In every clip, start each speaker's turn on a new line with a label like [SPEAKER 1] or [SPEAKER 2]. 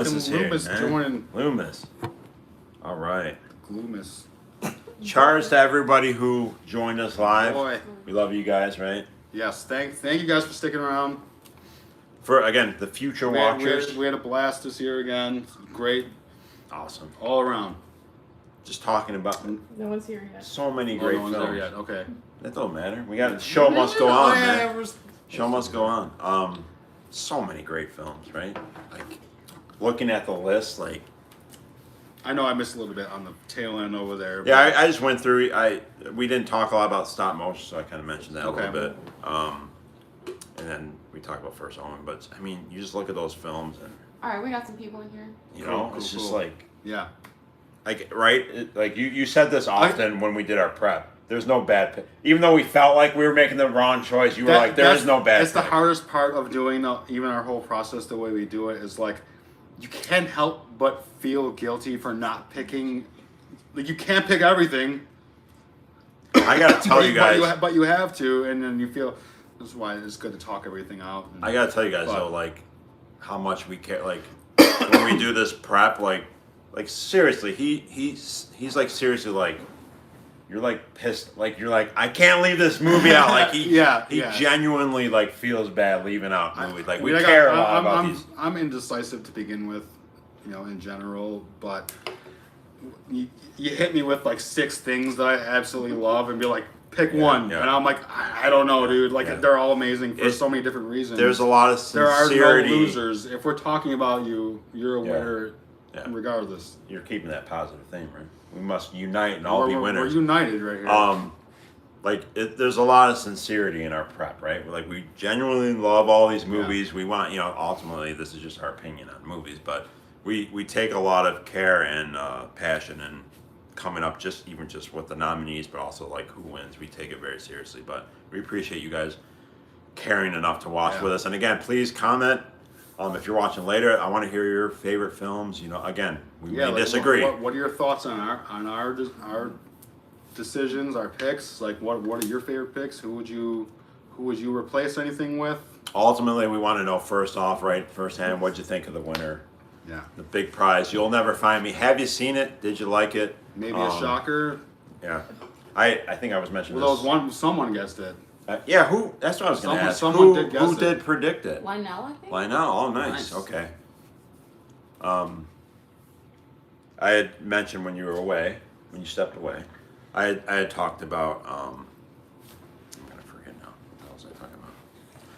[SPEAKER 1] Is here,
[SPEAKER 2] Loomis
[SPEAKER 1] man.
[SPEAKER 2] joining.
[SPEAKER 1] Loomis. All right.
[SPEAKER 2] Gloomis.
[SPEAKER 1] Cheers to everybody who joined us live.
[SPEAKER 2] Boy.
[SPEAKER 1] We love you guys, right?
[SPEAKER 2] Yes, thank you guys for sticking around.
[SPEAKER 1] For again, the future watchers.
[SPEAKER 2] We had a blast this year again. Great,
[SPEAKER 1] Awesome.
[SPEAKER 2] all around.
[SPEAKER 1] Just talking about
[SPEAKER 3] No one's here yet.
[SPEAKER 1] so many
[SPEAKER 2] Oh,
[SPEAKER 1] great
[SPEAKER 2] no one's
[SPEAKER 1] films.
[SPEAKER 2] there yet. Okay.
[SPEAKER 1] That don't matter. We got show must go on, man. Show must go on. So many great films, right? Like looking at the list, like
[SPEAKER 2] I know I missed a little bit on the tail end over there.
[SPEAKER 1] yeah, I just went through. We didn't talk a lot about stop motion, so I kind of mentioned that a
[SPEAKER 2] Okay.
[SPEAKER 1] little bit. And then we talked about First Omen, but I mean, you just look at those films, and
[SPEAKER 3] All right, we got some people in here.
[SPEAKER 1] you
[SPEAKER 2] Cool,
[SPEAKER 1] know,
[SPEAKER 2] cool,
[SPEAKER 1] it's just
[SPEAKER 2] cool.
[SPEAKER 1] like
[SPEAKER 2] Yeah.
[SPEAKER 1] like you said this often when we did our prep. There's no bad pick. Even though we felt like we were making the wrong choice, you were like, there is no bad
[SPEAKER 2] It's the
[SPEAKER 1] pick.
[SPEAKER 2] hardest part of doing even our whole process the way we do it is like you can't help but feel guilty for not picking. Like you can't pick everything.
[SPEAKER 1] I gotta tell you guys.
[SPEAKER 2] but you have to, and then you feel. This is why it's good to talk everything out.
[SPEAKER 1] I gotta tell you guys
[SPEAKER 2] But-
[SPEAKER 1] though, like how much we care. Like when we do this prep, like seriously, he's like seriously like. You're like pissed, like you're like I can't leave this movie out. Like he
[SPEAKER 2] Yeah.
[SPEAKER 1] genuinely like feels bad leaving out movies. Like we
[SPEAKER 2] I mean,
[SPEAKER 1] care a lot about these.
[SPEAKER 2] I'm indecisive to begin with, in general. But you hit me with like 6 things that I absolutely love, and be like, pick one,
[SPEAKER 1] yeah.
[SPEAKER 2] and I'm like, I don't know, dude. Like
[SPEAKER 1] Yeah.
[SPEAKER 2] they're all amazing for
[SPEAKER 1] It's-
[SPEAKER 2] so many different reasons.
[SPEAKER 1] There's a lot of
[SPEAKER 2] there are no
[SPEAKER 1] sincerity.
[SPEAKER 2] losers. If we're talking about you, you're a
[SPEAKER 1] Yeah.
[SPEAKER 2] winner,
[SPEAKER 1] Yeah.
[SPEAKER 2] regardless.
[SPEAKER 1] You're keeping that positive thing, right? We must unite and all be
[SPEAKER 2] We're
[SPEAKER 1] winners.
[SPEAKER 2] united right here.
[SPEAKER 1] There's a lot of sincerity in our prep, right? Like we genuinely love all these movies. We want, ultimately this is just our opinion on movies, but we take a lot of care and passion and coming up just with the nominees, but also like who wins. We take it very seriously, but we appreciate you guys caring enough to watch with us. And again, please comment. If you're watching later, I want to hear your favorite films. Again, we may disagree.
[SPEAKER 2] What are your thoughts on our decisions, our picks? Like, what are your favorite picks? Who would you replace anything with?
[SPEAKER 1] Ultimately, we want to know firsthand, what'd you think of the winner?
[SPEAKER 2] Yeah,
[SPEAKER 1] The big prize. You'll Never Find Me. Have you seen it? Did you like it?
[SPEAKER 2] maybe a shocker.
[SPEAKER 1] Yeah. I think I was mentioning
[SPEAKER 2] Well,
[SPEAKER 1] this.
[SPEAKER 2] someone guessed it.
[SPEAKER 1] Who? That's what I was going to ask.
[SPEAKER 2] Someone
[SPEAKER 1] Who
[SPEAKER 2] did guess it.
[SPEAKER 1] did predict it?
[SPEAKER 3] Lionel, I think.
[SPEAKER 1] Lionel. Oh, nice.
[SPEAKER 2] Nice.
[SPEAKER 1] Okay. I had mentioned when you stepped away, I had talked about, I'm going to forget now. What was I talking about?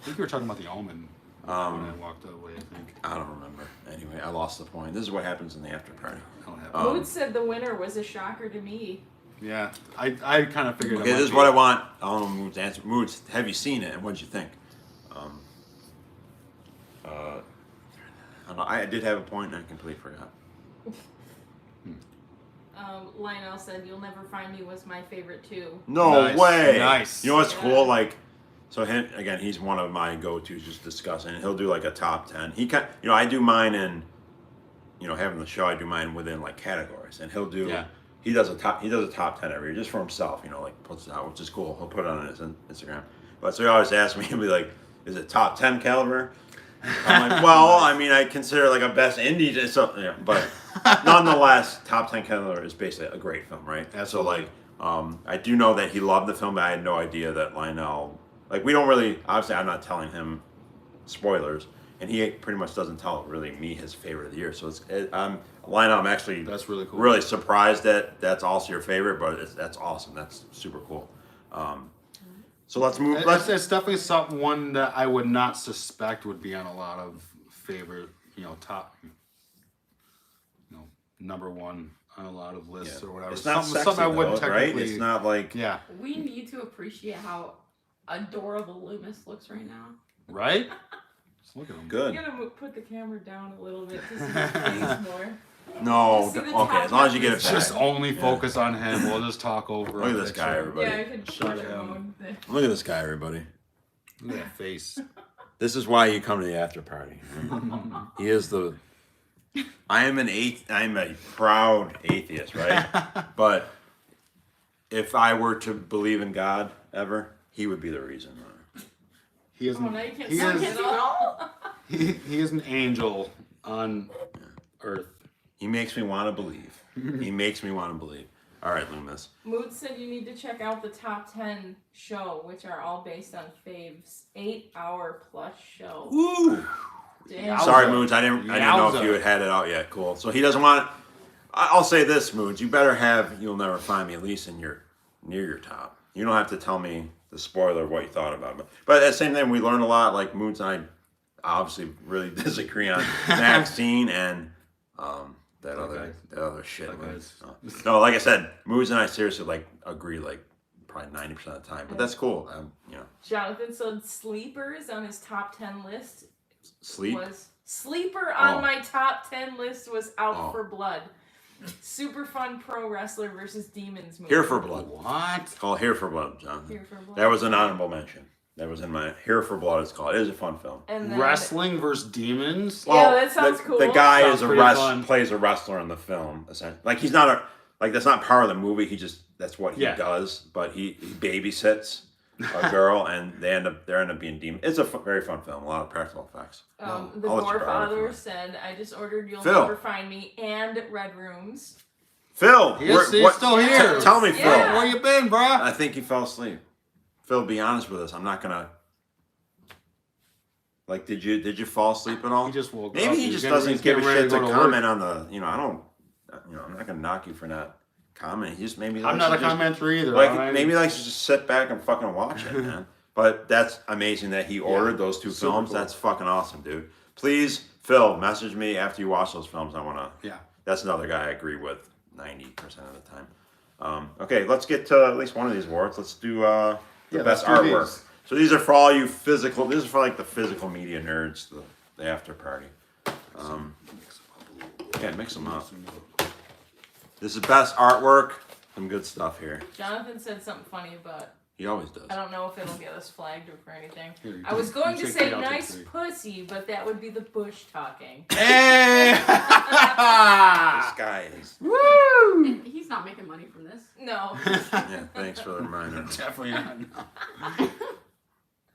[SPEAKER 2] I think you were talking about the Omen when I walked away. I think.
[SPEAKER 1] I don't remember. Anyway, I lost the point. This is what happens in the after party.
[SPEAKER 2] I don't have.
[SPEAKER 3] Mood said the winner was a shocker to me.
[SPEAKER 2] Yeah, I kind of figured.
[SPEAKER 1] Okay, this is what I want. I don't know Mood's answer. Moods, have you seen it and what'd you think? I don't know, I did have a point and I completely forgot.
[SPEAKER 3] Lionel said "You'll Never Find Me" was my favorite too.
[SPEAKER 1] No
[SPEAKER 2] Nice,
[SPEAKER 1] way.
[SPEAKER 2] nice.
[SPEAKER 1] You know what's
[SPEAKER 3] Yeah.
[SPEAKER 1] cool? Like, so him again. He's one of my go-tos, just discussing. He'll do like a top 10. He can, I do mine in, having the show. I do mine within like categories, and he'll do.
[SPEAKER 2] Yeah.
[SPEAKER 1] He does a top 10 every year just for himself. Like puts it out, which is cool. He'll put it on his Instagram. But so he always asks me, he'll be like, "Is it top 10 caliber?" I'm like, well, I mean, I consider it like a best indie, so yeah, but nonetheless, top 10 caliber is basically a great film, right?
[SPEAKER 2] Absolutely.
[SPEAKER 1] So like, I do know that he loved the film, but I had no idea that Lionel, like, we don't really, obviously, I'm not telling him spoilers, and he pretty much doesn't tell really me his favorite of the year. So Lionel, I'm actually
[SPEAKER 2] That's really cool.
[SPEAKER 1] really surprised that that's also your favorite, but that's awesome. That's super cool. So let's move.
[SPEAKER 2] It's definitely one that I would not suspect would be on a lot of favorite, top, number one on a lot of lists or whatever.
[SPEAKER 1] It's not sexy,
[SPEAKER 2] something I wouldn't
[SPEAKER 1] though, right?
[SPEAKER 2] technically.
[SPEAKER 1] It's not like
[SPEAKER 2] Yeah.
[SPEAKER 3] We need to appreciate how adorable Loomis looks right now.
[SPEAKER 2] Right. Just look at him.
[SPEAKER 1] good.
[SPEAKER 3] I'm gonna put the camera down a little bit to see his face more.
[SPEAKER 1] No,
[SPEAKER 3] Just see the
[SPEAKER 1] okay.
[SPEAKER 3] top
[SPEAKER 1] As long as you get it
[SPEAKER 3] half.
[SPEAKER 1] back.
[SPEAKER 2] Just only focus on him. We'll just talk over.
[SPEAKER 1] Look at
[SPEAKER 2] him.
[SPEAKER 1] this guy, everybody.
[SPEAKER 3] Yeah, I could
[SPEAKER 2] Shut
[SPEAKER 3] push
[SPEAKER 2] him.
[SPEAKER 3] mode.
[SPEAKER 1] Look at this guy, everybody.
[SPEAKER 2] Look at that face.
[SPEAKER 1] This is why you come to the after party. He is the. I am a proud atheist, right? But if I were to believe in God ever, he would be the reason.
[SPEAKER 2] He is.
[SPEAKER 3] Oh, now you can't
[SPEAKER 2] He
[SPEAKER 3] suck
[SPEAKER 2] is.
[SPEAKER 3] it all.
[SPEAKER 2] He is an angel on
[SPEAKER 1] makes me want to believe. He makes me want to believe. All right, Loomis.
[SPEAKER 3] Mood said you need to check out the top 10 show, which are all based on Fave's 8-hour plus show.
[SPEAKER 1] Woo!
[SPEAKER 3] Damn.
[SPEAKER 1] Sorry, Moons. I didn't know if
[SPEAKER 2] Yowza.
[SPEAKER 1] you had it out yet. Cool. So he doesn't want. I'll say this, Moons. You better have "You'll Never Find Me" at least near your top. You don't have to tell me the spoiler of what you thought about it. But at the same time, we learned a lot. Like Moons and I obviously really disagree on Maxine and that other shit. No, like I said, Moons and I seriously like agree like probably 90% of the time. But that's cool. You know,
[SPEAKER 3] Jonathan said Sleepers on his top 10 list
[SPEAKER 1] sleep.
[SPEAKER 3] was Sleeper on
[SPEAKER 1] Oh.
[SPEAKER 3] my top 10 list was Out
[SPEAKER 1] Oh.
[SPEAKER 3] for Blood. Super fun pro wrestler versus demons movie.
[SPEAKER 1] Here for Blood.
[SPEAKER 2] What?
[SPEAKER 1] It's called Here for Blood, Jonathan.
[SPEAKER 3] Here for Blood.
[SPEAKER 1] That was an honorable mention. That was in my Here for Blood. It's called. It is a fun film.
[SPEAKER 3] And then,
[SPEAKER 2] Wrestling versus demons?
[SPEAKER 3] Yeah, that sounds
[SPEAKER 1] the,
[SPEAKER 3] cool.
[SPEAKER 1] The guy
[SPEAKER 2] Sounds
[SPEAKER 1] is a
[SPEAKER 2] pretty fun.
[SPEAKER 1] plays a wrestler in the film. Essentially, like he's not a like that's not part of the movie. He just that's what he
[SPEAKER 2] Yeah.
[SPEAKER 1] does. But he babysits a girl, and they end up being demons. It's a very fun film. A lot of practical effects.
[SPEAKER 3] the
[SPEAKER 1] I'll let you borrow it
[SPEAKER 3] Gorefather
[SPEAKER 1] if
[SPEAKER 3] said, I just ordered You'll
[SPEAKER 1] Phil.
[SPEAKER 3] Never Find Me and Red Rooms.
[SPEAKER 1] Phil,
[SPEAKER 2] He's still here.
[SPEAKER 1] Tell me, Phil.
[SPEAKER 3] Yeah.
[SPEAKER 2] Where you been, bruh?
[SPEAKER 1] I think you fell asleep. Phil, be honest with us. I'm not gonna. Like, did you fall asleep at all?
[SPEAKER 2] He just woke up.
[SPEAKER 1] Maybe he
[SPEAKER 2] He's
[SPEAKER 1] just
[SPEAKER 2] getting-
[SPEAKER 1] doesn't
[SPEAKER 2] he's
[SPEAKER 1] give a
[SPEAKER 2] getting ready
[SPEAKER 1] shit to
[SPEAKER 2] go work.
[SPEAKER 1] comment on the. I don't. I'm not gonna knock you for not commenting. He just maybe.
[SPEAKER 2] I'm
[SPEAKER 1] likes
[SPEAKER 2] not
[SPEAKER 1] to
[SPEAKER 2] a
[SPEAKER 1] just-
[SPEAKER 2] commenter either.
[SPEAKER 1] Like
[SPEAKER 2] alright?
[SPEAKER 1] maybe he likes to just sit back and fucking watch it, man. But that's amazing that he ordered those two
[SPEAKER 2] Super
[SPEAKER 1] films.
[SPEAKER 2] cool.
[SPEAKER 1] That's fucking awesome, dude. Please, Phil, message me after you watch those films. I wanna.
[SPEAKER 2] Yeah.
[SPEAKER 1] That's another guy I agree with 90% of the time. Okay, let's get to at least one of these awards. Let's do the best
[SPEAKER 2] let's do
[SPEAKER 1] artwork.
[SPEAKER 2] these.
[SPEAKER 1] So these are for all you physical. This is for like the physical media nerds, the after party. Yeah, mix them up. This is best artwork. Some good stuff here.
[SPEAKER 3] Jonathan said something funny, but
[SPEAKER 1] He always does.
[SPEAKER 3] I don't know if it'll get us flagged or for anything.
[SPEAKER 2] Here, you
[SPEAKER 3] I was going to
[SPEAKER 2] take
[SPEAKER 3] say
[SPEAKER 2] it out to
[SPEAKER 3] nice
[SPEAKER 2] three.
[SPEAKER 3] pussy, but that would be the bush talking.
[SPEAKER 2] Hey!
[SPEAKER 1] This guy is.
[SPEAKER 2] Woo!
[SPEAKER 4] And he's not making money from this.
[SPEAKER 3] No.
[SPEAKER 1] Yeah, thanks for the reminder.
[SPEAKER 2] Definitely not.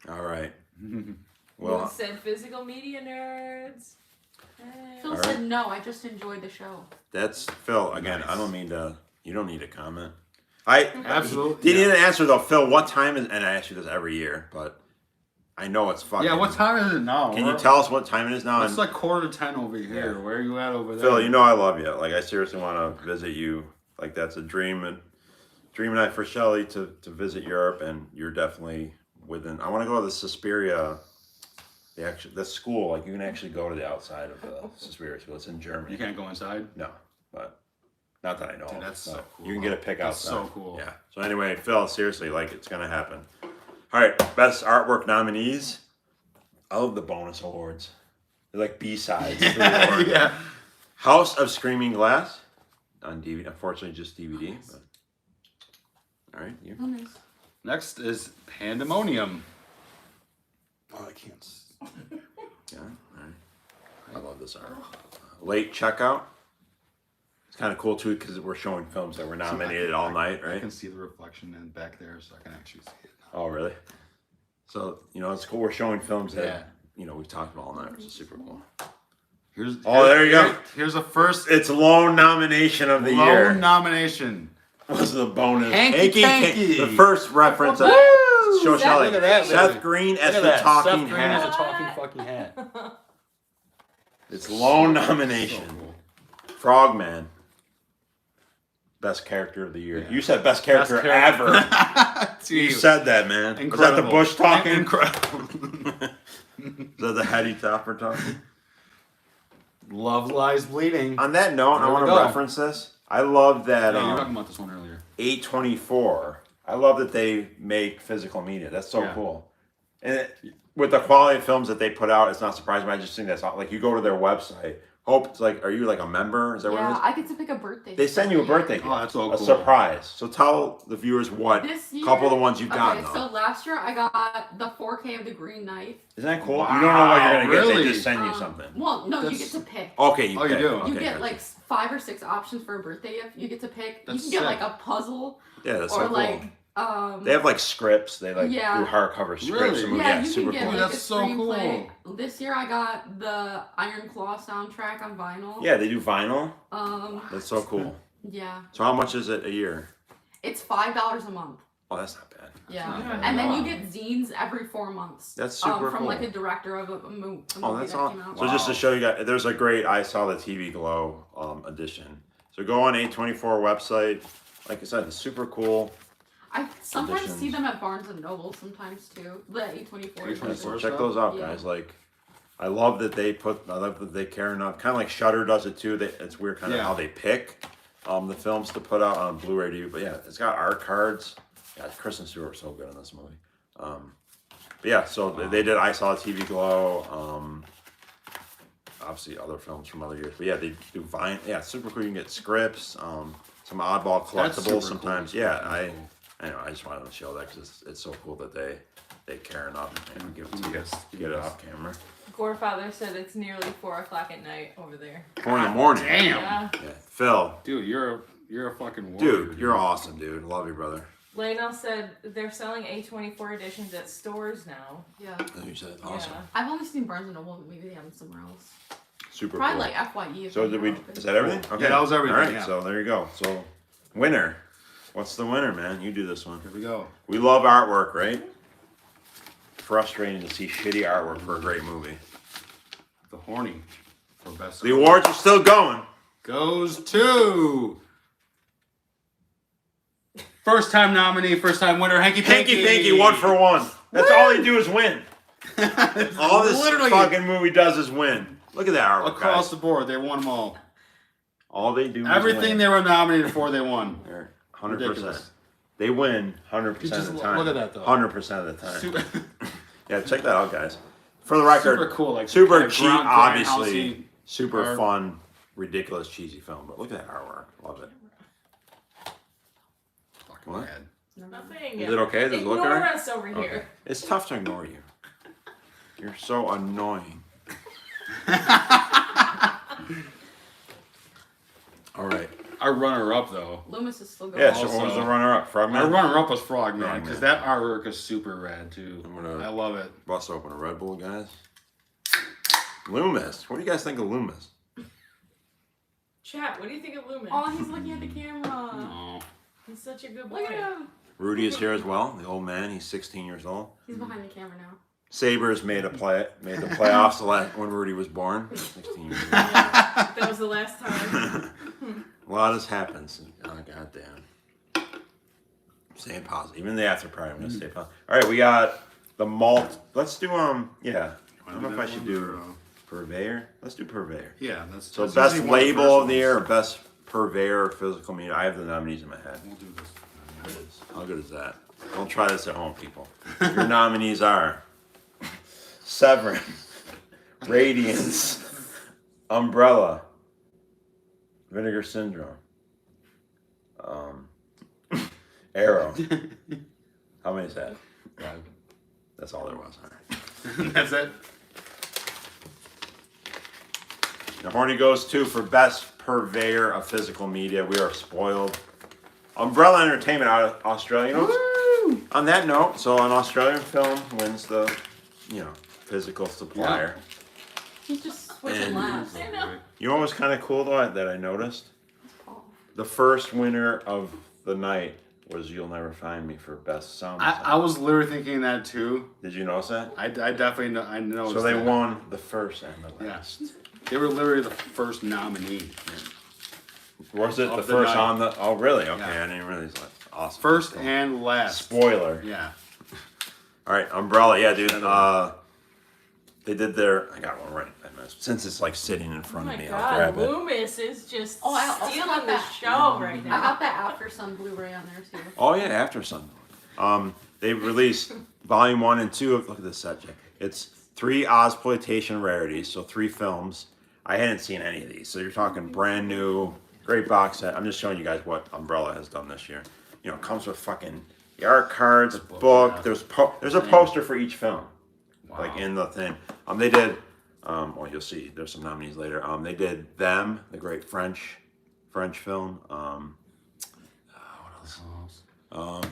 [SPEAKER 1] All right.
[SPEAKER 3] Well,
[SPEAKER 1] Well,
[SPEAKER 3] said physical media nerds. Hey.
[SPEAKER 4] Phil
[SPEAKER 1] All
[SPEAKER 4] said
[SPEAKER 1] right.
[SPEAKER 4] no. I just enjoyed the show.
[SPEAKER 1] that's Phil again. I
[SPEAKER 2] Nice.
[SPEAKER 1] don't mean to. You don't need to comment. I
[SPEAKER 2] Absolutely.
[SPEAKER 1] He didn't answer though, Phil. What time is? And I ask you this every year, but I know it's fucking.
[SPEAKER 2] Yeah, what time is it now?
[SPEAKER 1] Can you tell us what time it is now?
[SPEAKER 2] It's
[SPEAKER 1] And
[SPEAKER 2] like 9:45 over here.
[SPEAKER 1] Yeah.
[SPEAKER 2] Where are you at over there?
[SPEAKER 1] Phil, you know I love you. Like I seriously want to visit you. Like that's a dream and night for Shelly to visit Europe, and you're definitely within. I want to go to the Suspiria. The school. Like you can actually go to the outside of the Suspiria school. It's in Germany.
[SPEAKER 2] You can't go inside?
[SPEAKER 1] No, but not that I know.
[SPEAKER 2] Dude,
[SPEAKER 1] of,
[SPEAKER 2] that's
[SPEAKER 1] but
[SPEAKER 2] so cool.
[SPEAKER 1] You can get a pick
[SPEAKER 2] That's
[SPEAKER 1] outside.
[SPEAKER 2] so cool.
[SPEAKER 1] Yeah. So anyway, Phil, seriously, like it's gonna happen. All right, best artwork nominees. I love the bonus awards. They're like B-sides. to the award.
[SPEAKER 2] Yeah.
[SPEAKER 1] House of Screaming Glass on DVD. Unfortunately, just DVD. But... All right, you.
[SPEAKER 4] Oh, nice.
[SPEAKER 2] Next is Pandemonium. Oh, I can't.
[SPEAKER 1] Yeah. All right. I love this art. Late Checkout. It's kind of cool too because we're showing films that were nominated all night,
[SPEAKER 2] I
[SPEAKER 1] right?
[SPEAKER 2] can see the reflection in back there, so I can actually see it.
[SPEAKER 1] Oh, really? So, it's cool. We're showing films that,
[SPEAKER 2] Yeah.
[SPEAKER 1] we've talked about all night, which is super cool.
[SPEAKER 2] There you
[SPEAKER 1] go.
[SPEAKER 2] Here's a first
[SPEAKER 1] It's lone nomination of the year.
[SPEAKER 2] lone nomination.
[SPEAKER 1] Was the bonus.
[SPEAKER 2] Hanky Panky.
[SPEAKER 1] The first reference of
[SPEAKER 4] Woo!
[SPEAKER 1] Show
[SPEAKER 4] Seth-
[SPEAKER 1] Shelley.
[SPEAKER 2] Look at that,
[SPEAKER 1] Seth
[SPEAKER 2] baby.
[SPEAKER 1] Green as
[SPEAKER 2] Look
[SPEAKER 1] the
[SPEAKER 2] at that.
[SPEAKER 1] talking
[SPEAKER 2] Seth Green has
[SPEAKER 1] hat.
[SPEAKER 2] a talking fucking hat.
[SPEAKER 1] It's lone
[SPEAKER 2] So
[SPEAKER 1] nomination.
[SPEAKER 2] cool.
[SPEAKER 1] Frogman. Best character of the year.
[SPEAKER 2] Yeah.
[SPEAKER 1] You said best character ever. You
[SPEAKER 2] Dude,
[SPEAKER 1] said that, man.
[SPEAKER 2] incredible.
[SPEAKER 1] Was that the Bush talking?
[SPEAKER 2] Incredible.
[SPEAKER 1] Is that the Hetty Topper talking?
[SPEAKER 2] Love lies bleeding.
[SPEAKER 1] On that note, I
[SPEAKER 2] There we
[SPEAKER 1] want to
[SPEAKER 2] go.
[SPEAKER 1] reference this. I love that
[SPEAKER 2] Yeah, you were talking about this one earlier.
[SPEAKER 1] 824. I love that they make physical media. That's so
[SPEAKER 2] Yeah.
[SPEAKER 1] cool. And with the quality of films that they put out, it's not surprising. I just think that's like you go to their website. Hope it's like, are you like a member? Is that what it
[SPEAKER 4] Yeah,
[SPEAKER 1] is?
[SPEAKER 4] I get to pick a birthday.
[SPEAKER 1] They send you a birthday
[SPEAKER 4] gift.
[SPEAKER 1] gift.
[SPEAKER 2] Oh, that's so
[SPEAKER 1] a
[SPEAKER 2] cool.
[SPEAKER 1] surprise. So tell the viewers what
[SPEAKER 4] This year,
[SPEAKER 1] couple of the ones you've gotten.
[SPEAKER 4] Okay, so last year I got the 4K of the Green Knight.
[SPEAKER 1] Isn't that cool?
[SPEAKER 2] Wow,
[SPEAKER 1] You don't know what you're gonna get.
[SPEAKER 2] really?
[SPEAKER 1] They just send you something.
[SPEAKER 4] Well, no, you
[SPEAKER 2] That's-
[SPEAKER 4] get to pick.
[SPEAKER 1] Okay, you
[SPEAKER 2] Oh, you
[SPEAKER 1] pick.
[SPEAKER 2] do?
[SPEAKER 1] Okay,
[SPEAKER 4] You get
[SPEAKER 1] gotcha.
[SPEAKER 4] like 5 or 6 options for a birthday gift. You get to pick.
[SPEAKER 2] That's
[SPEAKER 4] you can get
[SPEAKER 2] sick.
[SPEAKER 4] like a puzzle
[SPEAKER 1] yeah, that's
[SPEAKER 4] or
[SPEAKER 1] so cool.
[SPEAKER 4] like
[SPEAKER 1] They have like scripts. They like
[SPEAKER 4] Yeah.
[SPEAKER 1] do hardcover scripts.
[SPEAKER 2] Really?
[SPEAKER 1] And
[SPEAKER 4] Yeah, you
[SPEAKER 1] super
[SPEAKER 4] can get
[SPEAKER 1] cool.
[SPEAKER 2] Dude,
[SPEAKER 4] like
[SPEAKER 2] that's
[SPEAKER 4] a
[SPEAKER 2] so
[SPEAKER 4] screenplay. This year I got the Iron Claw soundtrack on vinyl.
[SPEAKER 1] Yeah, they do vinyl.
[SPEAKER 4] That's
[SPEAKER 1] so cool.
[SPEAKER 4] Yeah.
[SPEAKER 1] So how much is it a year?
[SPEAKER 4] It's $5 a month.
[SPEAKER 1] Oh, that's not bad.
[SPEAKER 4] Yeah.
[SPEAKER 2] not bad
[SPEAKER 4] And
[SPEAKER 2] at
[SPEAKER 4] then
[SPEAKER 2] all.
[SPEAKER 4] you get zines every 4 months.
[SPEAKER 1] That's super
[SPEAKER 4] from
[SPEAKER 1] cool.
[SPEAKER 4] like a director of a movie
[SPEAKER 1] Oh, that's
[SPEAKER 4] that
[SPEAKER 1] all.
[SPEAKER 4] came out.
[SPEAKER 1] So just to
[SPEAKER 2] Wow.
[SPEAKER 1] show you guys, there's a great I Saw the TV Glow edition. So go on A24 website. Like I said, it's super cool.
[SPEAKER 4] I sometimes
[SPEAKER 1] editions.
[SPEAKER 4] see them at Barnes and Noble sometimes too. The A24.
[SPEAKER 2] A24
[SPEAKER 1] Yeah, so
[SPEAKER 2] stuff?
[SPEAKER 1] check those out,
[SPEAKER 4] Yeah.
[SPEAKER 1] guys. Like, I love that they care enough. Kind of like Shudder does it too. It's weird kind of
[SPEAKER 2] Yeah.
[SPEAKER 1] how they pick the films to put out on Blu-ray DVD. But yeah, it's got art cards. Yeah, Kristen Stewart was so good in this movie. But yeah, so they did I Saw TV Glow. Obviously other films from other years. But yeah, they do yeah, it's super cool. You can get scripts, some oddball
[SPEAKER 2] That's super
[SPEAKER 1] collectibles
[SPEAKER 2] cool.
[SPEAKER 1] sometimes. Yeah, I know. I just wanted to show that because it's so cool that they care enough and give it to you.
[SPEAKER 2] Yes.
[SPEAKER 1] Get it off camera.
[SPEAKER 3] Gorefather said it's nearly 4 o'clock at night over there.
[SPEAKER 1] 4 in the morning.
[SPEAKER 2] Damn.
[SPEAKER 3] Yeah.
[SPEAKER 1] Yeah. Phil,
[SPEAKER 2] Dude, you're a fucking warrior.
[SPEAKER 1] dude, you're awesome, dude. Love you, brother.
[SPEAKER 3] Lionel said they're selling A24 editions at stores now.
[SPEAKER 4] Yeah.
[SPEAKER 1] You said awesome.
[SPEAKER 3] Yeah.
[SPEAKER 4] I've only seen Barnes and Noble. Maybe they have them somewhere else.
[SPEAKER 1] Super
[SPEAKER 4] Probably
[SPEAKER 1] cool.
[SPEAKER 4] like FYE. if
[SPEAKER 1] So
[SPEAKER 4] they
[SPEAKER 1] did we?
[SPEAKER 4] have it.
[SPEAKER 1] Is that everything? Okay.
[SPEAKER 2] Yeah, that was everything,
[SPEAKER 1] All right.
[SPEAKER 2] yeah.
[SPEAKER 1] So there you go. So winner. What's the winner, man? You do this one.
[SPEAKER 2] Here we go.
[SPEAKER 1] We love artwork, right? Frustrating to see shitty artwork for a great movie.
[SPEAKER 2] The Horny for best.
[SPEAKER 1] The awards are still going.
[SPEAKER 2] goes to first time nominee, first time winner, Hanky Panky.
[SPEAKER 1] Hanky Panky, 1 for 1. That's all they do is win. All this
[SPEAKER 2] Literally
[SPEAKER 1] fucking movie does is win. Look at that artwork,
[SPEAKER 2] across
[SPEAKER 1] guys.
[SPEAKER 2] the board, they won them all.
[SPEAKER 1] All they do is
[SPEAKER 2] Everything
[SPEAKER 1] win.
[SPEAKER 2] they were nominated for, they won.
[SPEAKER 1] They're 100%.
[SPEAKER 2] Ridiculous.
[SPEAKER 1] They win 100%
[SPEAKER 2] Just
[SPEAKER 1] of the time.
[SPEAKER 2] look at that, though.
[SPEAKER 1] 100% of the time.
[SPEAKER 2] Super,
[SPEAKER 1] Yeah, check that out, guys. For the record,
[SPEAKER 2] super cool. Like
[SPEAKER 1] super
[SPEAKER 2] like
[SPEAKER 1] cheap,
[SPEAKER 2] Grindhouse-y
[SPEAKER 1] obviously. Super
[SPEAKER 2] art.
[SPEAKER 1] fun, ridiculous, cheesy film. But look at that artwork. Love it.
[SPEAKER 2] Fucking
[SPEAKER 1] What?
[SPEAKER 2] rad.
[SPEAKER 3] Nothing.
[SPEAKER 1] Is it okay? Does it look
[SPEAKER 3] Ignore
[SPEAKER 1] alright?
[SPEAKER 3] us over
[SPEAKER 1] Okay.
[SPEAKER 3] here.
[SPEAKER 1] It's tough to ignore you. You're so annoying. All right.
[SPEAKER 2] Our runner-up, though.
[SPEAKER 4] Loomis is still going.
[SPEAKER 1] Yeah, so what was
[SPEAKER 2] Also-
[SPEAKER 1] the runner-up? Frogman?
[SPEAKER 2] Our runner-up was Frogman,
[SPEAKER 1] Frogman.
[SPEAKER 2] because that artwork is super rad, too.
[SPEAKER 1] I'm gonna-
[SPEAKER 2] I love it.
[SPEAKER 1] Bust open a Red Bull, guys. Loomis. What do you guys think of Loomis?
[SPEAKER 3] Chat, what do you think of Lumen?
[SPEAKER 4] Oh, he's looking at the camera.
[SPEAKER 2] Aw.
[SPEAKER 3] He's such a good boy.
[SPEAKER 4] Look at him.
[SPEAKER 1] Rudy is here as well, the old man. He's 16 years old.
[SPEAKER 4] He's behind the camera now.
[SPEAKER 1] Sabres made the playoffs when Rudy was born. 16 years old.
[SPEAKER 3] Yeah, that was the last time.
[SPEAKER 1] A lot has happened. Oh, goddamn. Staying positive. Even the after party, I'm gonna stay positive. All right, we got the malt. Let's do yeah. I don't know if I should do purveyor. Let's do purveyor.
[SPEAKER 2] Yeah, that's
[SPEAKER 1] So
[SPEAKER 2] that's
[SPEAKER 1] best
[SPEAKER 2] usually one of the
[SPEAKER 1] label
[SPEAKER 2] first
[SPEAKER 1] of the year, or
[SPEAKER 2] ones.
[SPEAKER 1] best purveyor of physical media. I have the nominees in my head.
[SPEAKER 2] We'll do this.
[SPEAKER 1] How good is that? Don't try this at home, people. Your nominees are Severin, Radiance, Umbrella, Vinegar Syndrome, Arrow. How many is that?
[SPEAKER 2] Five.
[SPEAKER 1] That's all there was. All right.
[SPEAKER 2] That's it.
[SPEAKER 1] The Horny goes to for best purveyor of physical media. We are spoiled. Umbrella Entertainment out of Australia. You know, on that note, so an Australian film wins the, physical supplier.
[SPEAKER 4] He's just switching
[SPEAKER 1] And-
[SPEAKER 4] laps.
[SPEAKER 3] I know.
[SPEAKER 1] You know what was kind of cool though that I noticed?
[SPEAKER 4] Oh.
[SPEAKER 1] The first winner of the night was "You'll Never Find Me" for best sound.
[SPEAKER 2] I
[SPEAKER 1] design.
[SPEAKER 2] was literally thinking that too.
[SPEAKER 1] Did you notice that?
[SPEAKER 2] I definitely know. I know.
[SPEAKER 1] So they won the first and the
[SPEAKER 2] Yeah.
[SPEAKER 1] last.
[SPEAKER 2] They were literally the first nominee.
[SPEAKER 1] Was it
[SPEAKER 2] Of
[SPEAKER 1] the
[SPEAKER 2] the
[SPEAKER 1] first
[SPEAKER 2] night.
[SPEAKER 1] on the? Oh, really? Okay,
[SPEAKER 2] Yeah.
[SPEAKER 1] I didn't realize that. Awesome.
[SPEAKER 2] First
[SPEAKER 1] Cool.
[SPEAKER 2] and last.
[SPEAKER 1] Spoiler.
[SPEAKER 2] Yeah.
[SPEAKER 1] All right, Umbrella. Yeah, dude. They did their. I got one right. Since it's like sitting in
[SPEAKER 3] Oh
[SPEAKER 1] front of
[SPEAKER 3] my
[SPEAKER 1] me, I'll
[SPEAKER 3] god,
[SPEAKER 1] grab it.
[SPEAKER 3] Loomis is just
[SPEAKER 4] Oh, I also
[SPEAKER 3] stealing
[SPEAKER 4] got
[SPEAKER 3] the
[SPEAKER 4] that.
[SPEAKER 3] show right
[SPEAKER 4] I
[SPEAKER 3] now.
[SPEAKER 4] got that After Sun Blu-ray on there too.
[SPEAKER 1] Oh yeah, After Sun. They released Volume 1 and 2 of. Look at this set, Jack. It's 3 Ozploitation rarities, so 3 films. I hadn't seen any of these, so you're talking brand new, great box set. I'm just showing you guys what Umbrella has done this year. You know, it comes with fucking the art cards, book.
[SPEAKER 2] yeah.
[SPEAKER 1] There's a poster for each film,
[SPEAKER 2] Wow.
[SPEAKER 1] like in the thing. They did. Well, you'll see. There's some nominees later. They did Them, the great French film. What else?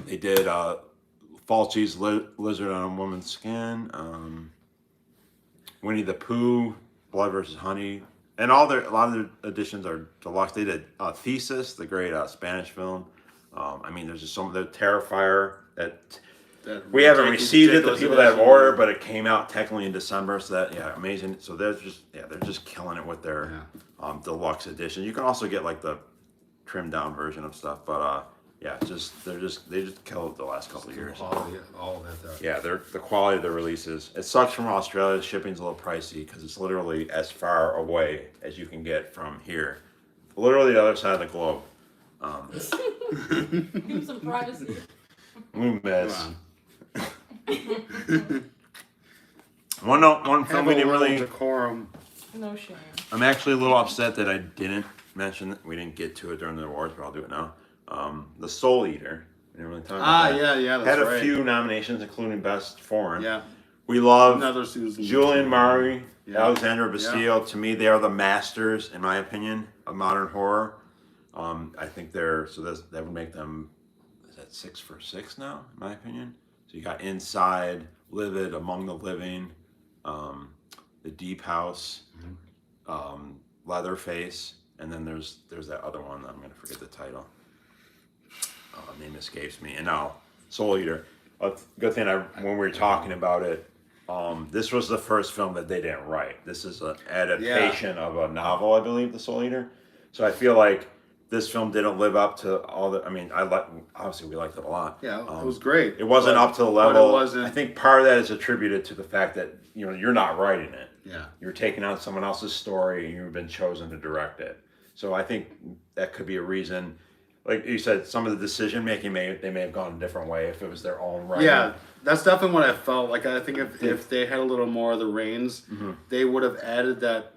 [SPEAKER 1] They did Fulci's Lizard on a Woman's Skin. Winnie the Pooh, Blood versus Honey, and a lot of their editions are deluxe. They did Thesis, the great Spanish film. I mean, there's just some the Terrifier that we haven't received it. The people that have ordered, but it came out technically in December, so that amazing. So they're just killing it with their deluxe edition. You can also get like the trimmed down version of stuff, but they just killed it the last couple of years.
[SPEAKER 2] Quality, all of that.
[SPEAKER 1] Yeah, the quality of the releases. It sucks from Australia. Shipping's a little pricey because it's literally as far away as you can get from here, literally the other side of the globe.
[SPEAKER 3] Give him some privacy.
[SPEAKER 1] Loomis. One film we didn't really.
[SPEAKER 2] Decorum.
[SPEAKER 3] No shame.
[SPEAKER 1] I'm actually a little upset that I didn't mention that we didn't get to it during the awards, but I'll do it now. The Soul Eater. We didn't really talk about that.
[SPEAKER 2] Yeah, that's
[SPEAKER 1] Had a
[SPEAKER 2] right.
[SPEAKER 1] few nominations, including Best Foreign.
[SPEAKER 2] Yeah.
[SPEAKER 1] We love
[SPEAKER 2] Another Susan.
[SPEAKER 1] Julian Murray,
[SPEAKER 2] Yeah.
[SPEAKER 1] Alexandra Basile. To me, they are the masters, in my opinion, of modern horror. I think that would make them, is that 6 for 6 now, in my opinion? So you got Inside, Livid, Among the Living, The Deep House, Leatherface, and then there's that other one that I'm going to forget the title. Name escapes me. And now Soul Eater. Good thing when we were talking about it, this was the first film that they didn't write. This is an adaptation of a novel, I believe, The Soul Eater. So I feel like this film didn't live up to all the. I mean, obviously we liked it a lot.
[SPEAKER 2] Yeah, it was great.
[SPEAKER 1] It wasn't up to the level.
[SPEAKER 2] But it wasn't.
[SPEAKER 1] I think part of that is attributed to the fact that you're not writing it.
[SPEAKER 2] Yeah.
[SPEAKER 1] You're taking on someone else's story, and you've been chosen to direct it. So I think that could be a reason. Like you said, some of the decision making may have gone a different way if it was their own writing.
[SPEAKER 2] Yeah, that's definitely what I felt. Like I think if they had a little more of the reins, they would have added that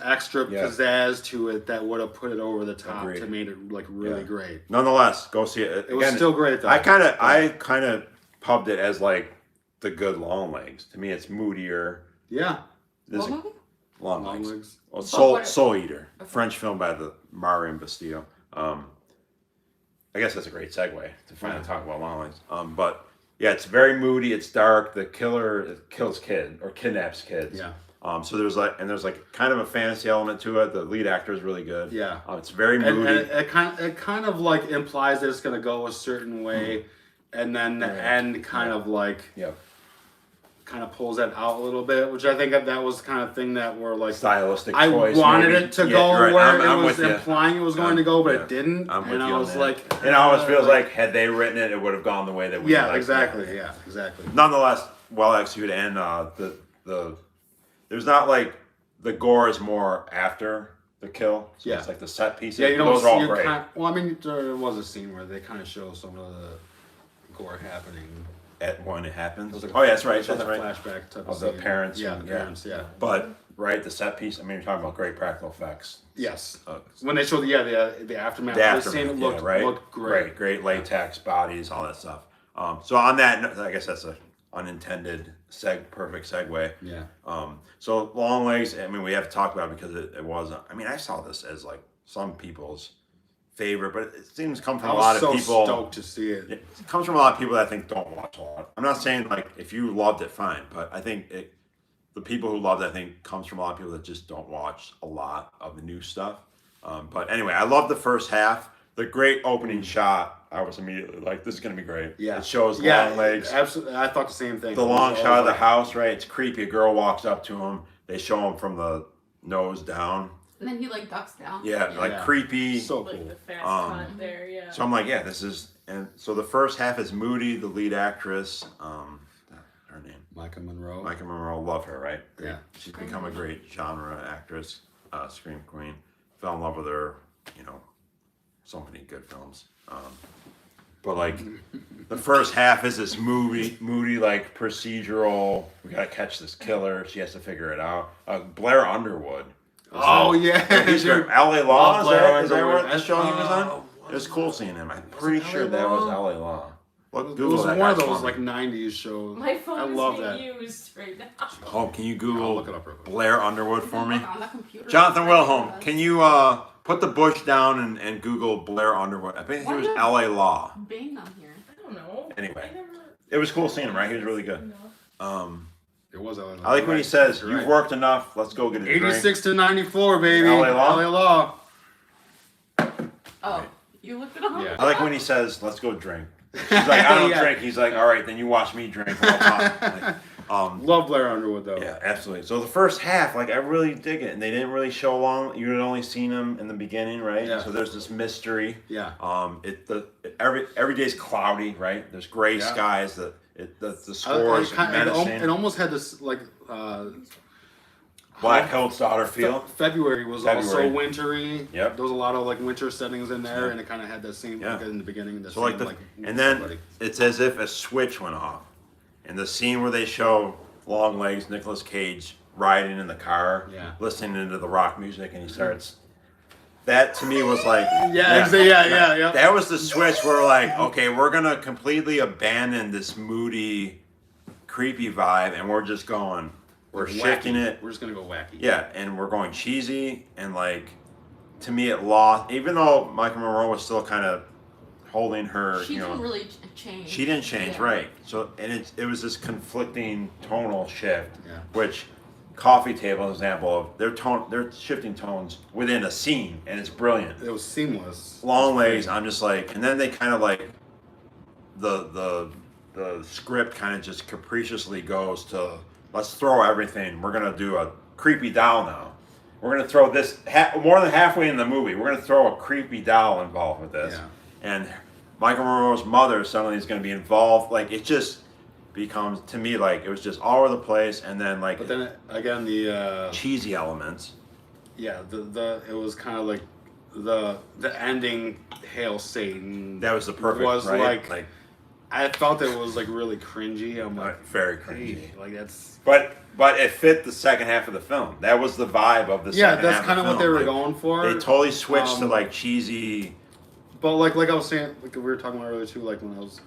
[SPEAKER 2] extra pizzazz to it that would have put it over the top to make it like really great.
[SPEAKER 1] Nonetheless, go see it.
[SPEAKER 2] It was still great though.
[SPEAKER 1] I kind of pubbed it as like The Good Long Legs. To me, it's moodier.
[SPEAKER 2] Yeah.
[SPEAKER 1] This
[SPEAKER 4] What movie?
[SPEAKER 1] Long
[SPEAKER 2] Long
[SPEAKER 1] Legs.
[SPEAKER 2] Legs.
[SPEAKER 1] Well, Soul Eater, a French film by the Murray and Basile. I guess that's a great segue to finally talk about Long Legs. But yeah, it's very moody. It's dark. The killer kills kidnaps kids.
[SPEAKER 2] Yeah.
[SPEAKER 1] So there's kind of a fantasy element to it. The lead actor is really good.
[SPEAKER 2] Yeah.
[SPEAKER 1] It's very moody.
[SPEAKER 2] And it kind of like implies that it's gonna go a certain way, and then the end kind of like kind of pulls that out a little bit, which I think that was the kind of thing that were like
[SPEAKER 1] stylistic
[SPEAKER 2] I
[SPEAKER 1] choice.
[SPEAKER 2] wanted
[SPEAKER 1] maybe.
[SPEAKER 2] it to go
[SPEAKER 1] right.
[SPEAKER 2] where
[SPEAKER 1] I'm
[SPEAKER 2] it was
[SPEAKER 1] with you.
[SPEAKER 2] implying it was going to go, but
[SPEAKER 1] Yeah.
[SPEAKER 2] it didn't.
[SPEAKER 1] I'm with
[SPEAKER 2] and
[SPEAKER 1] you
[SPEAKER 2] I
[SPEAKER 1] on
[SPEAKER 2] was
[SPEAKER 1] that.
[SPEAKER 2] like,
[SPEAKER 1] It almost feels like had they written it, it would have gone the way that we
[SPEAKER 2] yeah,
[SPEAKER 1] liked
[SPEAKER 2] exactly,
[SPEAKER 1] it.
[SPEAKER 2] yeah, exactly.
[SPEAKER 1] Nonetheless, well executed, and the there's not like the gore is more after the kill. So
[SPEAKER 2] Yeah.
[SPEAKER 1] it's like the set pieces.
[SPEAKER 2] Yeah, you know,
[SPEAKER 1] those are all great.
[SPEAKER 2] well, I mean, there was a scene where they kind of show some of the gore happening.
[SPEAKER 1] At when it happens.
[SPEAKER 2] It was like
[SPEAKER 1] Oh yeah, that's right.
[SPEAKER 2] it was
[SPEAKER 1] That's
[SPEAKER 2] like a
[SPEAKER 1] right.
[SPEAKER 2] flashback type
[SPEAKER 1] Of the
[SPEAKER 2] scene.
[SPEAKER 1] parents.
[SPEAKER 2] Yeah,
[SPEAKER 1] and-
[SPEAKER 2] the parents. Yeah.
[SPEAKER 1] But right, the set piece. I mean, you're talking about great practical effects.
[SPEAKER 2] Yes.
[SPEAKER 1] Uh,
[SPEAKER 2] When they showed the aftermath,
[SPEAKER 1] The
[SPEAKER 2] of the scene, it looked looked great.
[SPEAKER 1] Great latex bodies, all that stuff. So on that, I guess that's a unintended perfect segue.
[SPEAKER 2] Yeah.
[SPEAKER 1] So Long Legs. I mean, we have to talk about it because it was. I mean, I saw this as like some people's favorite, but it seems to come from
[SPEAKER 2] I
[SPEAKER 1] a lot
[SPEAKER 2] was
[SPEAKER 1] of
[SPEAKER 2] so
[SPEAKER 1] people.
[SPEAKER 2] stoked to see it.
[SPEAKER 1] It comes from a lot of people that I think don't watch a lot. I'm not saying like if you loved it, fine, but I think the people who loved it, I think, comes from a lot of people that just don't watch a lot of the new stuff. But anyway, I love the first half. The great opening shot, I was immediately like, this is going to be great.
[SPEAKER 2] Yeah.
[SPEAKER 1] It shows
[SPEAKER 2] Yeah,
[SPEAKER 1] Long Legs.
[SPEAKER 2] Absolutely. I thought the same thing.
[SPEAKER 1] The long
[SPEAKER 2] I was
[SPEAKER 1] shot of the
[SPEAKER 2] like,
[SPEAKER 1] house, right? It's creepy. A girl walks up to him. They show him from the nose down.
[SPEAKER 4] And then he like ducks down.
[SPEAKER 1] Yeah, like
[SPEAKER 2] Yeah.
[SPEAKER 1] creepy.
[SPEAKER 2] So
[SPEAKER 3] Like
[SPEAKER 2] cool.
[SPEAKER 3] the fast cut there, yeah.
[SPEAKER 1] So I'm like, yeah, this is, and so the first half is Moody, the lead actress, her name,
[SPEAKER 2] Micah Monroe.
[SPEAKER 1] Micah Monroe, love her, right?
[SPEAKER 2] Yeah.
[SPEAKER 1] She's become a great genre actress, scream queen. Fell in love with her, so many good films. But like, the first half is this moody like procedural. We gotta catch this killer. She has to figure it out. Blair Underwood.
[SPEAKER 2] Oh yeah.
[SPEAKER 1] He's
[SPEAKER 2] Dude.
[SPEAKER 1] from L.A. Law.
[SPEAKER 2] Love
[SPEAKER 1] Is
[SPEAKER 2] Blair
[SPEAKER 1] that
[SPEAKER 2] Underwood.
[SPEAKER 1] what the show he was on?
[SPEAKER 2] Oh,
[SPEAKER 1] It was cool seeing him. I'm pretty sure that was L.A. Law. Look,
[SPEAKER 2] It
[SPEAKER 1] Google
[SPEAKER 2] was
[SPEAKER 1] that
[SPEAKER 2] one of
[SPEAKER 1] guy
[SPEAKER 2] those
[SPEAKER 1] for
[SPEAKER 2] like
[SPEAKER 1] me.
[SPEAKER 2] '90s shows.
[SPEAKER 3] My phone
[SPEAKER 2] I
[SPEAKER 3] is
[SPEAKER 2] love
[SPEAKER 3] being
[SPEAKER 2] that.
[SPEAKER 3] used right now.
[SPEAKER 1] Oh, can you
[SPEAKER 2] I'll
[SPEAKER 1] Google
[SPEAKER 2] look it up real quick.
[SPEAKER 1] Blair Underwood for me?
[SPEAKER 4] Look on the computer.
[SPEAKER 1] Jonathan Wilhelm, can you put the bush down and Google Blair Underwood. I think he was L.A. Law.
[SPEAKER 4] Bane on here.
[SPEAKER 3] I don't know.
[SPEAKER 1] Anyway.
[SPEAKER 3] I never...
[SPEAKER 1] It was cool seeing him, right? He was really good.
[SPEAKER 3] No.
[SPEAKER 2] It was LA Law.
[SPEAKER 1] I like when he says,
[SPEAKER 2] You're
[SPEAKER 1] "You've
[SPEAKER 2] right.
[SPEAKER 1] worked enough. Let's go get a drink."
[SPEAKER 2] 86 to 94, baby.
[SPEAKER 1] LA Law?
[SPEAKER 2] LA Law.
[SPEAKER 4] Oh, you looked it up?
[SPEAKER 2] Yeah.
[SPEAKER 1] I like when he says, "Let's go drink." He's like, "I don't
[SPEAKER 2] Yeah.
[SPEAKER 1] drink." He's like, "All right, then you watch me drink." While I'm talking."
[SPEAKER 2] Love Blair Underwood though.
[SPEAKER 1] Yeah, absolutely. So the first half, like I really dig it, and they didn't really show long. You had only seen him in the beginning, right?
[SPEAKER 2] Yeah.
[SPEAKER 1] So there's this mystery.
[SPEAKER 2] Yeah.
[SPEAKER 1] Every day's cloudy, right? There's gray
[SPEAKER 2] Yeah.
[SPEAKER 1] skies. The score is menacing.
[SPEAKER 2] It almost had this like
[SPEAKER 1] Black Coat's daughter feel.
[SPEAKER 2] February was
[SPEAKER 1] February.
[SPEAKER 2] also wintry.
[SPEAKER 1] Yep.
[SPEAKER 2] There was a lot of like winter settings in there,
[SPEAKER 1] Yeah.
[SPEAKER 2] and it kind of had that same
[SPEAKER 1] Yeah.
[SPEAKER 2] like in the beginning.
[SPEAKER 1] So like and then it's as if a switch went off, and the scene where they show Longlegs, Nicolas Cage riding in the car,
[SPEAKER 2] Yeah.
[SPEAKER 1] listening to the rock music, and he starts. That to me was like
[SPEAKER 2] yeah.
[SPEAKER 1] That was the switch where like, okay, we're gonna completely abandon this moody, creepy vibe, and we're just going, we're shifting it.
[SPEAKER 2] We're just gonna go wacky.
[SPEAKER 1] Yeah, and we're going cheesy, and like, to me it lost. Even though Michael Monroe was still kind of holding her,
[SPEAKER 4] She
[SPEAKER 1] you know,
[SPEAKER 4] didn't really change.
[SPEAKER 1] she didn't change,
[SPEAKER 4] Yeah.
[SPEAKER 1] right? So and it was this conflicting tonal shift,
[SPEAKER 2] Yeah.
[SPEAKER 1] which. Coffee Table example of they're shifting tones within a scene, and it's brilliant.
[SPEAKER 2] It was seamless.
[SPEAKER 1] Longlegs, I'm just like, and then they kind of like the script kind of just capriciously goes to let's throw everything. We're gonna do a creepy doll now. We're gonna throw this more than halfway in the movie. We're gonna throw a creepy doll involved with this, and Michael Monroe's mother suddenly is gonna be involved. Like it just becomes to me like it was just all over the place, and then like
[SPEAKER 2] But then again, the
[SPEAKER 1] cheesy elements.
[SPEAKER 2] yeah, the it was kind of like the ending. Hail Satan.
[SPEAKER 1] That was the perfect
[SPEAKER 2] was
[SPEAKER 1] right?
[SPEAKER 2] like I felt it was like really cringy. I'm like
[SPEAKER 1] very cringy.
[SPEAKER 2] hey, like that's.
[SPEAKER 1] But it fit the second half of the film. That was the vibe of the
[SPEAKER 2] Yeah,
[SPEAKER 1] second
[SPEAKER 2] that's
[SPEAKER 1] half
[SPEAKER 2] kind
[SPEAKER 1] of
[SPEAKER 2] of
[SPEAKER 1] the
[SPEAKER 2] what they
[SPEAKER 1] film.
[SPEAKER 2] were
[SPEAKER 1] Like,
[SPEAKER 2] going for.
[SPEAKER 1] They totally switched to like cheesy.
[SPEAKER 2] But like I was saying, like we were talking about earlier too, like when I was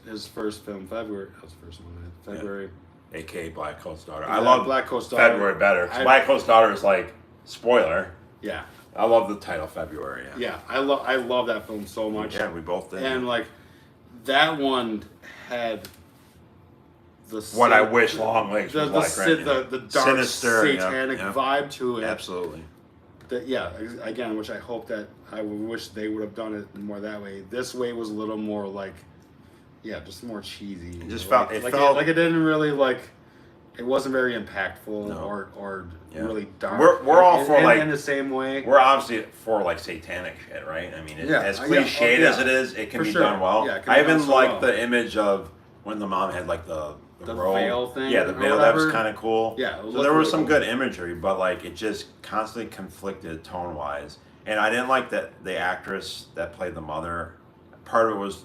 [SPEAKER 2] his first film, February. That was the first one, man. February.
[SPEAKER 1] AKA Black Coat's Daughter.
[SPEAKER 2] Yeah,
[SPEAKER 1] I love
[SPEAKER 2] Black Coat's Daughter.
[SPEAKER 1] February better. 'Cause Black Coat's Daughter is like spoiler.
[SPEAKER 2] Yeah.
[SPEAKER 1] I love the title February. Yeah.
[SPEAKER 2] Yeah, I love that film so much.
[SPEAKER 1] Yeah, we both did.
[SPEAKER 2] And like that one had the
[SPEAKER 1] What I wish Longlegs was like, right?
[SPEAKER 2] the dark
[SPEAKER 1] Sinister, yeah,
[SPEAKER 2] satanic
[SPEAKER 1] yeah.
[SPEAKER 2] vibe to it.
[SPEAKER 1] Absolutely.
[SPEAKER 2] That again, which I hope that I wish they would have done it more that way. This way was a little more like, just more cheesy.
[SPEAKER 1] It just
[SPEAKER 2] like,
[SPEAKER 1] felt- it
[SPEAKER 2] like
[SPEAKER 1] felt-
[SPEAKER 2] like it didn't really like. It wasn't very impactful
[SPEAKER 1] No.
[SPEAKER 2] or
[SPEAKER 1] Yeah.
[SPEAKER 2] really dark.
[SPEAKER 1] We're all for, like-
[SPEAKER 2] in the same way.
[SPEAKER 1] We're obviously for like satanic shit, right? I mean, as
[SPEAKER 2] Yeah,
[SPEAKER 1] cliched
[SPEAKER 2] yeah.
[SPEAKER 1] as it is, it can
[SPEAKER 2] For
[SPEAKER 1] be
[SPEAKER 2] sure.
[SPEAKER 1] done well.
[SPEAKER 2] Yeah, it can
[SPEAKER 1] I
[SPEAKER 2] be done
[SPEAKER 1] even
[SPEAKER 2] so
[SPEAKER 1] like
[SPEAKER 2] well.
[SPEAKER 1] the image of when the mom had like the robe.
[SPEAKER 2] veil thing
[SPEAKER 1] Yeah, the
[SPEAKER 2] or
[SPEAKER 1] veil. That was
[SPEAKER 2] whatever.
[SPEAKER 1] kind of cool.
[SPEAKER 2] Yeah, it
[SPEAKER 1] So
[SPEAKER 2] looked
[SPEAKER 1] there was
[SPEAKER 2] really
[SPEAKER 1] some
[SPEAKER 2] cool.
[SPEAKER 1] good imagery, but like it just constantly conflicted tone wise, and I didn't like that the actress that played the mother. Part of it was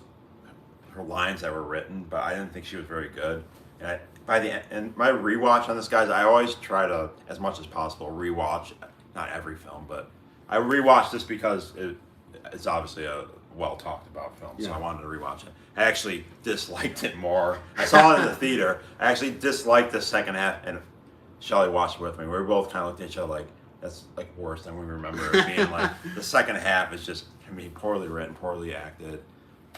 [SPEAKER 1] her lines that were written, but I didn't think she was very good. And by the end, and my rewatch on this, guys, I always try to, as much as possible, rewatch. Not every film, but I rewatched this because it's obviously a well talked about film, so
[SPEAKER 2] Yeah.
[SPEAKER 1] I wanted to rewatch it. I actually disliked it more. I saw it in the theater. I actually disliked the second half, and Shelly watched it with me. We were both kind of looked at each other like, that's like worse than we remember it being. Like the second half is just, I mean, poorly written, poorly acted,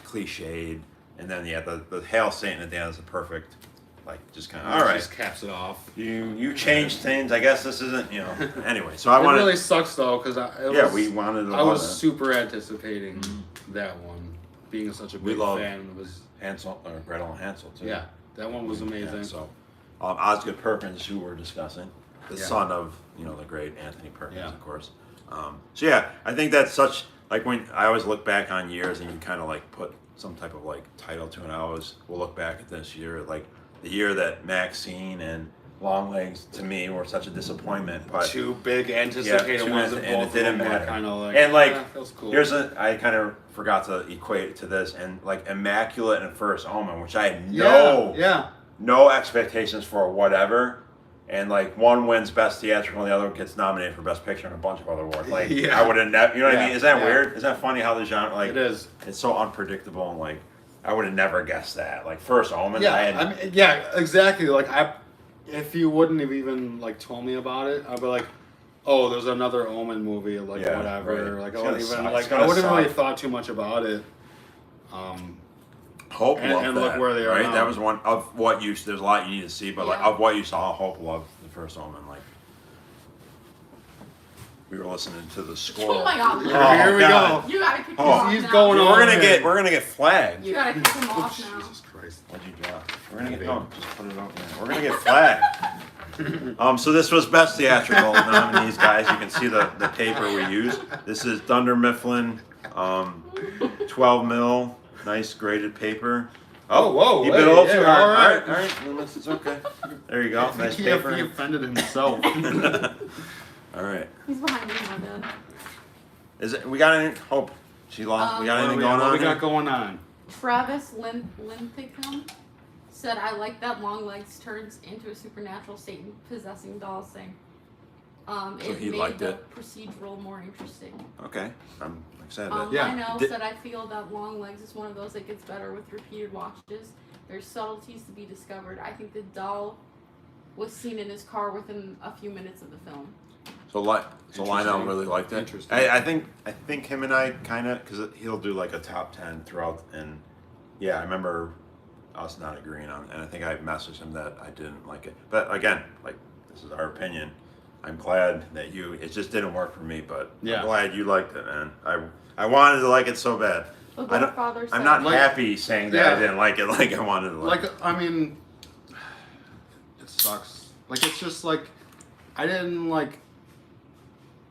[SPEAKER 1] cliched, and then the Hail Satan at the end is a perfect, like just kind of all right.
[SPEAKER 2] Just caps it off.
[SPEAKER 1] You changed things. I guess this isn't, anyway. So I
[SPEAKER 2] It
[SPEAKER 1] wanted.
[SPEAKER 2] really sucks though, because
[SPEAKER 1] We wanted to.
[SPEAKER 2] I was super anticipating that one, being such a
[SPEAKER 1] We
[SPEAKER 2] big
[SPEAKER 1] love
[SPEAKER 2] fan. It was
[SPEAKER 1] Hansel or Gretel and Hansel too.
[SPEAKER 2] yeah, that one was amazing.
[SPEAKER 1] Yeah, so Osgood Perkins, who we're discussing, the
[SPEAKER 2] Yeah.
[SPEAKER 1] son of the great Anthony Perkins,
[SPEAKER 2] Yeah.
[SPEAKER 1] of course. So yeah, I think that's such like when I always look back on years and you kind of like put some type of like title to it. I always will look back at this year, like the year that Maxine and Longlegs to me were such a disappointment, but
[SPEAKER 2] Two big anticipated
[SPEAKER 1] two
[SPEAKER 2] ones,
[SPEAKER 1] and
[SPEAKER 2] and both
[SPEAKER 1] it didn't
[SPEAKER 2] of them were
[SPEAKER 1] matter.
[SPEAKER 2] kind of like
[SPEAKER 1] And like
[SPEAKER 2] that was cool.
[SPEAKER 1] I kind of forgot to equate it to this, and like Immaculate and First Omen, which I had
[SPEAKER 2] yeah.
[SPEAKER 1] no expectations for whatever, and like one wins Best Theatrical and the other gets nominated for Best Picture and a bunch of other awards. Like
[SPEAKER 2] Yeah.
[SPEAKER 1] I would have never, you know what I
[SPEAKER 2] Yeah,
[SPEAKER 1] mean? Is that
[SPEAKER 2] yeah.
[SPEAKER 1] weird? Is that funny how the genre like
[SPEAKER 2] It is.
[SPEAKER 1] It's so unpredictable and like I would have never guessed that. Like First Omen,
[SPEAKER 2] Yeah,
[SPEAKER 1] I had,
[SPEAKER 2] I mean, yeah, exactly. Like if you wouldn't have even like told me about it, I'd be like, oh, there's another Omen movie, like
[SPEAKER 1] Yeah,
[SPEAKER 2] whatever.
[SPEAKER 1] right.
[SPEAKER 2] Like
[SPEAKER 1] It's
[SPEAKER 2] I
[SPEAKER 1] gonna
[SPEAKER 2] wouldn't
[SPEAKER 1] suck.
[SPEAKER 2] even
[SPEAKER 1] It's
[SPEAKER 2] like
[SPEAKER 1] gonna
[SPEAKER 2] I wouldn't really
[SPEAKER 1] suck.
[SPEAKER 2] thought too much about it.
[SPEAKER 1] Hope
[SPEAKER 2] And-
[SPEAKER 1] loved
[SPEAKER 2] and
[SPEAKER 1] that,
[SPEAKER 2] look where they are
[SPEAKER 1] right?
[SPEAKER 2] now.
[SPEAKER 1] That was one of what you. There's a lot you need to see, but like
[SPEAKER 4] Yeah.
[SPEAKER 1] of what you saw, Hope loved the first Omen. Like we were listening to the score.
[SPEAKER 4] Oh my god.
[SPEAKER 1] Oh,
[SPEAKER 2] Here we
[SPEAKER 1] God.
[SPEAKER 2] go.
[SPEAKER 4] You gotta kick him
[SPEAKER 1] Oh.
[SPEAKER 4] off
[SPEAKER 2] He's
[SPEAKER 4] now.
[SPEAKER 2] going
[SPEAKER 1] Dude,
[SPEAKER 2] on.
[SPEAKER 1] we're gonna get flagged.
[SPEAKER 4] You gotta kick him off now.
[SPEAKER 2] Jesus Christ.
[SPEAKER 1] What'd you drop? We're gonna get just put it out there. We're gonna get flagged. So this was best theatrical nominees, guys. You can see the paper we used. This is Dunder Mifflin, 12 mil, nice graded paper.
[SPEAKER 2] Oh, whoa,
[SPEAKER 1] He bit a
[SPEAKER 2] hey,
[SPEAKER 1] little
[SPEAKER 2] yeah,
[SPEAKER 1] too hard.
[SPEAKER 2] all right.
[SPEAKER 1] All right, Loomis, it's okay. There you go, nice
[SPEAKER 2] He
[SPEAKER 1] paper.
[SPEAKER 2] offended himself.
[SPEAKER 1] All right.
[SPEAKER 4] He's behind me, my bad.
[SPEAKER 1] Is it? We got any hope? She lost. We got anything going
[SPEAKER 2] What
[SPEAKER 1] on?
[SPEAKER 2] we got
[SPEAKER 1] here?
[SPEAKER 2] going on?
[SPEAKER 4] Travis Linthicum said, I like that Longlegs turns into a supernatural Satan possessing doll thing. It
[SPEAKER 1] he
[SPEAKER 4] made
[SPEAKER 1] liked
[SPEAKER 4] the
[SPEAKER 1] it.
[SPEAKER 4] procedural more interesting.
[SPEAKER 1] Okay, I'm excited.
[SPEAKER 2] Yeah.
[SPEAKER 4] Lionel
[SPEAKER 1] Did-
[SPEAKER 4] said, I feel that Longlegs is one of those that gets better with repeated watches. There's subtleties to be discovered. I think the doll was seen in his car within a few minutes of the film.
[SPEAKER 1] So Lionel
[SPEAKER 2] Interesting.
[SPEAKER 1] really liked it.
[SPEAKER 2] Interesting.
[SPEAKER 1] I think him and I kind of, because he'll do like a top 10 throughout, and yeah, I remember us not agreeing on it, and I think I messaged him that I didn't like it. But again, like, this is our opinion. I'm glad that it just didn't work for me, but
[SPEAKER 2] Yeah.
[SPEAKER 1] I'm glad you liked it, man. I wanted to like it so bad.
[SPEAKER 4] The
[SPEAKER 1] I don't-
[SPEAKER 4] Godfather said,
[SPEAKER 1] I'm not
[SPEAKER 2] Like-
[SPEAKER 1] happy saying that I
[SPEAKER 2] Yeah.
[SPEAKER 1] didn't like it like I wanted to like it.
[SPEAKER 2] Like, I mean, it sucks. Like, it's just like, I didn't like,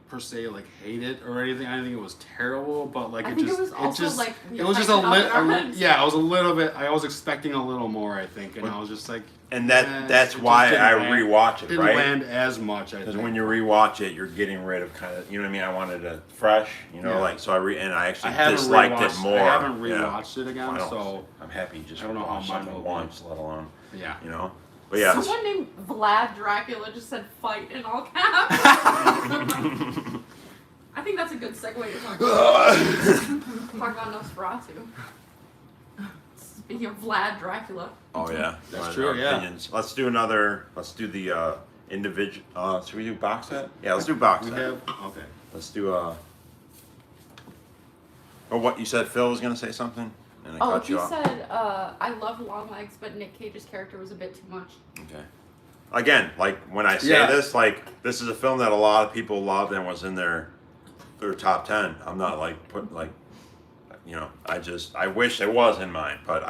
[SPEAKER 2] per se, like, hate it or anything. I didn't think it was terrible, but like,
[SPEAKER 4] I
[SPEAKER 2] it
[SPEAKER 4] think
[SPEAKER 2] just,
[SPEAKER 4] it was also
[SPEAKER 2] just,
[SPEAKER 4] like,
[SPEAKER 2] it was just a
[SPEAKER 4] hyped up in our
[SPEAKER 2] little,
[SPEAKER 4] heads.
[SPEAKER 2] yeah, I was a little bit, I was expecting a little more, I think, and I was just like,
[SPEAKER 1] And
[SPEAKER 2] eh,
[SPEAKER 1] that's
[SPEAKER 2] it
[SPEAKER 1] why
[SPEAKER 2] just
[SPEAKER 1] I
[SPEAKER 2] didn't land-
[SPEAKER 1] rewatch it,
[SPEAKER 2] didn't
[SPEAKER 1] right?
[SPEAKER 2] land as much, I
[SPEAKER 1] Because
[SPEAKER 2] think.
[SPEAKER 1] when you rewatch it, you're getting rid of kind of, you know what I mean? I wanted it fresh, you know,
[SPEAKER 2] Yeah.
[SPEAKER 1] like, so I
[SPEAKER 2] I
[SPEAKER 1] actually
[SPEAKER 2] haven't
[SPEAKER 1] disliked it
[SPEAKER 2] rewatched-
[SPEAKER 1] more.
[SPEAKER 2] I haven't
[SPEAKER 1] Yeah.
[SPEAKER 2] rewatched it again,
[SPEAKER 1] I don't-
[SPEAKER 2] so,
[SPEAKER 1] I'm happy you just
[SPEAKER 2] I don't know how
[SPEAKER 1] watched
[SPEAKER 2] mine
[SPEAKER 1] something
[SPEAKER 2] will be.
[SPEAKER 1] once, let alone,
[SPEAKER 2] yeah.
[SPEAKER 1] you know? But yeah.
[SPEAKER 4] Someone named Vlad Dracula just said fight in all caps. I think that's a good segue to talk about Nosferatu. Speaking of Vlad Dracula.
[SPEAKER 1] Oh yeah,
[SPEAKER 2] That's
[SPEAKER 1] One of
[SPEAKER 2] true,
[SPEAKER 1] our
[SPEAKER 2] yeah.
[SPEAKER 1] opinions. Let's do the individual. Should we do box set? Yeah, let's do box
[SPEAKER 2] We
[SPEAKER 1] set.
[SPEAKER 2] have, okay.
[SPEAKER 1] Let's do Oh, what you said? Phil was gonna say something, and I
[SPEAKER 4] Oh,
[SPEAKER 1] cut
[SPEAKER 4] he
[SPEAKER 1] you off.
[SPEAKER 4] said, I love Longlegs, but Nick Cage's character was a bit too much.
[SPEAKER 1] Okay. Again, like when I say
[SPEAKER 2] Yeah.
[SPEAKER 1] this, like this is a film that a lot of people loved and was in their top 10. I'm not like putting like, you know, I wish it was in mine, but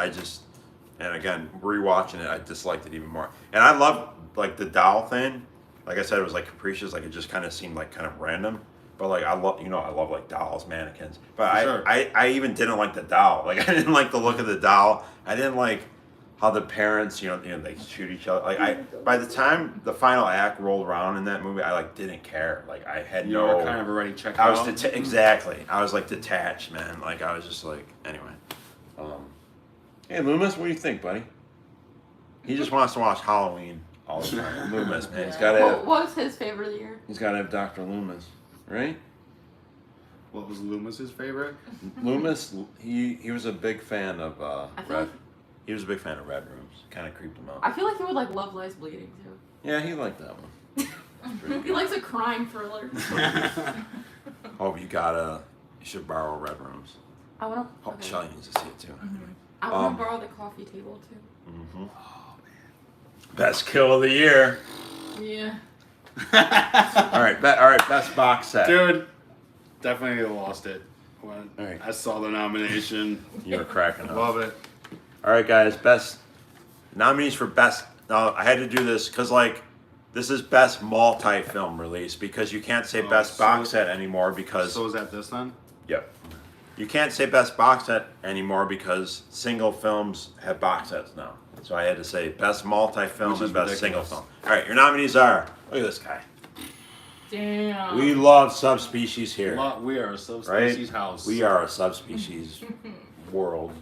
[SPEAKER 1] and again, rewatching it, I disliked it even more. And I love like the doll thing. Like I said, it was like capricious. Like it just kind of seemed like kind of random. But like I love like dolls, mannequins. But
[SPEAKER 2] For sure.
[SPEAKER 1] I even didn't like the doll. Like I didn't like the look of the doll. I didn't like how the parents, you know, they shoot each other. Like by the time the final act rolled around in that movie, I like didn't care. Like I had
[SPEAKER 2] You
[SPEAKER 1] no.
[SPEAKER 2] were kind of already checked
[SPEAKER 1] I was
[SPEAKER 2] out.
[SPEAKER 1] exactly. I was like detached, man. Like I was just like anyway. Hey Loomis, what do you think, buddy? He just wants to watch Halloween all the time. Loomis, man, he's got to.
[SPEAKER 4] What was his favorite of the year?
[SPEAKER 1] He's got to have Dr. Loomis, right?
[SPEAKER 2] What was Loomis's favorite?
[SPEAKER 1] Loomis, he was a big fan of
[SPEAKER 4] I feel
[SPEAKER 1] Red.
[SPEAKER 4] like,
[SPEAKER 1] He was a big fan of Red Rooms. Kind of creeped him out.
[SPEAKER 4] I feel like he would like Love Lies Bleeding too.
[SPEAKER 1] Yeah, he liked that one. Pretty
[SPEAKER 4] He
[SPEAKER 1] good.
[SPEAKER 4] likes a crime thriller.
[SPEAKER 1] Oh, you should borrow Red Rooms.
[SPEAKER 4] I wanna.
[SPEAKER 1] Oh,
[SPEAKER 4] Okay.
[SPEAKER 1] Shelly needs to see it too.
[SPEAKER 4] I wanna
[SPEAKER 1] Um,
[SPEAKER 4] borrow the coffee table too.
[SPEAKER 1] Mm-hmm. Best kill of the year.
[SPEAKER 4] Yeah.
[SPEAKER 1] All right, best box set.
[SPEAKER 2] Dude, definitely lost it when
[SPEAKER 1] All right.
[SPEAKER 2] I saw the nomination.
[SPEAKER 1] You were cracking up.
[SPEAKER 2] Love it.
[SPEAKER 1] All right, guys, best nominees for best. Now I had to do this because like this is best multi-film release because you can't say
[SPEAKER 2] Oh,
[SPEAKER 1] best
[SPEAKER 2] so-
[SPEAKER 1] box set anymore because
[SPEAKER 2] So is that this then?
[SPEAKER 1] yep, you can't say best box set anymore because single films have box sets now. So I had to say best multi-film
[SPEAKER 2] Which
[SPEAKER 1] and
[SPEAKER 2] is
[SPEAKER 1] best single
[SPEAKER 2] ridiculous.
[SPEAKER 1] film. All right, your nominees are look at this guy.
[SPEAKER 3] Damn.
[SPEAKER 1] We love subspecies here.
[SPEAKER 2] We are a subspecies house.
[SPEAKER 1] We are a subspecies world.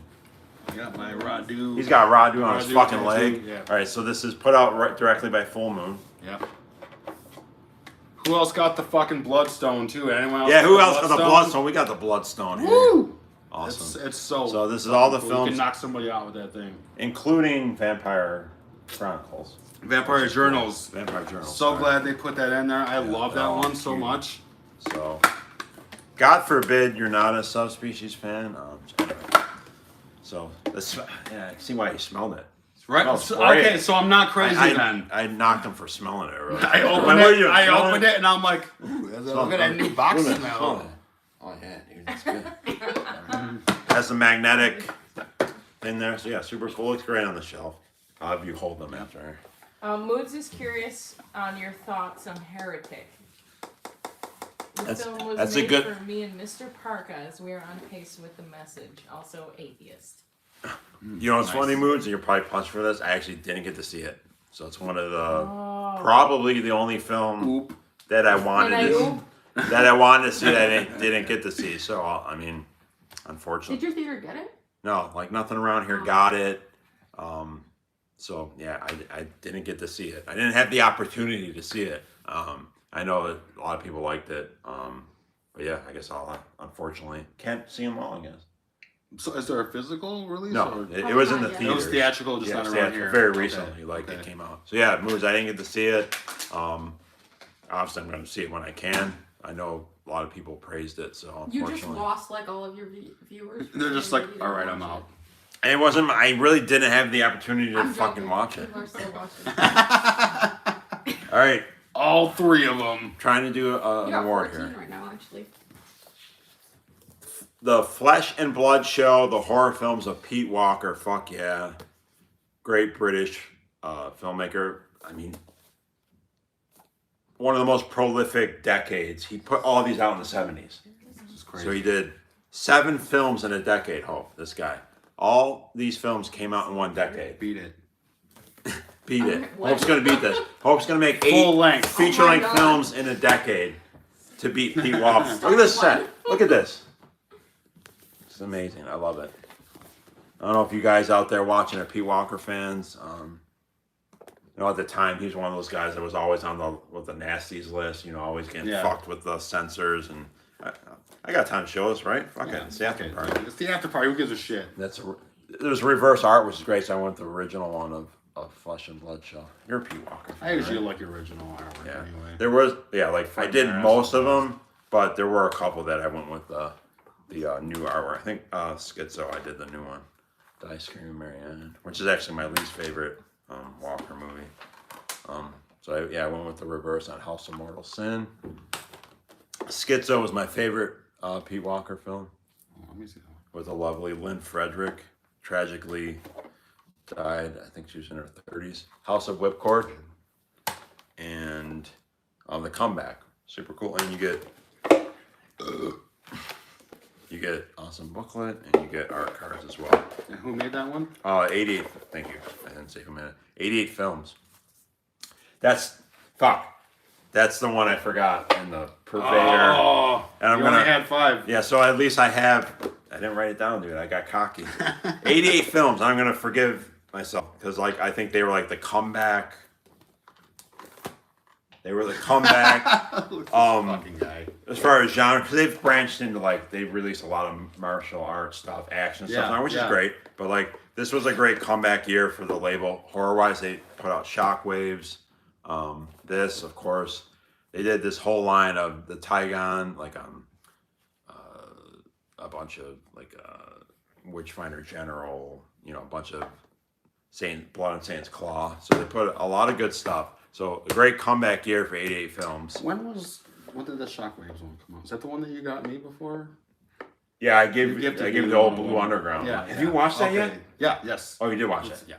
[SPEAKER 2] I got my Radu.
[SPEAKER 1] He's got Radu on his
[SPEAKER 2] Radu
[SPEAKER 1] fucking
[SPEAKER 2] tattoo,
[SPEAKER 1] leg.
[SPEAKER 2] yeah.
[SPEAKER 1] All right, so this is put out directly by Full Moon.
[SPEAKER 2] Yep. Who else got the fucking bloodstone too? Anyone else?
[SPEAKER 1] Yeah, who else got the Bloodstone? We got the Bloodstone here.
[SPEAKER 2] Woo!
[SPEAKER 1] Awesome.
[SPEAKER 2] It's so.
[SPEAKER 1] So this is all the
[SPEAKER 2] cool.
[SPEAKER 1] films-
[SPEAKER 2] You can knock somebody out with that thing.
[SPEAKER 1] Including Vampire Chronicles.
[SPEAKER 2] Vampire Journals.
[SPEAKER 1] Vampire Journals.
[SPEAKER 2] So
[SPEAKER 1] sorry.
[SPEAKER 2] glad they put that in there. I love that one so
[SPEAKER 1] huge.
[SPEAKER 2] much.
[SPEAKER 1] So, God forbid you're not a subspecies fan. So, that's, yeah, I see why you smelled it.
[SPEAKER 2] Right.
[SPEAKER 1] Smells
[SPEAKER 2] So,
[SPEAKER 1] great.
[SPEAKER 2] okay, so I'm not crazy then.
[SPEAKER 1] I knocked him for smelling it. Really.
[SPEAKER 2] I opened it, and I'm like, ooh, look at that new box smell.
[SPEAKER 1] Oh yeah, dude, that's good. Has the magnetic in there, so yeah, super cool. Looks great on the shelf. I'll have you hold them after.
[SPEAKER 3] Moods is curious on your thoughts on Heretic. The film was
[SPEAKER 1] that's a
[SPEAKER 3] made
[SPEAKER 1] good-
[SPEAKER 3] for me and Mr. Parka as we are on pace with the message. Also atheist.
[SPEAKER 1] You know what's
[SPEAKER 2] Nice.
[SPEAKER 1] funny, Moods, and you're probably punched for this. I actually didn't get to see it, so it's one of the probably the only film
[SPEAKER 2] Oop.
[SPEAKER 1] that I wanted to see that I didn't get to see. So I mean, unfortunately,
[SPEAKER 4] Did your theater get it?
[SPEAKER 1] no, like nothing around here got it. So yeah, I didn't get to see it. I didn't have the opportunity to see it. I know that a lot of people liked it. But yeah, I guess I'll unfortunately can't see them all. I guess.
[SPEAKER 2] So is there a physical release?
[SPEAKER 1] No,
[SPEAKER 2] or?
[SPEAKER 1] it was in the
[SPEAKER 4] It was
[SPEAKER 2] It
[SPEAKER 1] theaters.
[SPEAKER 2] was theatrical, just
[SPEAKER 1] Yeah,
[SPEAKER 2] not
[SPEAKER 1] it's
[SPEAKER 2] around
[SPEAKER 1] theatrical,
[SPEAKER 2] here.
[SPEAKER 1] very
[SPEAKER 2] Okay,
[SPEAKER 1] recently, like
[SPEAKER 2] okay.
[SPEAKER 1] it came out. So yeah, Movies. I didn't get to see it. Obviously, I'm going to see it when I can. I know a lot of people praised it, so
[SPEAKER 4] You just
[SPEAKER 1] unfortunately,
[SPEAKER 4] lost like all of your viewers.
[SPEAKER 2] They're just like, all right, I'm out.
[SPEAKER 1] and it wasn't. I really didn't have the opportunity to
[SPEAKER 4] I'm
[SPEAKER 1] fucking
[SPEAKER 4] joking.
[SPEAKER 1] watch it.
[SPEAKER 4] People are still watching.
[SPEAKER 1] All right,
[SPEAKER 2] All three of them.
[SPEAKER 1] trying to do an
[SPEAKER 4] You got
[SPEAKER 1] award
[SPEAKER 4] 14
[SPEAKER 1] here.
[SPEAKER 4] right now, actually.
[SPEAKER 1] The Flesh and Blood Show, the horror films of Pete Walker. Fuck yeah, great British filmmaker. I mean, one of the most prolific decades. He put all these out in the 70s.
[SPEAKER 2] This is crazy.
[SPEAKER 1] So he did 7 films in a decade, Hope, this guy. All these films came out in one decade.
[SPEAKER 2] Beat it.
[SPEAKER 1] Beat it.
[SPEAKER 4] What?
[SPEAKER 1] Hope's going to beat this. Hope's going to make 8
[SPEAKER 2] Full length.
[SPEAKER 1] feature-length
[SPEAKER 4] Oh my God.
[SPEAKER 1] films in a decade to beat Pete Walker. Look at this set. Look at this. It's amazing. I love it. I don't know if you guys out there watching are Pete Walker fans. You know, at the time, he was one of those guys that was always on the nasties list. You know, always getting
[SPEAKER 2] Yeah.
[SPEAKER 1] fucked with the censors. And I got time to show this, right? Fuck it. It's the after
[SPEAKER 2] Okay,
[SPEAKER 1] party.
[SPEAKER 2] it's the after party. Who gives a shit?
[SPEAKER 1] There's reverse art, which is great. So I went the original one of Flesh and Blood Show. You're a Pete Walker fan,
[SPEAKER 2] I usually
[SPEAKER 1] right?
[SPEAKER 2] like the original artwork
[SPEAKER 1] Yeah.
[SPEAKER 2] anyway.
[SPEAKER 1] There was like I did
[SPEAKER 2] Nightmare
[SPEAKER 1] most
[SPEAKER 2] Acid
[SPEAKER 1] of them, but there were a couple that I went with the new artwork. I think Schizo. I did the new one, Die Screaming Marianne, which is actually my least favorite Walker movie. So I went with the reverse on House of Mortal Sin. Schizo was my favorite Pete Walker film,
[SPEAKER 2] Oh, let me see that one.
[SPEAKER 1] with a lovely Lynn Frederick, tragically died. I think she was in her 30s. House of Whipcord, and The Comeback, super cool. And you get awesome booklet, and you get art cards as well.
[SPEAKER 2] And who made that one?
[SPEAKER 1] 88. Thank you. I didn't say who made it. 88 films. That's the one I forgot in the Purveyor.
[SPEAKER 2] Oh,
[SPEAKER 1] And I'm
[SPEAKER 2] you only
[SPEAKER 1] gonna-
[SPEAKER 2] had 5.
[SPEAKER 1] Yeah, so at least I didn't write it down, dude. I got cocky. 88 films. I'm gonna forgive myself because, like, I think they were like the comeback. They were the comeback
[SPEAKER 2] Fucking guy.
[SPEAKER 1] as far as genre, because they've branched into they've released a lot of martial arts stuff, action stuff,
[SPEAKER 2] Yeah,
[SPEAKER 1] which is
[SPEAKER 2] yeah.
[SPEAKER 1] great. But this was a great comeback year for the label. Horror wise, they put out Shockwaves. This, of course, they did this whole line of the Tygon, a bunch of Witchfinder General, a bunch of Blood and Saint's Claw. So they put a lot of good stuff. So a great comeback year for 88 films.
[SPEAKER 2] When did the Shockwaves one come out? Is that the one that you got me before?
[SPEAKER 1] Yeah, I
[SPEAKER 2] You
[SPEAKER 1] gave
[SPEAKER 2] gifted me
[SPEAKER 1] the old
[SPEAKER 2] one.
[SPEAKER 1] Blue Underground.
[SPEAKER 2] Yeah.
[SPEAKER 1] Have you watched that
[SPEAKER 2] Okay.
[SPEAKER 1] yet?
[SPEAKER 2] Yeah. Yes.
[SPEAKER 1] Oh, you did watch it.
[SPEAKER 2] Yeah.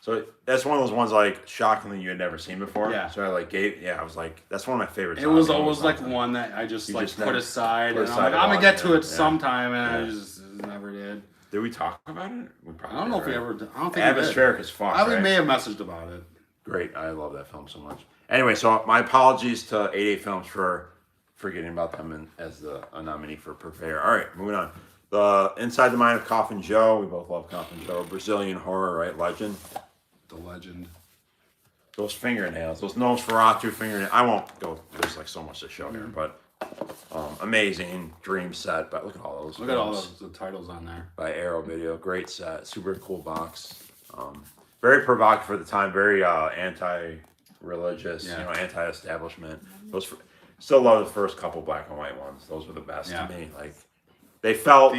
[SPEAKER 1] So that's one of those ones shockingly you had never seen before.
[SPEAKER 2] Yeah.
[SPEAKER 1] So I was like, that's one of my favorites.
[SPEAKER 2] It was always like one that I just
[SPEAKER 1] You
[SPEAKER 2] like
[SPEAKER 1] just
[SPEAKER 2] put
[SPEAKER 1] never-
[SPEAKER 2] aside,
[SPEAKER 1] put
[SPEAKER 2] and
[SPEAKER 1] aside
[SPEAKER 2] I'm
[SPEAKER 1] to
[SPEAKER 2] gonna
[SPEAKER 1] watch
[SPEAKER 2] get
[SPEAKER 1] it,
[SPEAKER 2] to it
[SPEAKER 1] yeah.
[SPEAKER 2] sometime, and I
[SPEAKER 1] Yeah.
[SPEAKER 2] just never did.
[SPEAKER 1] Did we talk about it? We probably
[SPEAKER 2] I don't know if we
[SPEAKER 1] right?
[SPEAKER 2] ever. I don't think we did.
[SPEAKER 1] Atmospheric as fuck.
[SPEAKER 2] We
[SPEAKER 1] right?
[SPEAKER 2] may have messaged about it.
[SPEAKER 1] Great. I love that film so much. Anyway, so my apologies to 88 Films for forgetting about them as a nominee for Purveyor. All right, moving on. The Inside the Mind of Coffin Joe. We both love Coffin Joe. Brazilian horror, right? Legend.
[SPEAKER 2] The legend.
[SPEAKER 1] Those fingernails, those Nosferatu fingernails. I won't go. There's so much to show here, but amazing dream set. But look at all those.
[SPEAKER 2] Look at all
[SPEAKER 1] films
[SPEAKER 2] the titles on there.
[SPEAKER 1] by Arrow Video. Great set, super cool box. very provocative for the time, very anti-religious,
[SPEAKER 2] Yeah.
[SPEAKER 1] anti-establishment. Still love the first couple black and white ones. Those were the best to me. Like they felt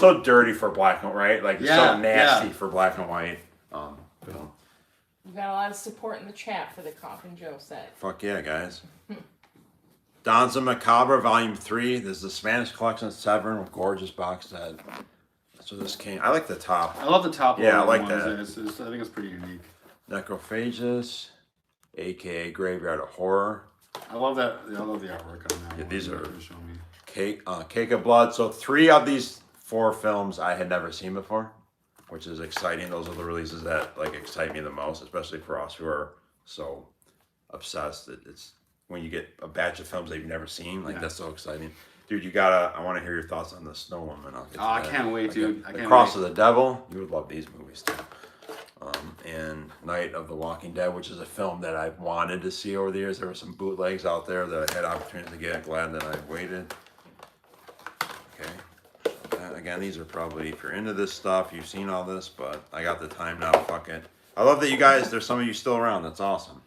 [SPEAKER 1] so dirty for black and white, like so nasty for black and white. Film.
[SPEAKER 3] We got a lot of support in the chat for the Coffin Joe set.
[SPEAKER 1] Fuck yeah, guys. Danza Macabre Volume 3. This is the Spanish Collection 7 with gorgeous box set. So this came. I like the top.
[SPEAKER 2] I love the top.
[SPEAKER 1] Yeah, I like
[SPEAKER 2] ones.
[SPEAKER 1] that.
[SPEAKER 2] I think it's pretty unique.
[SPEAKER 1] Necrophagus, aka Graveyard of Horror.
[SPEAKER 2] I love that. I love the artwork on that.
[SPEAKER 1] Yeah,
[SPEAKER 2] one.
[SPEAKER 1] these are
[SPEAKER 2] Show me.
[SPEAKER 1] Cake of Blood. So 3 of these 4 films I had never seen before, which is exciting. Those are the releases that like excite me the most, especially for us who are so obsessed. It's when you get a batch of films that you've never seen, like that's so exciting. Dude, I want to hear your thoughts on the Snow Woman.
[SPEAKER 2] I can't wait, dude.
[SPEAKER 1] The Cross of the Devil. You would love these movies too. And Night of the Walking Dead, which is a film that I've wanted to see over the years. There were some bootlegs out there that I had opportunity to get. Glad that I waited. Okay. Again, these are probably, if you're into this stuff, you've seen all this, but I got the time now. Fuck it. I love that you guys, there's some of you still around. That's awesome.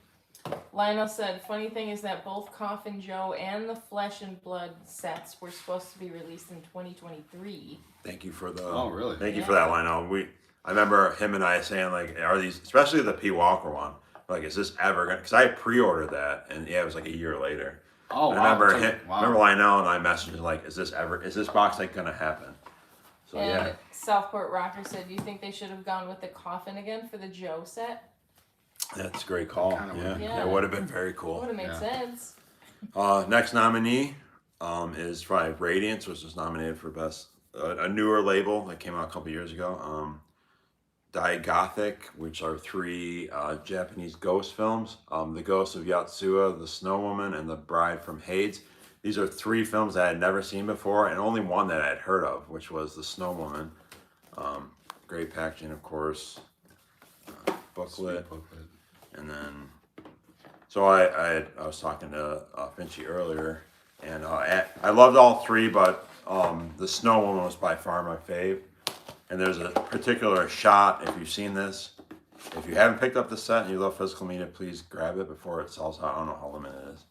[SPEAKER 3] Lionel said, funny thing is that both Coffin Joe and the Flesh and Blood sets were supposed to be released in 2023.
[SPEAKER 1] Thank you for the.
[SPEAKER 2] Oh, really?
[SPEAKER 1] Thank you for that, Lionel. I remember him and I saying, like, are these, especially the P. Walker one, like, is this ever going to, because I pre-ordered that, and yeah, it was like a year later.
[SPEAKER 2] Oh,
[SPEAKER 1] and
[SPEAKER 2] wow.
[SPEAKER 1] I remember Lionel and I messaged him, like, is this box like going to happen? So,
[SPEAKER 3] and Southport Rocker said, do you think they should have gone with the coffin again for the Joe set?
[SPEAKER 1] That's a great call. Yeah, it would have been very cool.
[SPEAKER 3] Would have made sense.
[SPEAKER 1] Next nominee is probably Radiance, which was nominated for best, a newer label that came out a couple years ago. Daigothic, which are 3 Japanese ghost films. The Ghost of Yotsuya, The Snow Woman, and The Bride from Hades. These are 3 films that I had never seen before, and only one that I had heard of, which was The Snow Woman. Great packaging, of course. Booklet. And then, so I was talking to Finchy earlier, and I loved all 3, but The Snow Woman was by far my fave. And there's a particular shot, if you've seen this, if you haven't picked up the set and you love physical media, please grab it before it sells out. I don't know how limited it is.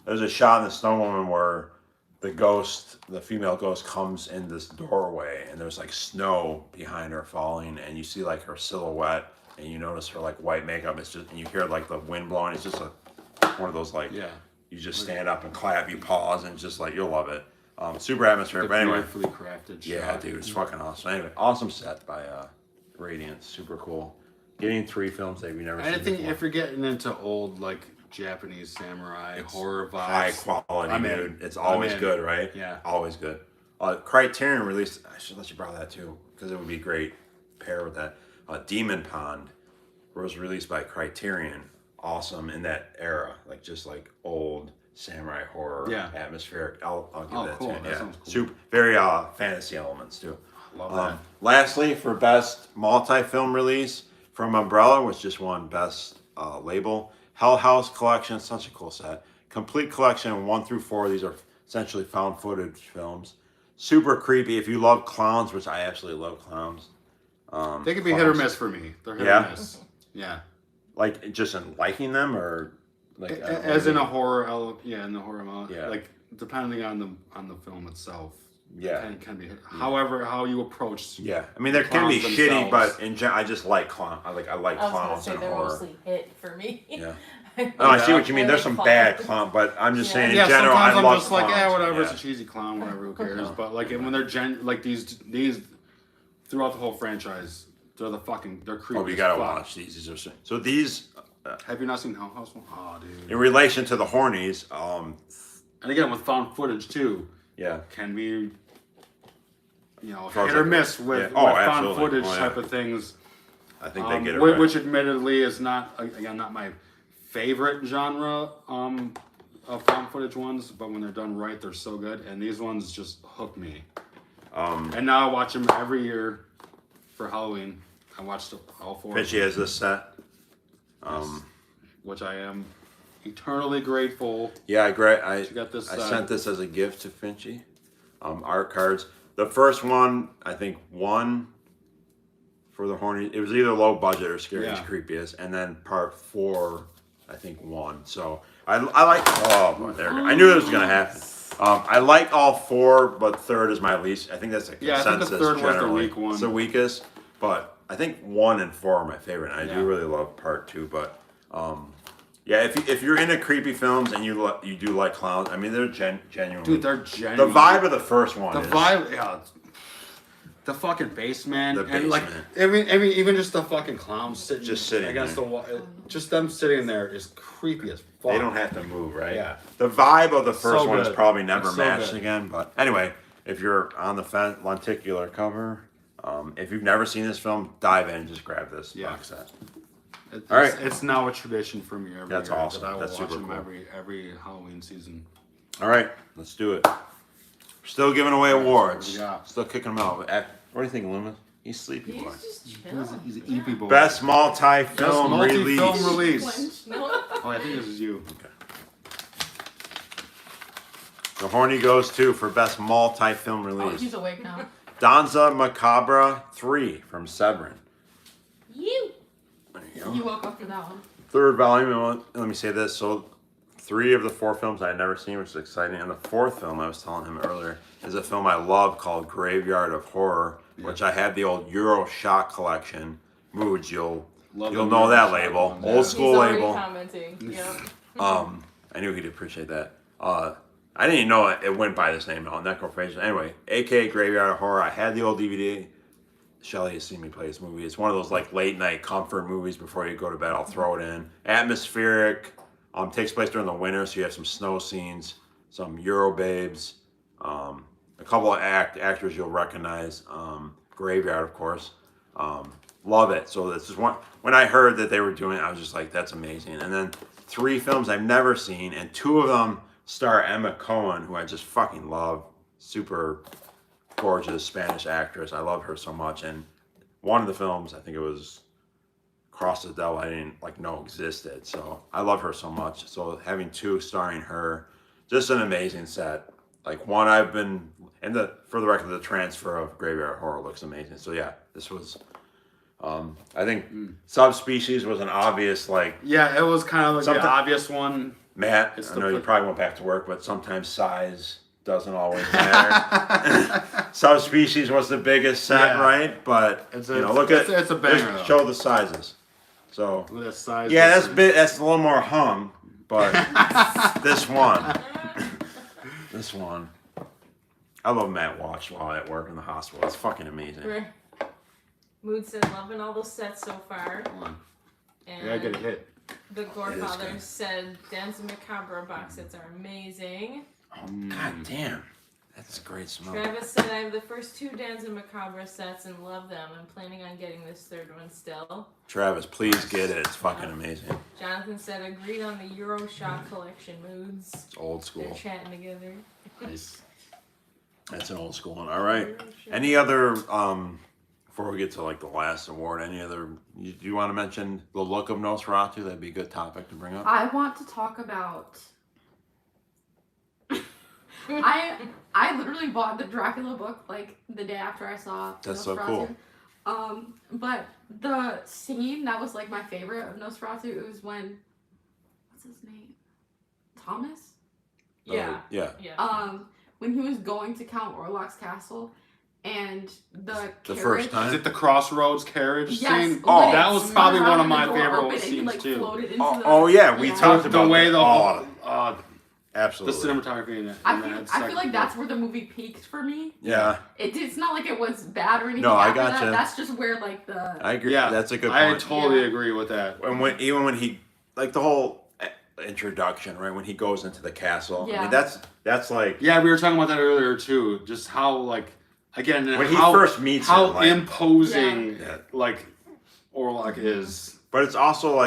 [SPEAKER 1] There's a shot in The Snow Woman where the female ghost comes in this doorway, and there's like snow behind her falling, and you see like her silhouette, and you notice her like white makeup. It's just, and you hear like the wind blowing. It's just one of those like, you just stand up and clap, you pause, and just like, you'll love it. Super atmospheric. But anyway,
[SPEAKER 2] beautifully crafted.
[SPEAKER 1] Yeah, dude, it's fucking awesome. Anyway, awesome set by Radiance. Super cool. Getting 3 films that we never seen.
[SPEAKER 2] I think
[SPEAKER 1] before.
[SPEAKER 2] if you're getting into old like Japanese samurai horror vibes,
[SPEAKER 1] high quality, dude. It's always good, right?
[SPEAKER 2] Yeah,
[SPEAKER 1] always good. Criterion released. I should let you borrow that too, because it would be a great pair with that. Demon Pond was released by Criterion. Awesome in that era, like just like old samurai horror, atmospheric. I'll give that
[SPEAKER 2] cool.
[SPEAKER 1] to you.
[SPEAKER 2] That sounds cool.
[SPEAKER 1] Super, very fantasy elements too.
[SPEAKER 2] Love that.
[SPEAKER 1] Lastly, for best multi-film release from Umbrella, which just won best label. Hell House Collection, such a cool set. Complete collection 1 through 4. These are essentially found footage films. Super creepy. If you love clowns, which I absolutely love clowns.
[SPEAKER 2] They can be hit or miss for me. They're hit or miss. Yeah.
[SPEAKER 1] Like just in liking them, or like
[SPEAKER 2] as in a horror, in the horror element.
[SPEAKER 1] Yeah.
[SPEAKER 2] Like depending on the film itself.
[SPEAKER 1] Yeah.
[SPEAKER 2] Can be hit. However, how you approach.
[SPEAKER 1] Yeah. I mean, there can be
[SPEAKER 2] themselves.
[SPEAKER 1] shitty, but in general, I just like clown. I like clowns and
[SPEAKER 3] they're
[SPEAKER 1] horror.
[SPEAKER 3] mostly hit for me.
[SPEAKER 1] Yeah. Oh, I see what you mean. There's some bad clown, but I'm just saying in general,
[SPEAKER 2] sometimes
[SPEAKER 1] I
[SPEAKER 2] I'm
[SPEAKER 1] love
[SPEAKER 2] just
[SPEAKER 1] clowns.
[SPEAKER 2] like, whatever. It's a cheesy clown, whatever. Who cares? But like when they're like these throughout the whole franchise, they're creepy.
[SPEAKER 1] Oh, you gotta watch these. These are so these.
[SPEAKER 2] Have you not seen Hell House? Oh, dude.
[SPEAKER 1] In relation to the Hornies,
[SPEAKER 2] and again with found footage too.
[SPEAKER 1] Yeah.
[SPEAKER 2] Can be. Hit or miss with found footage type of things.
[SPEAKER 1] I think they get it right.
[SPEAKER 2] Which admittedly is not my favorite genre of found footage ones, but when they're done right, they're so good. And these ones just hook me. And now I watch them every year for Halloween. I watched all 4.
[SPEAKER 1] Finchy has this set.
[SPEAKER 2] Which I am eternally grateful.
[SPEAKER 1] Yeah, I
[SPEAKER 2] got this.
[SPEAKER 1] I sent this as a gift to Finchy. Art cards. The first one, I think, won for the horny. It was either low budget or scariest,
[SPEAKER 2] Yeah.
[SPEAKER 1] creepiest, and then part 4, I think, won. So I like. Oh, boy, there. I knew this was gonna happen. I like all 4, but third is my least. I think that's a
[SPEAKER 2] Yeah, I think
[SPEAKER 1] consensus.
[SPEAKER 2] the third was the
[SPEAKER 1] generally.
[SPEAKER 2] weak one.
[SPEAKER 1] It's the weakest, but I think 1 and 4 are my favorite. And I
[SPEAKER 2] Yeah.
[SPEAKER 1] do really love part 2, but yeah, if you're into creepy films and you do like clowns, I mean they're genuinely.
[SPEAKER 2] Dude, they're
[SPEAKER 1] the
[SPEAKER 2] genuine.
[SPEAKER 1] vibe of the first one.
[SPEAKER 2] The
[SPEAKER 1] is,
[SPEAKER 2] vibe, yeah. The fucking basement,
[SPEAKER 1] The
[SPEAKER 2] and like,
[SPEAKER 1] basement.
[SPEAKER 2] I mean, even just the fucking clowns sitting,
[SPEAKER 1] Just sitting
[SPEAKER 2] against
[SPEAKER 1] there.
[SPEAKER 2] the wall. Just them sitting there is creepy as fuck.
[SPEAKER 1] They don't have to move, right?
[SPEAKER 2] Yeah.
[SPEAKER 1] The vibe of the first
[SPEAKER 2] So
[SPEAKER 1] one is
[SPEAKER 2] good.
[SPEAKER 1] probably never
[SPEAKER 2] It's so
[SPEAKER 1] matched
[SPEAKER 2] good.
[SPEAKER 1] again. But anyway, if you're on the fence, lenticular cover, if you've never seen this film, dive in and just grab this
[SPEAKER 2] Yeah.
[SPEAKER 1] box set.
[SPEAKER 2] It's,
[SPEAKER 1] All right.
[SPEAKER 2] it's now a tradition for me every
[SPEAKER 1] That's
[SPEAKER 2] year.
[SPEAKER 1] awesome.
[SPEAKER 2] That I will
[SPEAKER 1] That's
[SPEAKER 2] watch
[SPEAKER 1] super
[SPEAKER 2] them
[SPEAKER 1] cool.
[SPEAKER 2] every Halloween season.
[SPEAKER 1] All right, let's do it. We're still giving away awards.
[SPEAKER 2] Yeah.
[SPEAKER 1] Still kicking them out. What do you think, Loomis? He's sleepy boy.
[SPEAKER 3] He's just
[SPEAKER 2] He's,
[SPEAKER 3] chill.
[SPEAKER 2] he's an EP boy.
[SPEAKER 1] Best multi-film
[SPEAKER 2] Best multi-film
[SPEAKER 1] release.
[SPEAKER 2] release.
[SPEAKER 3] No.
[SPEAKER 2] Oh, I think this is you.
[SPEAKER 1] The Horny goes to for best multi-film
[SPEAKER 4] Oh,
[SPEAKER 1] release.
[SPEAKER 4] he's awake now.
[SPEAKER 1] Danza Macabre 3 from Severin.
[SPEAKER 3] You.
[SPEAKER 1] There you go.
[SPEAKER 4] He woke up for that one.
[SPEAKER 1] Third volume, and let me say this. So 3 of the 4 films I had never seen, which is exciting. And the 4th film, I was telling him earlier, is a film I love called Graveyard of Horror, which I have the old Euro Shock collection. Moods, you'll
[SPEAKER 2] Love
[SPEAKER 1] know
[SPEAKER 2] the
[SPEAKER 1] that
[SPEAKER 2] Euro Shock
[SPEAKER 1] label.
[SPEAKER 2] ones,
[SPEAKER 1] Old
[SPEAKER 2] yeah.
[SPEAKER 1] school
[SPEAKER 3] He's already
[SPEAKER 1] label.
[SPEAKER 3] commenting. Yep.
[SPEAKER 1] I knew he'd appreciate that. I didn't even know it went by this name at all, Necrophage. Anyway, aka Graveyard of Horror. I had the old DVD. Shelly has seen me play this movie. It's one of those like late night comfort movies before you go to bed. I'll throw it in. Atmospheric. Takes place during the winter, so you have some snow scenes, some Euro babes, a couple of actors you'll recognize. Graveyard, of course. Love it. So this is one. When I heard that they were doing it, I was just like, that's amazing. And then 3 films I've never seen, and 2 of them star Emma Cohen, who I just fucking love. Super gorgeous Spanish actress. I love her so much. And one of the films, I think it was Cross the Devil, I didn't know existed. So I love her so much. So having 2 starring her, just an amazing set. Like one I've been, and for the record, the transfer of Graveyard Horror looks amazing. So yeah, this was, I think Subspecies was an obvious
[SPEAKER 2] Yeah, it was kind of like
[SPEAKER 1] Something-
[SPEAKER 2] the obvious one.
[SPEAKER 1] Matt,
[SPEAKER 2] It's
[SPEAKER 1] I
[SPEAKER 2] the
[SPEAKER 1] know you
[SPEAKER 2] put-
[SPEAKER 1] probably went back to work, but sometimes size doesn't always matter. Subspecies was the biggest set,
[SPEAKER 2] Yeah.
[SPEAKER 1] right? But
[SPEAKER 2] It's
[SPEAKER 1] look at
[SPEAKER 2] it's a banger,
[SPEAKER 1] just
[SPEAKER 2] though.
[SPEAKER 1] show the sizes. So
[SPEAKER 2] Look at that size.
[SPEAKER 1] yeah,
[SPEAKER 2] difference.
[SPEAKER 1] that's a little more hung, but this one, I love Matt Watch while at work in the hospital. It's fucking amazing.
[SPEAKER 3] Mood said loving all the sets so far.
[SPEAKER 2] Come on.
[SPEAKER 3] And
[SPEAKER 2] Yeah, get a hit.
[SPEAKER 3] the Gorefather
[SPEAKER 1] good.
[SPEAKER 3] said Danza Macabre box sets are amazing.
[SPEAKER 1] Oh, God damn, that's a great smell.
[SPEAKER 3] Travis said I have the first 2 Danza Macabre sets and love them. I'm planning on getting this 3rd one still.
[SPEAKER 1] Travis, please get it. It's fucking amazing.
[SPEAKER 3] Jonathan said agreed on the Euro Shock collection moods.
[SPEAKER 1] It's old
[SPEAKER 3] They're
[SPEAKER 1] school.
[SPEAKER 3] chatting together.
[SPEAKER 2] Nice.
[SPEAKER 1] That's an old school one. All right. Any other before we get to the last award? Any other? Do you want to mention the look of Nosferatu? That'd be a good topic to bring up.
[SPEAKER 4] I want to talk about. I literally bought the Dracula book the day after I saw
[SPEAKER 1] That's so
[SPEAKER 4] Nosferatu.
[SPEAKER 1] cool.
[SPEAKER 4] But the scene that was my favorite of Nosferatu, it was when, what's his name? Thomas?
[SPEAKER 3] Yeah.
[SPEAKER 1] Yeah.
[SPEAKER 3] Yeah.
[SPEAKER 4] When he was going to Count Orlok's castle and the
[SPEAKER 1] The
[SPEAKER 4] carriage.
[SPEAKER 1] first time?
[SPEAKER 2] Is it the Crossroads carriage
[SPEAKER 4] Yes,
[SPEAKER 2] scene?
[SPEAKER 1] Oh,
[SPEAKER 4] when
[SPEAKER 2] that
[SPEAKER 4] it
[SPEAKER 2] was probably
[SPEAKER 4] spun
[SPEAKER 2] one of
[SPEAKER 4] around
[SPEAKER 2] my
[SPEAKER 4] and the door
[SPEAKER 2] favorite
[SPEAKER 4] opened and he,
[SPEAKER 2] scenes too.
[SPEAKER 4] floated into
[SPEAKER 1] Oh, yeah, we talked
[SPEAKER 2] The
[SPEAKER 1] about
[SPEAKER 2] way the
[SPEAKER 1] oh,
[SPEAKER 2] the
[SPEAKER 1] absolutely.
[SPEAKER 2] cinematography in it.
[SPEAKER 4] I feel like that's where the movie peaked for me.
[SPEAKER 1] Yeah,
[SPEAKER 4] It's not like it was bad or anything.
[SPEAKER 1] No, I
[SPEAKER 4] after
[SPEAKER 1] gotcha.
[SPEAKER 4] that. That's just where the.
[SPEAKER 1] I agree.
[SPEAKER 2] Yeah,
[SPEAKER 1] That's a good
[SPEAKER 2] I
[SPEAKER 1] point.
[SPEAKER 2] totally
[SPEAKER 4] Yeah.
[SPEAKER 2] agree with that.
[SPEAKER 1] And even when he the whole introduction, right? When he goes into the castle. I
[SPEAKER 4] Yeah.
[SPEAKER 1] mean, that's like
[SPEAKER 2] Yeah, we were talking about that earlier too. Just how again
[SPEAKER 1] when he
[SPEAKER 2] how,
[SPEAKER 1] first meets
[SPEAKER 2] how
[SPEAKER 1] him.
[SPEAKER 2] imposing
[SPEAKER 1] Yeah.
[SPEAKER 2] Orlok is.
[SPEAKER 1] But it's also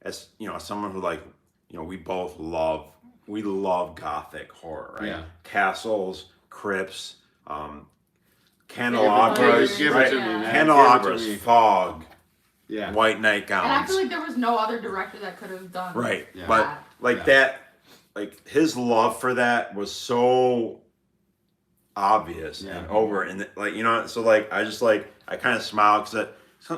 [SPEAKER 1] as as someone who we both love gothic horror, right?
[SPEAKER 2] Yeah.
[SPEAKER 1] Castles, crypts, candelabras,
[SPEAKER 2] Give it
[SPEAKER 1] right?
[SPEAKER 2] to me, man.
[SPEAKER 1] Candelabras,
[SPEAKER 2] Give it to me.
[SPEAKER 1] fog,
[SPEAKER 2] Yeah.
[SPEAKER 1] white nightgowns.
[SPEAKER 4] And I feel like there was no other director that could have done.
[SPEAKER 1] Right.
[SPEAKER 2] Yeah.
[SPEAKER 1] But
[SPEAKER 4] that.
[SPEAKER 1] that his love for that was so obvious
[SPEAKER 2] Yeah.
[SPEAKER 1] and over and so I just I kind of smile because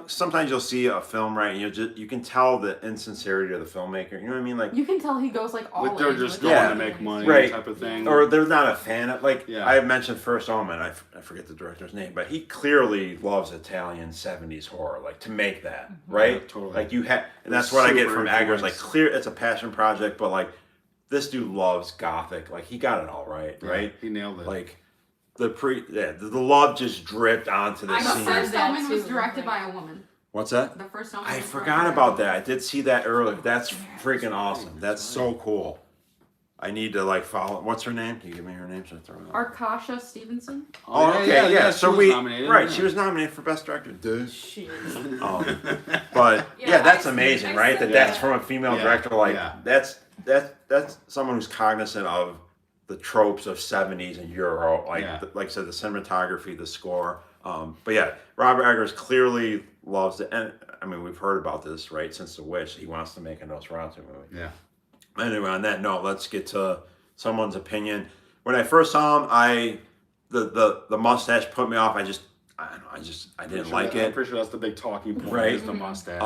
[SPEAKER 1] sometimes you'll see a film, right, and you can tell the insincerity of the filmmaker. You know what I mean? Like,
[SPEAKER 4] You can tell he goes like all
[SPEAKER 2] Like they're
[SPEAKER 4] in
[SPEAKER 2] just
[SPEAKER 4] with
[SPEAKER 2] going
[SPEAKER 4] it.
[SPEAKER 2] to make money,
[SPEAKER 1] Right.
[SPEAKER 2] type of thing.
[SPEAKER 1] or they're not a fan of, like,
[SPEAKER 2] Yeah.
[SPEAKER 1] I have mentioned First Omen. I forget the director's name, but he clearly loves Italian 70s horror, like, to make that, right?
[SPEAKER 2] Yeah, totally.
[SPEAKER 1] Like, you have, and that's what I get
[SPEAKER 2] Super
[SPEAKER 1] from Eggers. Like,
[SPEAKER 2] influenced.
[SPEAKER 1] clear, it's a passion project, but like, this dude loves Gothic. Like, he got it all right,
[SPEAKER 2] Yeah,
[SPEAKER 1] right?
[SPEAKER 2] He nailed it.
[SPEAKER 1] Like, the love just dripped onto the
[SPEAKER 4] The
[SPEAKER 1] scene.
[SPEAKER 4] first
[SPEAKER 3] That
[SPEAKER 4] Omen was
[SPEAKER 3] too,
[SPEAKER 4] directed
[SPEAKER 3] like-
[SPEAKER 4] by a woman.
[SPEAKER 1] What's that?
[SPEAKER 4] The first Omen.
[SPEAKER 1] I
[SPEAKER 4] was
[SPEAKER 1] forgot
[SPEAKER 4] directed by
[SPEAKER 1] about
[SPEAKER 4] a
[SPEAKER 1] that. I
[SPEAKER 4] woman.
[SPEAKER 1] did see that earlier. That's freaking awesome. That's so cool. I need to like follow. What's her name? Can you give me her name? So I throw it out.
[SPEAKER 4] Arkasha Stevenson.
[SPEAKER 1] Oh, okay, yeah.
[SPEAKER 2] she
[SPEAKER 1] So
[SPEAKER 2] was
[SPEAKER 1] we
[SPEAKER 2] nominated,
[SPEAKER 1] right.
[SPEAKER 2] yeah.
[SPEAKER 1] She was nominated for best director. Duh.
[SPEAKER 3] Shit.
[SPEAKER 1] But
[SPEAKER 3] Yeah,
[SPEAKER 1] yeah, that's
[SPEAKER 3] I see-
[SPEAKER 1] amazing,
[SPEAKER 3] I
[SPEAKER 1] right?
[SPEAKER 3] see
[SPEAKER 1] That's
[SPEAKER 3] that.
[SPEAKER 1] from a female
[SPEAKER 2] Yeah,
[SPEAKER 1] director. Like
[SPEAKER 2] yeah.
[SPEAKER 1] that's someone who's cognizant of the tropes of 70s and Euro. Like
[SPEAKER 2] Yeah.
[SPEAKER 1] like I said, the cinematography, the score. But yeah, Robert Eggers clearly loves it, and I mean we've heard about this right since The Witch. He wants to make a Nosferatu movie.
[SPEAKER 2] Yeah.
[SPEAKER 1] Anyway, on that note, let's get to someone's opinion. When I first saw him, the mustache put me off. I don't know. I didn't like
[SPEAKER 2] I'm
[SPEAKER 1] it.
[SPEAKER 2] pretty sure that's the big talking point.
[SPEAKER 1] Right.
[SPEAKER 2] Is the mustache.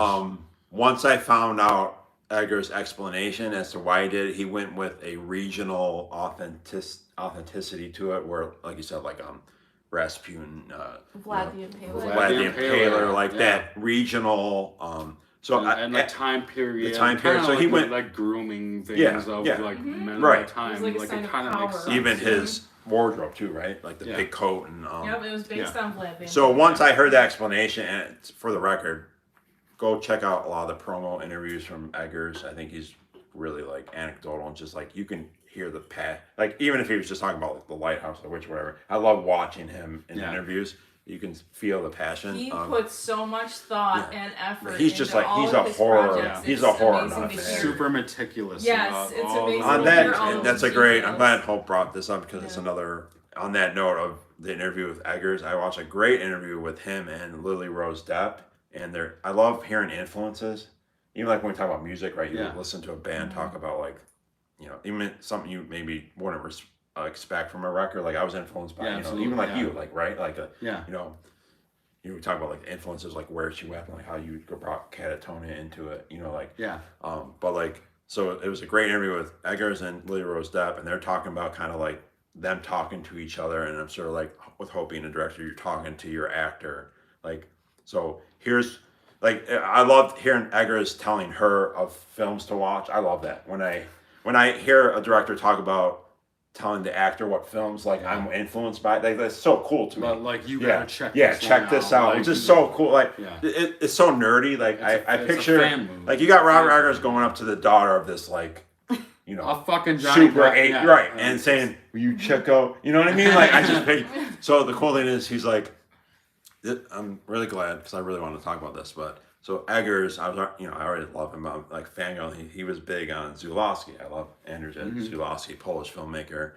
[SPEAKER 1] Once I found out Eggers' explanation as to why he did it, he went with a regional authenticity to it, where, like you said, like Rasputin,
[SPEAKER 3] Vlad the Impaler.
[SPEAKER 2] Vlad
[SPEAKER 1] Vlad
[SPEAKER 2] the
[SPEAKER 1] the
[SPEAKER 2] Impaler,
[SPEAKER 1] Impaler, like
[SPEAKER 2] yeah.
[SPEAKER 1] that regional. So
[SPEAKER 2] and the time period.
[SPEAKER 1] the time period.
[SPEAKER 2] Kinda
[SPEAKER 1] So he
[SPEAKER 2] like,
[SPEAKER 1] went-
[SPEAKER 2] like grooming things
[SPEAKER 1] Yeah,
[SPEAKER 2] of
[SPEAKER 1] yeah.
[SPEAKER 2] like men
[SPEAKER 1] Right.
[SPEAKER 2] of the time.
[SPEAKER 3] It was like a
[SPEAKER 2] Like
[SPEAKER 3] sign
[SPEAKER 2] it
[SPEAKER 3] of
[SPEAKER 2] kind of makes
[SPEAKER 3] power.
[SPEAKER 2] sense.
[SPEAKER 1] even his wardrobe too, right? Like the
[SPEAKER 2] Yeah.
[SPEAKER 1] big coat and.
[SPEAKER 3] Yep, it was based on Vlad the
[SPEAKER 1] So
[SPEAKER 3] Impaler.
[SPEAKER 1] once I heard the explanation, and it's, for the record, go check out a lot of the promo interviews from Eggers. I think he's really like anecdotal and just like you can hear the like even if he was just talking about like, the lighthouse or which whatever. I love watching him in
[SPEAKER 2] Yeah.
[SPEAKER 1] interviews. You can feel the passion.
[SPEAKER 3] He puts so much thought
[SPEAKER 1] yeah.
[SPEAKER 3] and effort.
[SPEAKER 1] He's just
[SPEAKER 3] into
[SPEAKER 1] like-
[SPEAKER 3] all
[SPEAKER 1] he's
[SPEAKER 3] of
[SPEAKER 1] a
[SPEAKER 3] his
[SPEAKER 1] horror-
[SPEAKER 3] projects.
[SPEAKER 1] he's
[SPEAKER 3] It's
[SPEAKER 1] a horror
[SPEAKER 3] amazing
[SPEAKER 1] nut
[SPEAKER 3] to
[SPEAKER 1] fan.
[SPEAKER 3] hear.
[SPEAKER 2] Super meticulous.
[SPEAKER 3] Yes,
[SPEAKER 2] about
[SPEAKER 3] it's
[SPEAKER 2] all
[SPEAKER 3] amazing
[SPEAKER 2] the-
[SPEAKER 1] On
[SPEAKER 3] to
[SPEAKER 1] that,
[SPEAKER 3] hear all
[SPEAKER 1] and
[SPEAKER 3] of
[SPEAKER 1] that's
[SPEAKER 3] the
[SPEAKER 1] a great. I'm
[SPEAKER 3] details.
[SPEAKER 1] glad Hope brought this up because it's
[SPEAKER 3] Yeah.
[SPEAKER 1] another. On that note of the interview with Eggers, I watched a great interview with him and Lily Rose Depp, and I love hearing influences. Even like when we talk about music, right? You
[SPEAKER 2] Yeah.
[SPEAKER 1] listen to a band talk about like, even something you maybe wouldn't expect from a record. Like I was influenced by,
[SPEAKER 2] Yeah, absolutely,
[SPEAKER 1] even like
[SPEAKER 2] yeah.
[SPEAKER 1] you, like right, like
[SPEAKER 2] Yeah.
[SPEAKER 1] you talk about like influences, like Where She Wept, and like how you brought Catatonia into it, like.
[SPEAKER 2] Yeah.
[SPEAKER 1] But like, so it was a great interview with Eggers and Lily Rose Depp, and they're talking about kind of like them talking to each other, and I'm sort of like with Hope being a director, you're talking to your actor, like. So here's like I loved hearing Eggers telling her of films to watch. I love that when I hear a director talk about telling the actor what films like I'm influenced by. Like that's so cool to me.
[SPEAKER 2] But like you
[SPEAKER 1] Yeah,
[SPEAKER 2] gotta check.
[SPEAKER 1] yeah,
[SPEAKER 2] this
[SPEAKER 1] check
[SPEAKER 2] one
[SPEAKER 1] this out.
[SPEAKER 2] Like,
[SPEAKER 1] Which is so cool. Like
[SPEAKER 2] Yeah.
[SPEAKER 1] it's so nerdy. Like
[SPEAKER 2] It's a-
[SPEAKER 1] I
[SPEAKER 2] it's a
[SPEAKER 1] picture
[SPEAKER 2] fan movie.
[SPEAKER 1] like you got
[SPEAKER 2] It's a
[SPEAKER 1] Robert
[SPEAKER 2] fan
[SPEAKER 1] Eggers
[SPEAKER 2] movie.
[SPEAKER 1] going up to the daughter of this like
[SPEAKER 2] a fucking Johnny
[SPEAKER 1] super
[SPEAKER 2] Depp,
[SPEAKER 1] eight,
[SPEAKER 2] yeah.
[SPEAKER 1] right, and saying, "Will you check out?" You know what I mean? Like I just picked. So the cool thing is he's like, I'm really glad because I really want to talk about this, but. So Eggers, I already love him. I'm like fangirl. He was big on Zulawski. I love Andrzej Zulawski, Polish filmmaker.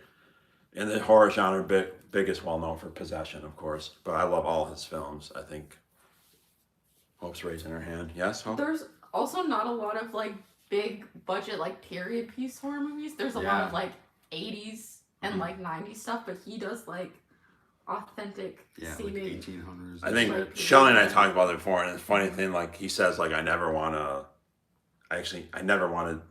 [SPEAKER 1] In the horror genre, biggest well known for Possession, of course. But I love all his films. I think Hope's raising her hand. Yes, Hope?
[SPEAKER 4] There's also not a lot of like big budget like period piece horror movies. There's a lot
[SPEAKER 2] Yeah.
[SPEAKER 4] of like 80s and like 90s stuff, but he does like authentic
[SPEAKER 2] Yeah, like
[SPEAKER 4] seeming.
[SPEAKER 2] 1800s.
[SPEAKER 1] I think
[SPEAKER 4] like-
[SPEAKER 1] Shelley and I talked about it before, and it's a funny thing. Like he says, like I never want to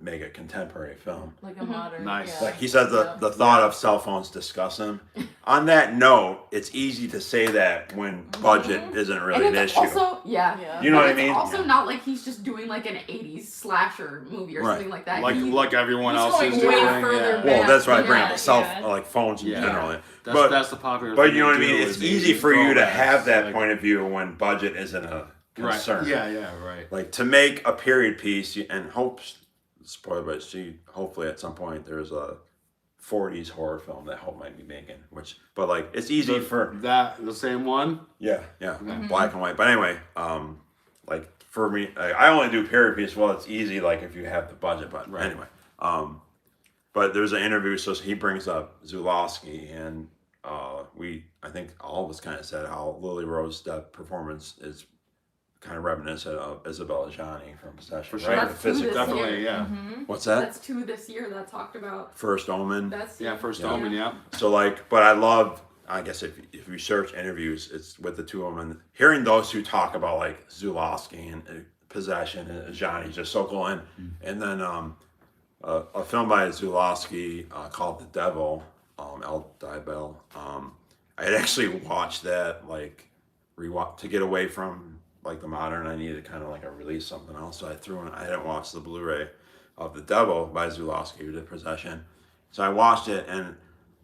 [SPEAKER 1] make a contemporary film.
[SPEAKER 3] Like a modern.
[SPEAKER 2] Nice.
[SPEAKER 3] Yeah.
[SPEAKER 1] Like he says, the thought of cell phones disgusts him. On that note, it's easy to say that when budget isn't really
[SPEAKER 4] and
[SPEAKER 1] an
[SPEAKER 4] it's
[SPEAKER 1] issue.
[SPEAKER 4] also
[SPEAKER 3] Yeah.
[SPEAKER 1] You know what I
[SPEAKER 4] it's
[SPEAKER 1] mean?
[SPEAKER 4] also not like he's just doing like an 80s slasher movie or
[SPEAKER 1] Right.
[SPEAKER 4] something like that.
[SPEAKER 2] like everyone
[SPEAKER 3] he's
[SPEAKER 2] else
[SPEAKER 3] going
[SPEAKER 2] is
[SPEAKER 3] way
[SPEAKER 2] doing.
[SPEAKER 3] further
[SPEAKER 2] Yeah.
[SPEAKER 3] back.
[SPEAKER 1] Well, that's why I bring
[SPEAKER 3] Yeah,
[SPEAKER 1] up the cell
[SPEAKER 3] yeah.
[SPEAKER 1] like phones in
[SPEAKER 2] Yeah.
[SPEAKER 1] general.
[SPEAKER 2] That's the popular.
[SPEAKER 1] But
[SPEAKER 2] thing
[SPEAKER 1] you know
[SPEAKER 2] to
[SPEAKER 1] what I mean?
[SPEAKER 2] do
[SPEAKER 1] It's
[SPEAKER 2] is
[SPEAKER 1] easy
[SPEAKER 2] these
[SPEAKER 1] for you to
[SPEAKER 2] throwbacks,
[SPEAKER 1] have that
[SPEAKER 2] like-
[SPEAKER 1] point of view when budget isn't a
[SPEAKER 2] Right.
[SPEAKER 1] concern.
[SPEAKER 2] Yeah, right.
[SPEAKER 1] Like to make a period piece, and spoiler, but hopefully at some point there's a 40s horror film that Hope might be making. But like it's easy for
[SPEAKER 2] The same one.
[SPEAKER 1] yeah, black and white. But anyway, like for me, I only do period piece. Well, it's easy like if you have the budget. But
[SPEAKER 2] Right.
[SPEAKER 1] anyway, but there's an interview, so he brings up Zulawski, and I think all of us kind of said how Lily Rose Depp performance is kind of reminiscent of Isabella Gianni from Possession,
[SPEAKER 2] For
[SPEAKER 1] right?
[SPEAKER 2] sure.
[SPEAKER 1] The
[SPEAKER 4] That's who
[SPEAKER 1] physical.
[SPEAKER 4] this
[SPEAKER 2] Definitely,
[SPEAKER 4] year.
[SPEAKER 2] yeah.
[SPEAKER 1] What's that?
[SPEAKER 4] That's 2 this year that talked about.
[SPEAKER 1] First Omen.
[SPEAKER 4] That's
[SPEAKER 2] Yeah, First
[SPEAKER 1] Yeah.
[SPEAKER 2] Omen, yeah.
[SPEAKER 1] So like, but I love I guess if you search interviews, it's with the two of them, and hearing those two talk about like Zulawski and Possession and Johnny's just so cool. And then a film by Zulawski called The Devil, El Diabel. I had actually watched that like rewatch to get away from like the modern. I needed kind of like a release something else, so I threw in. I hadn't watched the Blu-ray of The Devil by Zulawski, who did Possession, so I watched it, and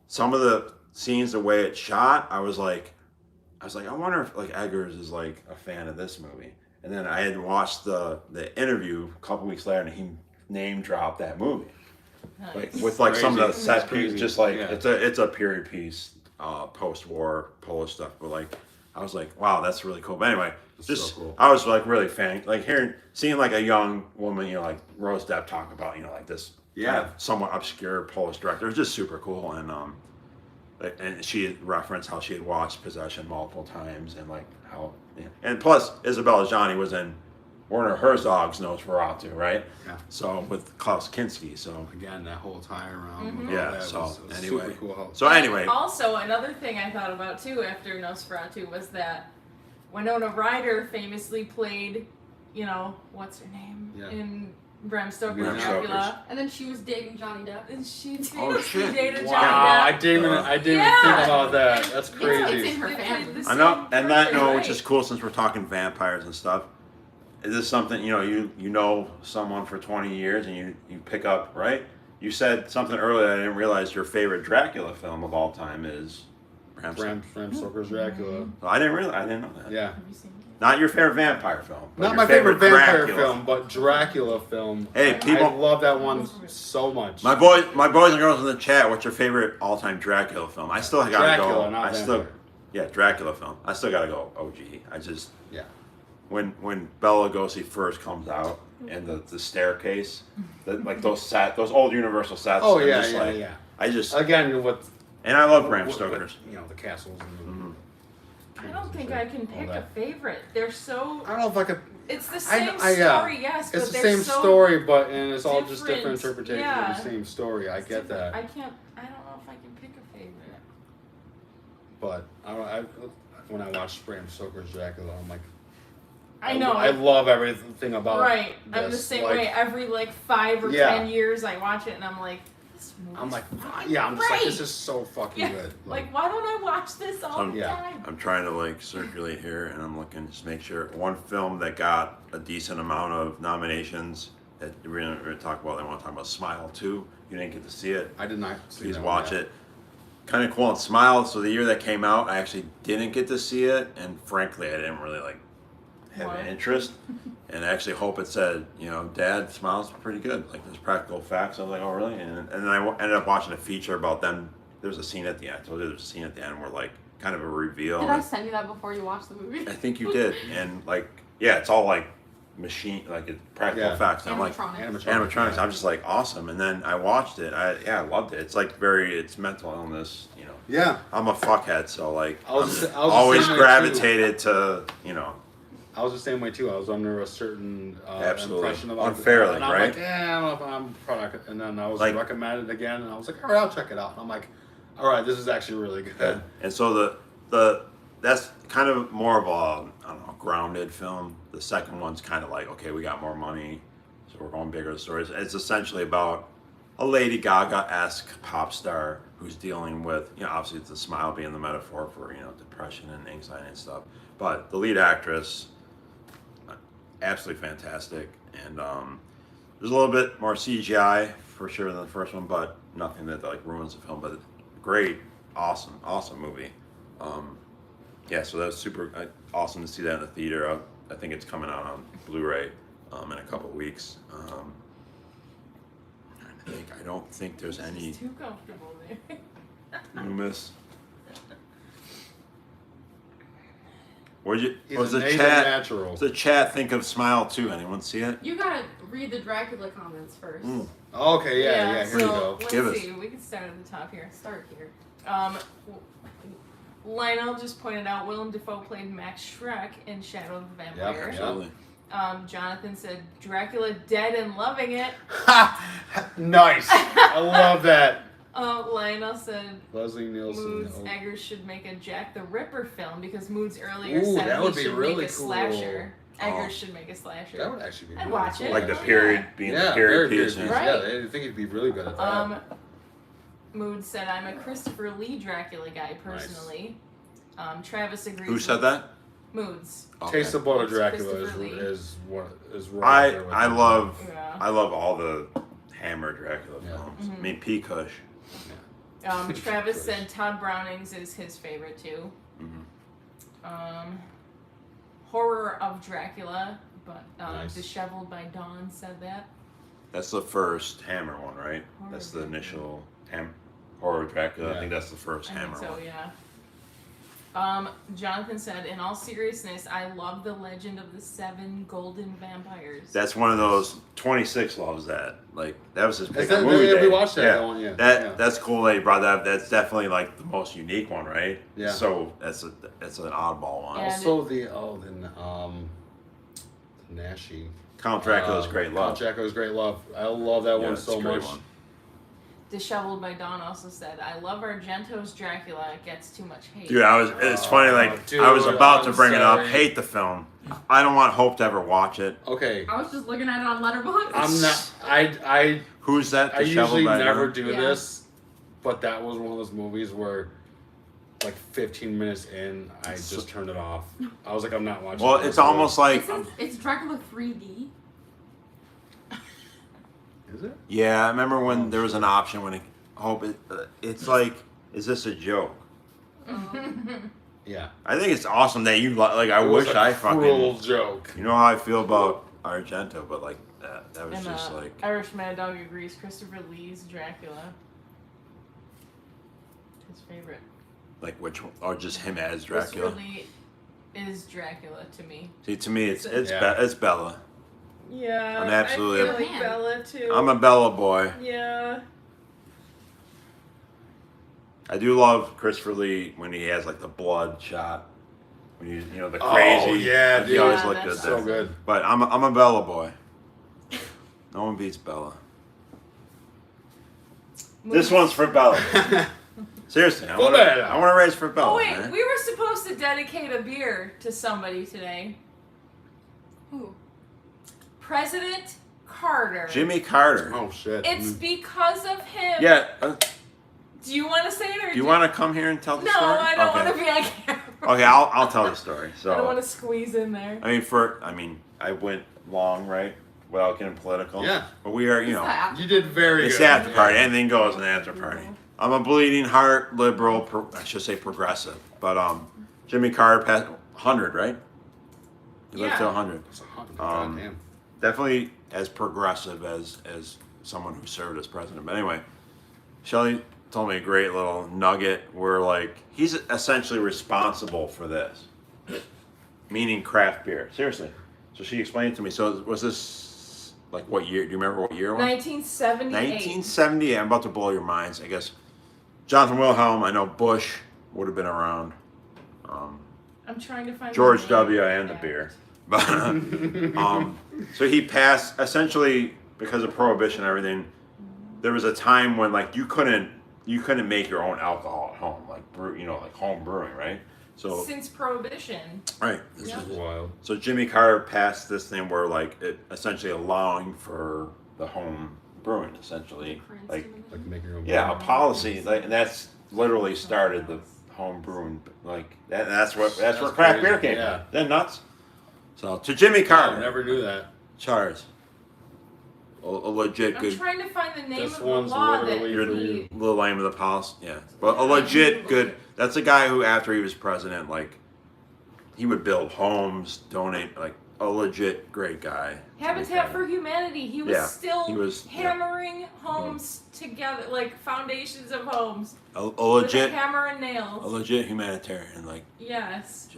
[SPEAKER 1] some of the scenes, the way it's shot, I was like, I wonder if like Eggers is like a fan of this movie. And then I had watched the interview a couple weeks later, and he name dropped that movie,
[SPEAKER 3] Nice.
[SPEAKER 1] like with like some of the set pieces, just like
[SPEAKER 2] Yeah.
[SPEAKER 1] it's a period piece, post-war Polish stuff. But like, I was like, wow, that's really cool. But anyway, just
[SPEAKER 2] so cool.
[SPEAKER 1] I was like really like seeing like a young woman, you know, like Rose Depp talk about, you know, like this kind of somewhat obscure Polish director. It was just super cool. And she referenced how she had watched Possession multiple times, and like how, and plus Isabella Gianni was in Werner Herzog's Nosferatu, right?
[SPEAKER 2] Yeah.
[SPEAKER 1] So with Klaus Kinski, so
[SPEAKER 2] Again, that whole tie around. With all
[SPEAKER 1] yeah.
[SPEAKER 2] that
[SPEAKER 1] So
[SPEAKER 2] was
[SPEAKER 1] anyway,
[SPEAKER 2] super cool.
[SPEAKER 1] so anyway,
[SPEAKER 3] Also, another thing I thought about too after Nosferatu was that Winona Ryder famously played, you know, what's her name
[SPEAKER 2] Yeah.
[SPEAKER 3] in Bram Stoker's
[SPEAKER 1] Bram
[SPEAKER 3] Dracula,
[SPEAKER 1] Stoker's.
[SPEAKER 4] And then she was dating Johnny Depp.
[SPEAKER 3] and she
[SPEAKER 1] Oh,
[SPEAKER 3] famously
[SPEAKER 1] shit.
[SPEAKER 3] dated
[SPEAKER 2] Wow,
[SPEAKER 3] Johnny
[SPEAKER 2] I
[SPEAKER 3] Depp.
[SPEAKER 2] didn't even
[SPEAKER 3] Yeah.
[SPEAKER 2] think about that. That's
[SPEAKER 4] It's
[SPEAKER 2] crazy.
[SPEAKER 4] in her
[SPEAKER 3] They played
[SPEAKER 4] family.
[SPEAKER 3] the
[SPEAKER 1] I know,
[SPEAKER 3] same
[SPEAKER 1] and that
[SPEAKER 3] person,
[SPEAKER 1] which is
[SPEAKER 3] right.
[SPEAKER 1] cool since we're talking vampires and stuff. Is this something you know someone for 20 years and you pick up, right? You said something earlier that I didn't realize your favorite Dracula film of all time is Bram Stoker.
[SPEAKER 2] Bram Stoker's Dracula.
[SPEAKER 1] I didn't know that.
[SPEAKER 2] Yeah.
[SPEAKER 3] Have you seen it?
[SPEAKER 1] Not your favorite vampire film. but
[SPEAKER 2] Not
[SPEAKER 1] your
[SPEAKER 2] my favorite vampire
[SPEAKER 1] Dracula
[SPEAKER 2] film, but Dracula film.
[SPEAKER 1] Hey, people-
[SPEAKER 2] I love that one so much.
[SPEAKER 1] My boys and girls in the chat, what's your favorite all-time Dracula film? I still gotta
[SPEAKER 2] Dracula,
[SPEAKER 1] go.
[SPEAKER 2] not vampire.
[SPEAKER 1] Dracula film. I still gotta go OG.
[SPEAKER 2] Yeah.
[SPEAKER 1] When Bela Lugosi first comes out and the staircase, like those old Universal sets.
[SPEAKER 2] Oh
[SPEAKER 1] I'm
[SPEAKER 2] yeah,
[SPEAKER 1] just
[SPEAKER 2] yeah,
[SPEAKER 1] like,
[SPEAKER 2] yeah.
[SPEAKER 1] I just
[SPEAKER 2] Again, with
[SPEAKER 1] and I love Bram
[SPEAKER 2] with,
[SPEAKER 1] Stoker's.
[SPEAKER 2] you know, the castles. And
[SPEAKER 3] I don't think I can pick a favorite. They're so.
[SPEAKER 2] I don't know if I could.
[SPEAKER 3] It's the same
[SPEAKER 2] I-
[SPEAKER 3] story, yes,
[SPEAKER 2] It's
[SPEAKER 3] but
[SPEAKER 2] the
[SPEAKER 3] they're
[SPEAKER 2] same
[SPEAKER 3] so
[SPEAKER 2] story, but and it's all just different
[SPEAKER 3] different.
[SPEAKER 2] interpretations
[SPEAKER 3] Yeah.
[SPEAKER 2] of the same story. I get that,
[SPEAKER 3] I can't. I don't know if I can pick a favorite.
[SPEAKER 2] but when I watch Bram Stoker's Dracula, I'm like,
[SPEAKER 3] I know.
[SPEAKER 2] I love everything about.
[SPEAKER 3] Right. I'm the
[SPEAKER 2] this,
[SPEAKER 3] same
[SPEAKER 2] like,
[SPEAKER 3] way. Every like 5 or
[SPEAKER 2] Yeah.
[SPEAKER 3] 10 years, I watch it and I'm like, this movie's
[SPEAKER 2] I'm like,
[SPEAKER 3] fucking
[SPEAKER 2] yeah, I'm just like,
[SPEAKER 3] great.
[SPEAKER 2] this is so fucking
[SPEAKER 3] Yeah.
[SPEAKER 2] good.
[SPEAKER 3] Like, why don't I watch this all the
[SPEAKER 2] Yeah.
[SPEAKER 3] time?
[SPEAKER 1] I'm trying to like circulate here, and I'm looking just make sure one film that got a decent amount of nominations that we're gonna talk about. I want to talk about Smile 2. You didn't get to see it.
[SPEAKER 2] I did not see
[SPEAKER 1] Please
[SPEAKER 2] that
[SPEAKER 1] watch
[SPEAKER 2] one
[SPEAKER 1] it. Kind of cool. And Smile. So the year that came out, I actually didn't get to see it, and frankly, I didn't really like have
[SPEAKER 3] Why?
[SPEAKER 1] an interest. And I actually hope it said, Dad, Smile's pretty good. Like there's practical effects. I was like, oh really? And then I ended up watching a feature about them. There was a scene at the end. I told you there was a scene at the end where like kind of a reveal.
[SPEAKER 4] Did I send you that before you watched the movie?
[SPEAKER 1] I think you did. And like, yeah, it's all like machine, like it's practical
[SPEAKER 2] Yeah.
[SPEAKER 1] effects. And I'm like,
[SPEAKER 4] Animatronics.
[SPEAKER 1] animatronics. I'm just like awesome. And then I watched it. I loved it. It's like it's mental illness.
[SPEAKER 2] Yeah.
[SPEAKER 1] I'm a fuckhead, so like
[SPEAKER 2] I was the
[SPEAKER 1] always
[SPEAKER 2] same way,
[SPEAKER 1] gravitated to
[SPEAKER 2] I was the same way too. I was under a certain
[SPEAKER 1] Absolutely.
[SPEAKER 2] impression about
[SPEAKER 1] Unfairly,
[SPEAKER 2] and I'm
[SPEAKER 1] right?
[SPEAKER 2] like, I don't know if I'm product. And then I was
[SPEAKER 1] Like-
[SPEAKER 2] recommended again, and I was like, all right, I'll check it out. And I'm like, all right, this is actually really good.
[SPEAKER 1] And so the that's kind of more of a I don't know grounded film. The second one's kind of like okay, we got more money, so we're going bigger. The stories. It's essentially about a Lady Gaga-esque pop star who's dealing with obviously it's the smile being the metaphor for depression and anxiety and stuff. But the lead actress, absolutely fantastic, and there's a little bit more CGI for sure than the first one, but nothing that like ruins the film. But great, awesome movie. Yeah, so that's super awesome to see that in the theater. I think it's coming out on Blu-ray in a couple weeks. I don't think there's any
[SPEAKER 3] It's too comfortable there.
[SPEAKER 1] Loomis. What did
[SPEAKER 2] He's
[SPEAKER 1] was
[SPEAKER 2] a
[SPEAKER 1] the
[SPEAKER 2] native
[SPEAKER 1] chat?
[SPEAKER 2] natural.
[SPEAKER 1] Does the chat think of Smile 2? Anyone see it?
[SPEAKER 4] You gotta read the Dracula comments first.
[SPEAKER 1] Mm.
[SPEAKER 2] Okay, yeah, here
[SPEAKER 3] so
[SPEAKER 2] we go.
[SPEAKER 3] let's
[SPEAKER 1] Give us.
[SPEAKER 3] see. We can start at the top here. Start here. Lionel just pointed out Willem Dafoe played Max Schreck in Shadow of the Vampire.
[SPEAKER 2] Yep.
[SPEAKER 1] Absolutely.
[SPEAKER 3] Jonathan said Dracula dead and loving it.
[SPEAKER 2] Nice. I love that.
[SPEAKER 3] Lionel said
[SPEAKER 2] Leslie Nielsen.
[SPEAKER 3] Moods
[SPEAKER 2] oh.
[SPEAKER 3] Eggers should make a Jack the Ripper film because Moods earlier
[SPEAKER 2] Ooh,
[SPEAKER 3] said
[SPEAKER 2] that
[SPEAKER 3] he
[SPEAKER 2] would be
[SPEAKER 3] should
[SPEAKER 2] really
[SPEAKER 3] make a
[SPEAKER 2] cool.
[SPEAKER 3] slasher. Eggers
[SPEAKER 1] Oh.
[SPEAKER 3] should make a slasher.
[SPEAKER 2] That would actually be
[SPEAKER 3] I'd
[SPEAKER 2] really
[SPEAKER 3] watch
[SPEAKER 2] cool.
[SPEAKER 3] it.
[SPEAKER 1] Like the
[SPEAKER 3] Yeah.
[SPEAKER 1] period being
[SPEAKER 2] Yeah,
[SPEAKER 1] the period
[SPEAKER 2] very
[SPEAKER 1] piece.
[SPEAKER 2] good.
[SPEAKER 1] Yeah.
[SPEAKER 3] Right.
[SPEAKER 2] Yeah, I think he'd be really good at that.
[SPEAKER 3] Mood said I'm a Christopher Lee Dracula guy personally. Travis agrees.
[SPEAKER 1] Who said that?
[SPEAKER 3] Moods.
[SPEAKER 1] Okay.
[SPEAKER 2] Taste of Blood of
[SPEAKER 3] It's
[SPEAKER 2] Dracula
[SPEAKER 3] Christopher Lee.
[SPEAKER 2] is right there with
[SPEAKER 1] I
[SPEAKER 2] him.
[SPEAKER 1] love
[SPEAKER 3] Yeah.
[SPEAKER 1] I love all the Hammer Dracula
[SPEAKER 2] Yeah.
[SPEAKER 1] films.
[SPEAKER 3] Mhm.
[SPEAKER 1] I mean, P. Kush.
[SPEAKER 3] Travis said Todd Browning's is his favorite too.
[SPEAKER 1] Mhm.
[SPEAKER 3] Horror of Dracula, but
[SPEAKER 2] Nice.
[SPEAKER 3] Disheveled by Dawn said that.
[SPEAKER 1] That's the first Hammer one, right?
[SPEAKER 3] Horror
[SPEAKER 1] That's the
[SPEAKER 3] Dracula.
[SPEAKER 1] initial Horror Dracula. I
[SPEAKER 2] Yeah.
[SPEAKER 1] think that's the first
[SPEAKER 3] I
[SPEAKER 1] Hammer
[SPEAKER 3] think so,
[SPEAKER 1] one.
[SPEAKER 3] yeah. Jonathan said, in all seriousness, I love the Legend of the Seven Golden Vampires.
[SPEAKER 1] That's one of those. 26 loves that. Like that was his
[SPEAKER 2] Is
[SPEAKER 1] big
[SPEAKER 2] that-
[SPEAKER 1] movie
[SPEAKER 2] yeah,
[SPEAKER 1] day.
[SPEAKER 2] we watched that
[SPEAKER 1] Yeah.
[SPEAKER 2] one, yeah.
[SPEAKER 1] That
[SPEAKER 2] Yeah.
[SPEAKER 1] that's cool that you brought that up. That's definitely like the most unique one, right?
[SPEAKER 2] Yeah.
[SPEAKER 1] So that's an oddball one.
[SPEAKER 3] Yeah.
[SPEAKER 2] Also the Nashi.
[SPEAKER 1] Count Dracula's Great
[SPEAKER 2] Count
[SPEAKER 1] Love.
[SPEAKER 2] Dracula's Great Love. I love that
[SPEAKER 1] Yeah,
[SPEAKER 2] one
[SPEAKER 1] it's
[SPEAKER 2] so
[SPEAKER 1] a great
[SPEAKER 2] much.
[SPEAKER 1] one.
[SPEAKER 3] Disheveled by Dawn also said, I love Argento's Dracula. It gets too much hate.
[SPEAKER 1] Dude, it's funny. Like
[SPEAKER 2] dude,
[SPEAKER 1] I was about to
[SPEAKER 2] I'm
[SPEAKER 1] bring it up.
[SPEAKER 2] sorry.
[SPEAKER 1] Hate the film. I don't want Hope to ever watch it.
[SPEAKER 2] Okay,
[SPEAKER 4] I was just looking at it on Letterboxd.
[SPEAKER 2] I'm not. I
[SPEAKER 1] Who's that?
[SPEAKER 2] I
[SPEAKER 1] Disheveled
[SPEAKER 2] usually
[SPEAKER 1] by
[SPEAKER 2] never
[SPEAKER 1] Dawn?
[SPEAKER 2] do
[SPEAKER 3] Yeah.
[SPEAKER 2] this, but that was one of those movies where, like 15 minutes in, I just turned it off. I was like, I'm not watching.
[SPEAKER 1] Well,
[SPEAKER 2] this
[SPEAKER 1] it's almost
[SPEAKER 2] movie.
[SPEAKER 1] like
[SPEAKER 4] It says it's Dracula 3D.
[SPEAKER 2] Is it?
[SPEAKER 1] yeah. I remember when there was an option when Hope. It's like, is this a joke?
[SPEAKER 2] Yeah.
[SPEAKER 1] I think it's awesome that you like. I
[SPEAKER 2] It was
[SPEAKER 1] wish
[SPEAKER 2] a
[SPEAKER 1] I
[SPEAKER 2] cruel
[SPEAKER 1] fucking.
[SPEAKER 2] joke.
[SPEAKER 1] You know how I feel about Argento, but like that was
[SPEAKER 3] And
[SPEAKER 1] just like.
[SPEAKER 3] Irish Mad Dog agrees. Christopher Lee's Dracula. His favorite.
[SPEAKER 1] Like which one? Or just him as Dracula?
[SPEAKER 3] Christopher Lee is Dracula to me.
[SPEAKER 1] See, to me, it's
[SPEAKER 2] Yeah.
[SPEAKER 1] it's Bella.
[SPEAKER 3] Yeah,
[SPEAKER 1] I'm absolutely-
[SPEAKER 3] I feel like Bella too.
[SPEAKER 1] I'm a Bella boy.
[SPEAKER 3] Yeah.
[SPEAKER 1] I do love Christopher Lee when he has like the blood shot. When you know the
[SPEAKER 2] Oh,
[SPEAKER 1] crazy.
[SPEAKER 2] yeah,
[SPEAKER 1] like,
[SPEAKER 2] dude.
[SPEAKER 1] he always
[SPEAKER 3] Yeah,
[SPEAKER 1] looked good
[SPEAKER 3] that's
[SPEAKER 1] there.
[SPEAKER 2] So good.
[SPEAKER 1] But I'm a Bella boy. No one beats Bella. This one's for Bella. Seriously, I want to raise for Bella.
[SPEAKER 3] Oh wait,
[SPEAKER 1] man.
[SPEAKER 3] we were supposed to dedicate a beer to somebody today.
[SPEAKER 4] Who?
[SPEAKER 3] President Carter.
[SPEAKER 1] Jimmy Carter.
[SPEAKER 2] Oh shit.
[SPEAKER 3] It's because of him.
[SPEAKER 1] Yeah.
[SPEAKER 3] Do you want to say it or
[SPEAKER 1] Do you want to come here and tell the
[SPEAKER 3] No,
[SPEAKER 1] story?
[SPEAKER 3] I don't
[SPEAKER 1] Okay.
[SPEAKER 3] want to be on camera.
[SPEAKER 1] Okay, I'll tell the story.
[SPEAKER 3] I don't want
[SPEAKER 1] So
[SPEAKER 3] to squeeze in there.
[SPEAKER 1] I mean I went long, right, without getting political.
[SPEAKER 2] Yeah.
[SPEAKER 1] But we are, you
[SPEAKER 4] Who's
[SPEAKER 1] know,
[SPEAKER 4] that?
[SPEAKER 2] You did very
[SPEAKER 1] it's
[SPEAKER 2] good.
[SPEAKER 1] the after party.
[SPEAKER 2] Yeah.
[SPEAKER 1] Anything goes in the after party. I'm a bleeding heart liberal. I should say progressive. But Jimmy Carter passed 100, right? He lived to
[SPEAKER 3] Yeah.
[SPEAKER 1] 100.
[SPEAKER 2] It's a hundred.
[SPEAKER 1] Um,
[SPEAKER 2] Goddamn.
[SPEAKER 1] Definitely as progressive as someone who served as president. But anyway, Shelley told me a great little nugget where like he's essentially responsible for this, meaning craft beer. Seriously. So she explained it to me. So was this like what year? Do you remember what year it was?
[SPEAKER 3] 1978.
[SPEAKER 1] 1970. I'm about to blow your minds. I guess Jonathan Wilhelm. I know Bush would have been around.
[SPEAKER 3] I'm trying to find
[SPEAKER 1] George
[SPEAKER 3] the name
[SPEAKER 1] W.
[SPEAKER 3] of
[SPEAKER 1] and the
[SPEAKER 3] that.
[SPEAKER 1] beer. But so he passed essentially because of prohibition and everything. There was a time when like you couldn't make your own alcohol at home, like like home brewing, right? So
[SPEAKER 3] Since Prohibition.
[SPEAKER 1] right, this
[SPEAKER 3] Yeah.
[SPEAKER 1] is
[SPEAKER 2] Wild.
[SPEAKER 1] so Jimmy Carter passed this thing where like it essentially allowing for the home brewing, essentially, like
[SPEAKER 2] Like make your own.
[SPEAKER 1] yeah, a policy, like, and that's literally started the home brewing, like that's where craft
[SPEAKER 2] crazy,
[SPEAKER 1] beer came
[SPEAKER 2] yeah.
[SPEAKER 1] from. They're nuts. So to Jimmy Carter,
[SPEAKER 2] I never knew that.
[SPEAKER 1] Charles, a legit
[SPEAKER 3] I'm
[SPEAKER 1] good.
[SPEAKER 3] trying to find the name
[SPEAKER 2] This
[SPEAKER 3] of the
[SPEAKER 2] one's
[SPEAKER 3] law that
[SPEAKER 2] literally
[SPEAKER 1] You're
[SPEAKER 2] for
[SPEAKER 3] he.
[SPEAKER 2] you.
[SPEAKER 1] the lame of the policy, yeah, but a legit good. That's a guy who, after he was president, like he would build homes, donate, like a legit great guy.
[SPEAKER 3] Habitat for Humanity. He was
[SPEAKER 1] Yeah,
[SPEAKER 3] still
[SPEAKER 1] he was-
[SPEAKER 3] hammering homes together, like foundations of homes,
[SPEAKER 1] a
[SPEAKER 3] with a
[SPEAKER 1] legit,
[SPEAKER 3] hammer and
[SPEAKER 1] a
[SPEAKER 3] nails.
[SPEAKER 1] legit humanitarian, like.
[SPEAKER 3] Yes.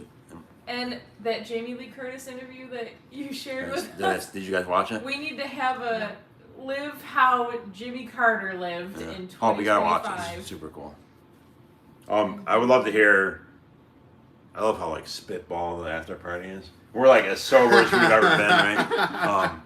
[SPEAKER 3] And that Jamie Lee Curtis interview that you shared with
[SPEAKER 1] Did
[SPEAKER 3] us.
[SPEAKER 1] you guys watch it?
[SPEAKER 3] We need to have a live how Jimmy Carter lived
[SPEAKER 1] Yeah.
[SPEAKER 3] in 2025.
[SPEAKER 1] Oh, we gotta watch it. It's super cool. I would love to hear. I love how like spitball the after party is. We're like as sober as we've ever been, right?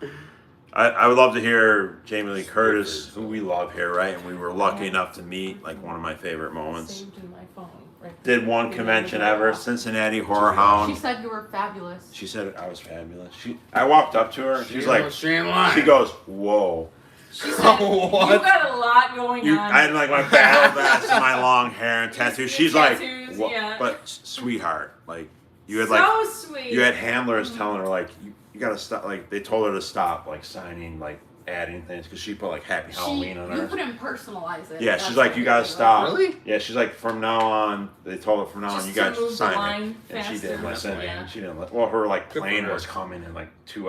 [SPEAKER 1] I would love to hear Jamie Lee Curtis, who we love here, right? And we were lucky enough to meet, like one of my favorite moments.
[SPEAKER 3] Saved in my phone. Right.
[SPEAKER 1] Did one convention ever, Cincinnati Horror Hound.
[SPEAKER 4] She said you were fabulous.
[SPEAKER 1] She said I was fabulous. I walked up to her and she's like,
[SPEAKER 2] she ain't lying.
[SPEAKER 1] she goes, whoa.
[SPEAKER 3] She said,
[SPEAKER 2] What?
[SPEAKER 3] you got a lot going on.
[SPEAKER 1] I had like my battle vest, and my long hair and tattoos. She's like,
[SPEAKER 3] tattoos,
[SPEAKER 1] "What?"
[SPEAKER 3] yeah.
[SPEAKER 1] But sweetheart, like you had
[SPEAKER 3] so
[SPEAKER 1] like
[SPEAKER 3] sweet.
[SPEAKER 1] you had handlers telling her like you gotta stop. Like they told her to stop like signing like adding things because she put like Happy Halloween on
[SPEAKER 4] You
[SPEAKER 1] hers.
[SPEAKER 4] couldn't personalize it.
[SPEAKER 1] Yeah,
[SPEAKER 4] That's
[SPEAKER 1] she's like,
[SPEAKER 4] what
[SPEAKER 1] you
[SPEAKER 4] they
[SPEAKER 1] gotta
[SPEAKER 4] did,
[SPEAKER 1] stop.
[SPEAKER 2] Really?
[SPEAKER 1] Yeah, she's like, from now on, they told her from now on,
[SPEAKER 3] Just
[SPEAKER 1] you
[SPEAKER 3] to
[SPEAKER 1] guys
[SPEAKER 3] move the
[SPEAKER 1] sign
[SPEAKER 3] line
[SPEAKER 1] it. And she
[SPEAKER 3] faster.
[SPEAKER 1] did listen.
[SPEAKER 3] Yeah.
[SPEAKER 1] And she didn't. Well, her like
[SPEAKER 2] Good for
[SPEAKER 1] plane
[SPEAKER 2] her.
[SPEAKER 1] was coming in like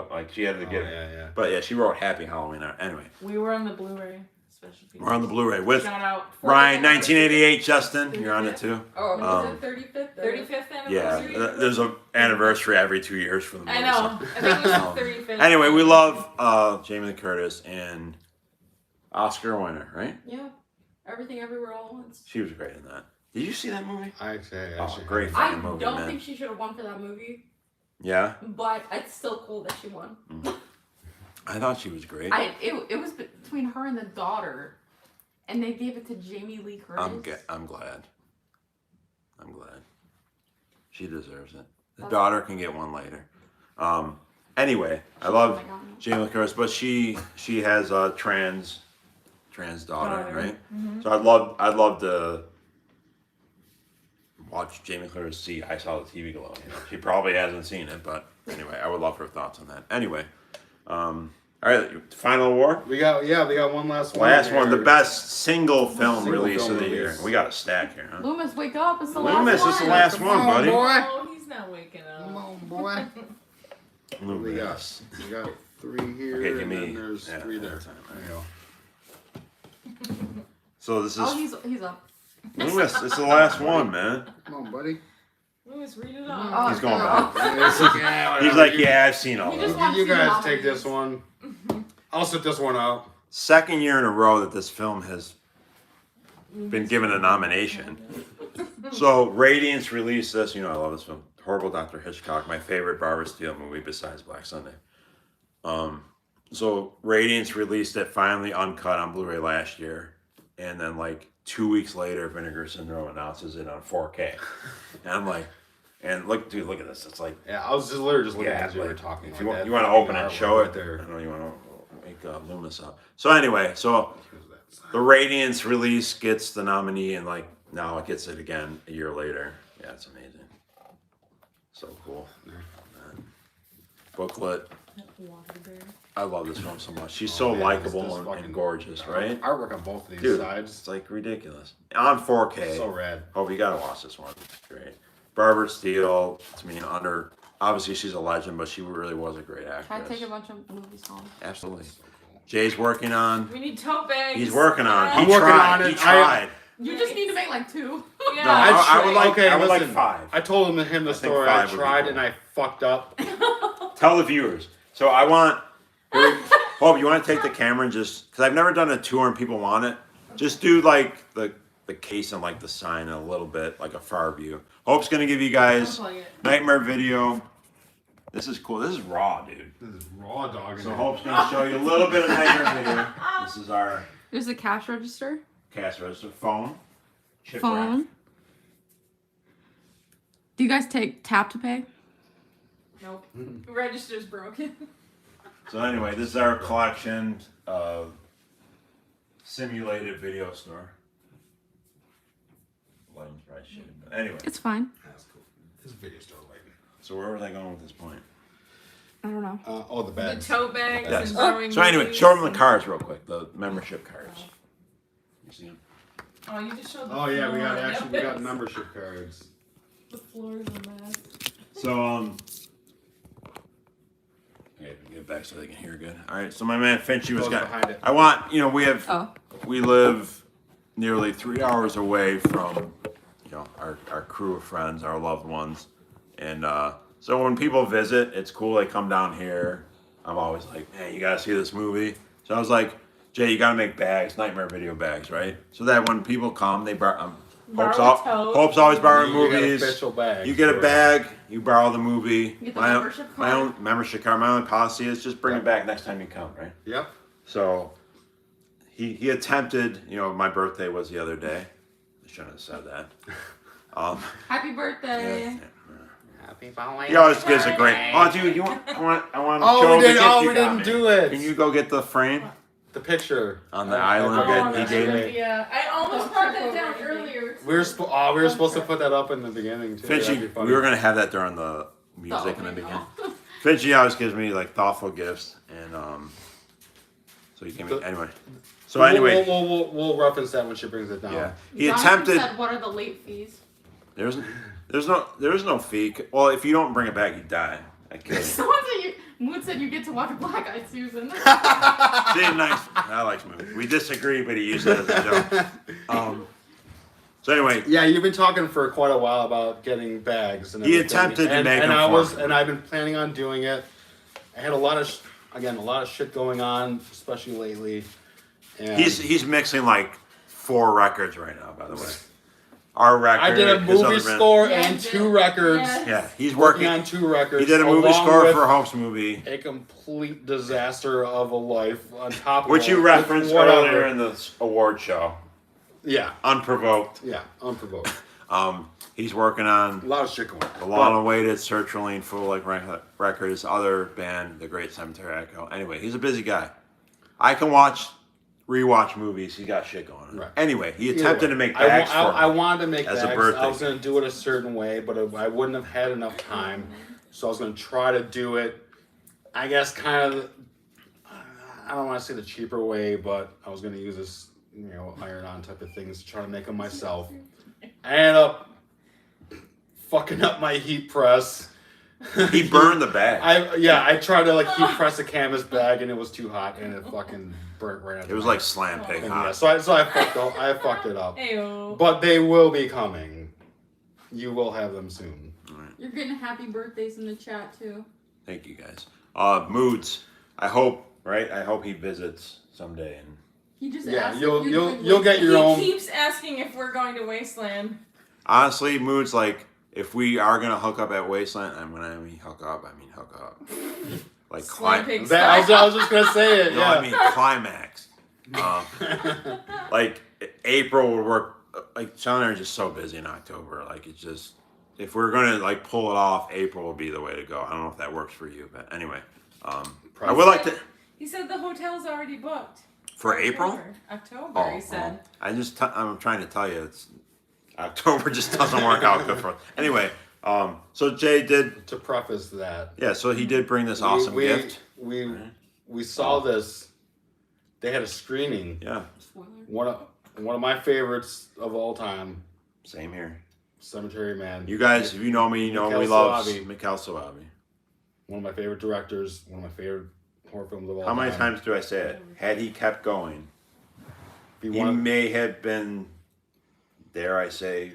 [SPEAKER 1] like she had to get.
[SPEAKER 2] yeah.
[SPEAKER 1] But yeah, she wrote Happy Halloween on it. Anyway,
[SPEAKER 3] We were on the Blu-ray special features.
[SPEAKER 1] we're on the Blu-ray with
[SPEAKER 3] Shout out.
[SPEAKER 1] Ryan, 1988. Justin, you're on it too.
[SPEAKER 4] Oh,
[SPEAKER 1] Um,
[SPEAKER 4] is it 35th?
[SPEAKER 3] 35th
[SPEAKER 1] Yeah,
[SPEAKER 3] anniversary.
[SPEAKER 1] there's an anniversary every 2 years for the movie.
[SPEAKER 3] I know. I think it was the 35th.
[SPEAKER 1] Anyway, we love Jamie Lee Curtis and Oscar winner, right?
[SPEAKER 4] Yeah. Everything Everywhere All at Once.
[SPEAKER 1] She was great in that. Did you see that movie?
[SPEAKER 2] I actually
[SPEAKER 1] Great
[SPEAKER 4] I
[SPEAKER 1] fucking movie,
[SPEAKER 4] don't
[SPEAKER 1] man.
[SPEAKER 4] think she should have won for that movie,
[SPEAKER 1] Yeah,
[SPEAKER 4] but it's still cool that she won.
[SPEAKER 1] I thought she was great.
[SPEAKER 4] It was between her and the daughter, and they gave it to Jamie Lee Curtis.
[SPEAKER 1] I'm glad. I'm glad. She deserves it. The daughter can get one later. Anyway, I love Jamie Lee Curtis, but she has a trans daughter, right?
[SPEAKER 3] Mm-hmm.
[SPEAKER 1] So I'd love to watch Jamie Lee Curtis see I Saw the TV Glow. You know, she probably hasn't seen it, but anyway, I would love her thoughts on that. Anyway, all right, final award.
[SPEAKER 2] We got one last one.
[SPEAKER 1] Last one, the
[SPEAKER 2] here.
[SPEAKER 1] best single film
[SPEAKER 2] Single
[SPEAKER 1] release
[SPEAKER 2] film
[SPEAKER 1] of the year.
[SPEAKER 2] release.
[SPEAKER 1] We got a stack here, huh?
[SPEAKER 4] Loomis, wake up! It's the
[SPEAKER 1] Loomis,
[SPEAKER 4] last one.
[SPEAKER 1] it's the last one, buddy.
[SPEAKER 3] Oh, he's not waking up.
[SPEAKER 2] Come on, boy. We
[SPEAKER 1] Loomis.
[SPEAKER 2] got 3 here,
[SPEAKER 1] Okay, give
[SPEAKER 2] and
[SPEAKER 1] me.
[SPEAKER 2] then there's
[SPEAKER 1] yeah,
[SPEAKER 2] 3 there.
[SPEAKER 1] that's fine.
[SPEAKER 2] There you go.
[SPEAKER 1] So this is
[SPEAKER 4] Oh, he's up.
[SPEAKER 1] Loomis. This is the last one, man.
[SPEAKER 2] Come on, buddy.
[SPEAKER 3] Lewis, read it
[SPEAKER 4] Oh,
[SPEAKER 3] off.
[SPEAKER 1] He's going
[SPEAKER 4] no.
[SPEAKER 1] back. He's like, yeah, I've seen all
[SPEAKER 4] He
[SPEAKER 1] of
[SPEAKER 4] just
[SPEAKER 1] them.
[SPEAKER 4] wants
[SPEAKER 2] You
[SPEAKER 4] to see
[SPEAKER 2] guys
[SPEAKER 4] the
[SPEAKER 2] take this
[SPEAKER 4] nominees.
[SPEAKER 2] one. I'll sit this one out.
[SPEAKER 1] Second year in a row that this film has been given a nomination. So Radiance released this. You know, I love this film. Horrible Dr. Hitchcock, my favorite Barbara Steele movie besides Black Sunday. So Radiance released it finally uncut on Blu-ray last year, and then like 2 weeks later, Vinegar Syndrome announces it on 4K, and I'm like, and look, dude, look at this. It's like,
[SPEAKER 2] Yeah, I was just literally just looking
[SPEAKER 1] yeah,
[SPEAKER 2] as you were
[SPEAKER 1] like,
[SPEAKER 2] talking.
[SPEAKER 1] if
[SPEAKER 2] Like
[SPEAKER 1] you want,
[SPEAKER 2] that
[SPEAKER 1] you want to
[SPEAKER 2] fucking
[SPEAKER 1] open and
[SPEAKER 2] artwork
[SPEAKER 1] show
[SPEAKER 2] right
[SPEAKER 1] it.
[SPEAKER 2] there.
[SPEAKER 1] I know you want to make Loomis up. So anyway, so the Radiance release gets the nominee, and like now it gets it again a year later. Yeah, it's amazing. So cool. Booklet.
[SPEAKER 3] Waterbury.
[SPEAKER 1] I love this film so much. She's so
[SPEAKER 2] man,
[SPEAKER 1] likable
[SPEAKER 2] this
[SPEAKER 1] and
[SPEAKER 2] fucking-
[SPEAKER 1] gorgeous, right?
[SPEAKER 2] Artwork on both of these
[SPEAKER 1] Dude,
[SPEAKER 2] sides.
[SPEAKER 1] it's like ridiculous. On 4K.
[SPEAKER 2] So rad.
[SPEAKER 1] Oh, you gotta watch this one. It's great. Barbara Steele, to me, obviously she's a legend, but she really was a great
[SPEAKER 4] Try to take a
[SPEAKER 1] actress.
[SPEAKER 4] bunch of movies home.
[SPEAKER 1] Absolutely. Jay's working on.
[SPEAKER 3] We need tote bags.
[SPEAKER 1] He's working on.
[SPEAKER 2] I'm
[SPEAKER 1] He
[SPEAKER 2] working
[SPEAKER 1] tried.
[SPEAKER 2] on
[SPEAKER 1] He
[SPEAKER 2] it.
[SPEAKER 1] tried.
[SPEAKER 4] You just need to make like 2.
[SPEAKER 3] Yeah.
[SPEAKER 1] No, I would like.
[SPEAKER 2] Okay,
[SPEAKER 1] I would like
[SPEAKER 2] listen.
[SPEAKER 1] 5.
[SPEAKER 2] I told him the
[SPEAKER 1] think
[SPEAKER 2] story. I
[SPEAKER 1] 5 would be
[SPEAKER 2] tried
[SPEAKER 1] cool.
[SPEAKER 2] and I fucked up.
[SPEAKER 1] Tell the viewers. So I want. Hope you want to take the camera and just because I've never done a tour and people want it. Just do like the case and like the sign a little bit, like a far view. Hope's gonna give you guys
[SPEAKER 3] Unplug it.
[SPEAKER 1] Nightmare Video. This is cool. This is raw, dude.
[SPEAKER 2] This is raw dog.
[SPEAKER 1] So Hope's gonna show you a little bit of Nightmare Video. This is our
[SPEAKER 4] There's a cash register.
[SPEAKER 1] cash register phone. Chip
[SPEAKER 4] Phone.
[SPEAKER 1] wrap.
[SPEAKER 4] Do you guys take tap to pay?
[SPEAKER 3] Nope. Register's broken.
[SPEAKER 1] So anyway, this is our collection of simulated video store. Lighting's probably shit, but anyway.
[SPEAKER 4] It's fine.
[SPEAKER 2] That's cool. This video store lighting.
[SPEAKER 1] So where was I going with this point?
[SPEAKER 4] I don't know.
[SPEAKER 2] Oh, the
[SPEAKER 3] The
[SPEAKER 2] bags.
[SPEAKER 3] tote bags
[SPEAKER 1] Yes.
[SPEAKER 3] and throwing
[SPEAKER 1] So anyway,
[SPEAKER 3] movies
[SPEAKER 1] show them the
[SPEAKER 3] and-
[SPEAKER 1] cards real quick. The membership cards. You see them?
[SPEAKER 3] Oh, you just showed the
[SPEAKER 2] Oh yeah, we got
[SPEAKER 3] floor.
[SPEAKER 2] membership cards.
[SPEAKER 3] The floor's a mess.
[SPEAKER 1] So okay, get back so they can hear good. All right. So my man Finchy was
[SPEAKER 2] Goes
[SPEAKER 1] got.
[SPEAKER 2] behind it.
[SPEAKER 1] I want we have
[SPEAKER 4] Oh.
[SPEAKER 1] we live nearly 3 hours away from our crew of friends, our loved ones, and so when people visit, it's cool. They come down here. I'm always like, hey, you gotta see this movie. So I was like, Jay, you gotta make bags, Nightmare Video bags, right? So that when people come, they brought Hope's always borrowing
[SPEAKER 2] You get
[SPEAKER 1] movies.
[SPEAKER 2] official bag.
[SPEAKER 1] You get a bag. You borrow the movie.
[SPEAKER 4] You get the
[SPEAKER 1] my
[SPEAKER 4] membership
[SPEAKER 1] my
[SPEAKER 4] card?
[SPEAKER 1] own membership card. My own policy is just bring it back next time you come, right?
[SPEAKER 2] Yep.
[SPEAKER 1] So he attempted. My birthday was the other day. I shouldn't have said that.
[SPEAKER 4] Happy birthday.
[SPEAKER 1] Yeah.
[SPEAKER 2] Happy birthday.
[SPEAKER 1] He always gives a great. Oh, dude, I want to
[SPEAKER 2] Oh,
[SPEAKER 1] show
[SPEAKER 2] we
[SPEAKER 1] the
[SPEAKER 2] didn't.
[SPEAKER 1] gift
[SPEAKER 2] Oh,
[SPEAKER 1] you
[SPEAKER 2] we
[SPEAKER 1] got
[SPEAKER 2] didn't
[SPEAKER 1] me.
[SPEAKER 2] do it.
[SPEAKER 1] Can you go get the frame
[SPEAKER 2] The picture
[SPEAKER 1] on the
[SPEAKER 2] I
[SPEAKER 1] island
[SPEAKER 2] forget.
[SPEAKER 1] that he gave me?
[SPEAKER 3] Yeah, I almost brought that down earlier.
[SPEAKER 2] We were supposed to put that up in the beginning too. That'd be
[SPEAKER 1] Finchy,
[SPEAKER 2] funny.
[SPEAKER 1] we were gonna have that during the music in the beginning. Finchy always gives me like thoughtful gifts, and so he gave me anyway. So anyway,
[SPEAKER 2] we'll reference that when she brings it down.
[SPEAKER 1] yeah, he
[SPEAKER 4] Jonathan
[SPEAKER 1] attempted.
[SPEAKER 4] said, what are the late fees?
[SPEAKER 1] There's no fee. Well, if you don't bring it back, you die. I kid you.
[SPEAKER 4] Someone said Mood said you get to watch Black Eyed Susan.
[SPEAKER 1] See, nice. I like movies. We disagree, but he used it as a joke. So anyway,
[SPEAKER 2] Yeah, you've been talking for quite a while about getting bags. And
[SPEAKER 1] He
[SPEAKER 2] everything.
[SPEAKER 1] attempted to
[SPEAKER 2] and,
[SPEAKER 1] make
[SPEAKER 2] and
[SPEAKER 1] them
[SPEAKER 2] I was,
[SPEAKER 1] for me.
[SPEAKER 2] and I've been planning on doing it. I had a lot of shit going on, especially lately. And
[SPEAKER 1] he's mixing like 4 records right now. By the way, our record.
[SPEAKER 2] I did a
[SPEAKER 1] his other
[SPEAKER 2] movie
[SPEAKER 1] band-
[SPEAKER 2] score
[SPEAKER 4] Yeah,
[SPEAKER 2] and
[SPEAKER 4] I did.
[SPEAKER 2] 2 records.
[SPEAKER 4] Yeah.
[SPEAKER 1] Yeah, he's
[SPEAKER 2] Working
[SPEAKER 1] working.
[SPEAKER 2] on 2 records.
[SPEAKER 1] He did a movie
[SPEAKER 2] along
[SPEAKER 1] score
[SPEAKER 2] with
[SPEAKER 1] for Hope's movie,
[SPEAKER 2] a complete disaster of a life on top of
[SPEAKER 1] which you
[SPEAKER 2] all-
[SPEAKER 1] referenced
[SPEAKER 2] whatever.
[SPEAKER 1] earlier in the award show,
[SPEAKER 2] Yeah,
[SPEAKER 1] unprovoked.
[SPEAKER 2] yeah, unprovoked.
[SPEAKER 1] He's working on
[SPEAKER 2] A lot of shit going on.
[SPEAKER 1] the long-awaited Sertraline Full Like record. His other band, The Great Cemetery Echo. Anyway, he's a busy guy. I can rewatch movies. He's got shit going on.
[SPEAKER 2] Right.
[SPEAKER 1] Anyway, he
[SPEAKER 2] Either
[SPEAKER 1] attempted
[SPEAKER 2] way,
[SPEAKER 1] to make
[SPEAKER 2] I
[SPEAKER 1] bags
[SPEAKER 2] wa-
[SPEAKER 1] for
[SPEAKER 2] I
[SPEAKER 1] me.
[SPEAKER 2] wanted to make
[SPEAKER 1] as a
[SPEAKER 2] bags.
[SPEAKER 1] birthday
[SPEAKER 2] I was going to do it a certain way, but I wouldn't have had enough time. So I was going to try to do it, I guess, kind of, I don't want to say the cheaper way, but I was going to use this, iron-on type of things to try to make them myself. I ended up fucking up my heat press.
[SPEAKER 1] He burned the bag.
[SPEAKER 2] I tried to heat press a canvas bag and it was too hot and it fucking burnt right out.
[SPEAKER 1] It was like Slam Pig
[SPEAKER 2] and
[SPEAKER 1] hot.
[SPEAKER 2] yeah, so I fucked it up.
[SPEAKER 3] Ayo.
[SPEAKER 2] But they will be coming. You will have them soon.
[SPEAKER 4] You're getting happy birthdays in the chat too.
[SPEAKER 1] Thank you guys. Moods. I hope he visits someday. And
[SPEAKER 4] He just
[SPEAKER 2] Yeah,
[SPEAKER 4] asked if
[SPEAKER 2] you'll
[SPEAKER 4] you're doing
[SPEAKER 2] you'll get your
[SPEAKER 3] He
[SPEAKER 2] own.
[SPEAKER 3] keeps asking if we're going to Wasteland.
[SPEAKER 1] honestly, Moods like if we are gonna hook up at Wasteland, I mean hook up. Like
[SPEAKER 3] Slam
[SPEAKER 1] climax.
[SPEAKER 3] Pig
[SPEAKER 2] I
[SPEAKER 3] style.
[SPEAKER 2] was just gonna say it.
[SPEAKER 1] No,
[SPEAKER 2] Yeah.
[SPEAKER 1] I mean climax. Like April would work. Like Sean and I are just so busy in October. Like it's just if we're gonna pull it off, April will be the way to go. I don't know if that works for you, but anyway, I would like to
[SPEAKER 3] He said the hotel's already booked.
[SPEAKER 1] for April.
[SPEAKER 3] October, he said.
[SPEAKER 1] I'm trying to tell you, it's October just doesn't work out good for us. Anyway, so Jay did,
[SPEAKER 2] To preface that,
[SPEAKER 1] so he did bring this awesome gift.
[SPEAKER 2] we saw this. They had a screening.
[SPEAKER 1] Yeah,
[SPEAKER 4] Spoiler.
[SPEAKER 2] One of my favorites of all time,
[SPEAKER 1] same here.
[SPEAKER 2] Cemetery Man.
[SPEAKER 1] You guys, if you know me, you know
[SPEAKER 2] Mikhail
[SPEAKER 1] we love
[SPEAKER 2] Soavi.
[SPEAKER 1] Mikhail Soavi.
[SPEAKER 2] One of my favorite directors. One of my favorite horror films of all
[SPEAKER 1] How
[SPEAKER 2] time.
[SPEAKER 1] many times do I say it? Had he kept going,
[SPEAKER 2] Be
[SPEAKER 1] he
[SPEAKER 2] one of-
[SPEAKER 1] may have been, dare I say,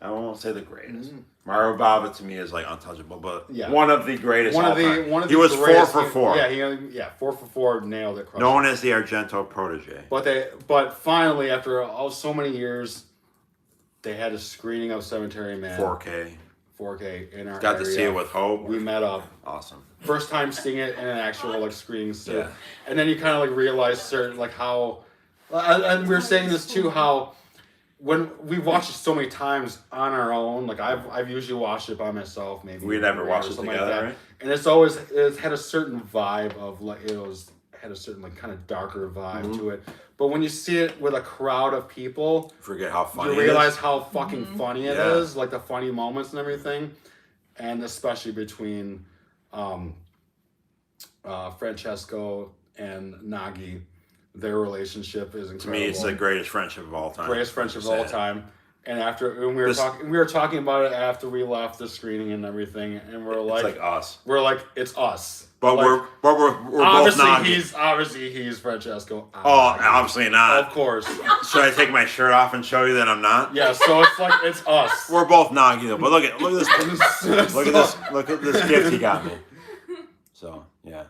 [SPEAKER 1] I won't say the greatest.
[SPEAKER 2] Mm-hmm.
[SPEAKER 1] Mario Bava to me is untouchable, but
[SPEAKER 2] Yeah.
[SPEAKER 1] one of the greatest.
[SPEAKER 2] one
[SPEAKER 1] all
[SPEAKER 2] of the
[SPEAKER 1] time.
[SPEAKER 2] one of
[SPEAKER 1] He
[SPEAKER 2] the
[SPEAKER 1] was
[SPEAKER 2] greatest-
[SPEAKER 1] 4 for 4.
[SPEAKER 2] Yeah, 4 for 4, nailed it. crushed
[SPEAKER 1] Known
[SPEAKER 2] it.
[SPEAKER 1] as the Argento protege.
[SPEAKER 2] But finally, after so many years, they had a screening of Cemetery Man 4K in our
[SPEAKER 1] Got to
[SPEAKER 2] area.
[SPEAKER 1] see it with Hope.
[SPEAKER 2] We met up.
[SPEAKER 1] Awesome.
[SPEAKER 2] First time seeing it in an actual screening. So,
[SPEAKER 1] Yeah.
[SPEAKER 2] and then you kind of realize certain how, and we were saying this too, how when we've watched it so many times on our own, I've usually watched it by myself, maybe
[SPEAKER 1] We never
[SPEAKER 2] or
[SPEAKER 1] watched it
[SPEAKER 2] something
[SPEAKER 1] together,
[SPEAKER 2] like that.
[SPEAKER 1] right?
[SPEAKER 2] And it's had a certain vibe of had a certain kind of darker vibe
[SPEAKER 1] Mm-hmm.
[SPEAKER 2] to it. But when you see it with a crowd of people,
[SPEAKER 1] Forget how funny
[SPEAKER 2] you
[SPEAKER 1] it
[SPEAKER 2] realize
[SPEAKER 1] is.
[SPEAKER 2] how fucking funny it
[SPEAKER 1] Yeah.
[SPEAKER 2] is, the funny moments and everything, and especially between Francesco and Nagi, their relationship is
[SPEAKER 1] To
[SPEAKER 2] incredible.
[SPEAKER 1] me, it's the greatest friendship of all time.
[SPEAKER 2] Greatest friendship of all
[SPEAKER 1] Sad.
[SPEAKER 2] time. And we were talking about it after we left the screening and everything, and we're
[SPEAKER 1] It's
[SPEAKER 2] like,
[SPEAKER 1] like us.
[SPEAKER 2] it's us.
[SPEAKER 1] But
[SPEAKER 2] Like,
[SPEAKER 1] we're both Nagi.
[SPEAKER 2] obviously he's Francesco. I'm
[SPEAKER 1] Oh,
[SPEAKER 2] Nagi.
[SPEAKER 1] obviously not.
[SPEAKER 2] Of course.
[SPEAKER 1] Should I take my shirt off and show you that I'm not?
[SPEAKER 2] Yeah, so it's us.
[SPEAKER 1] We're both Nagi though. But look at this. Look at this gift he got me. So yeah,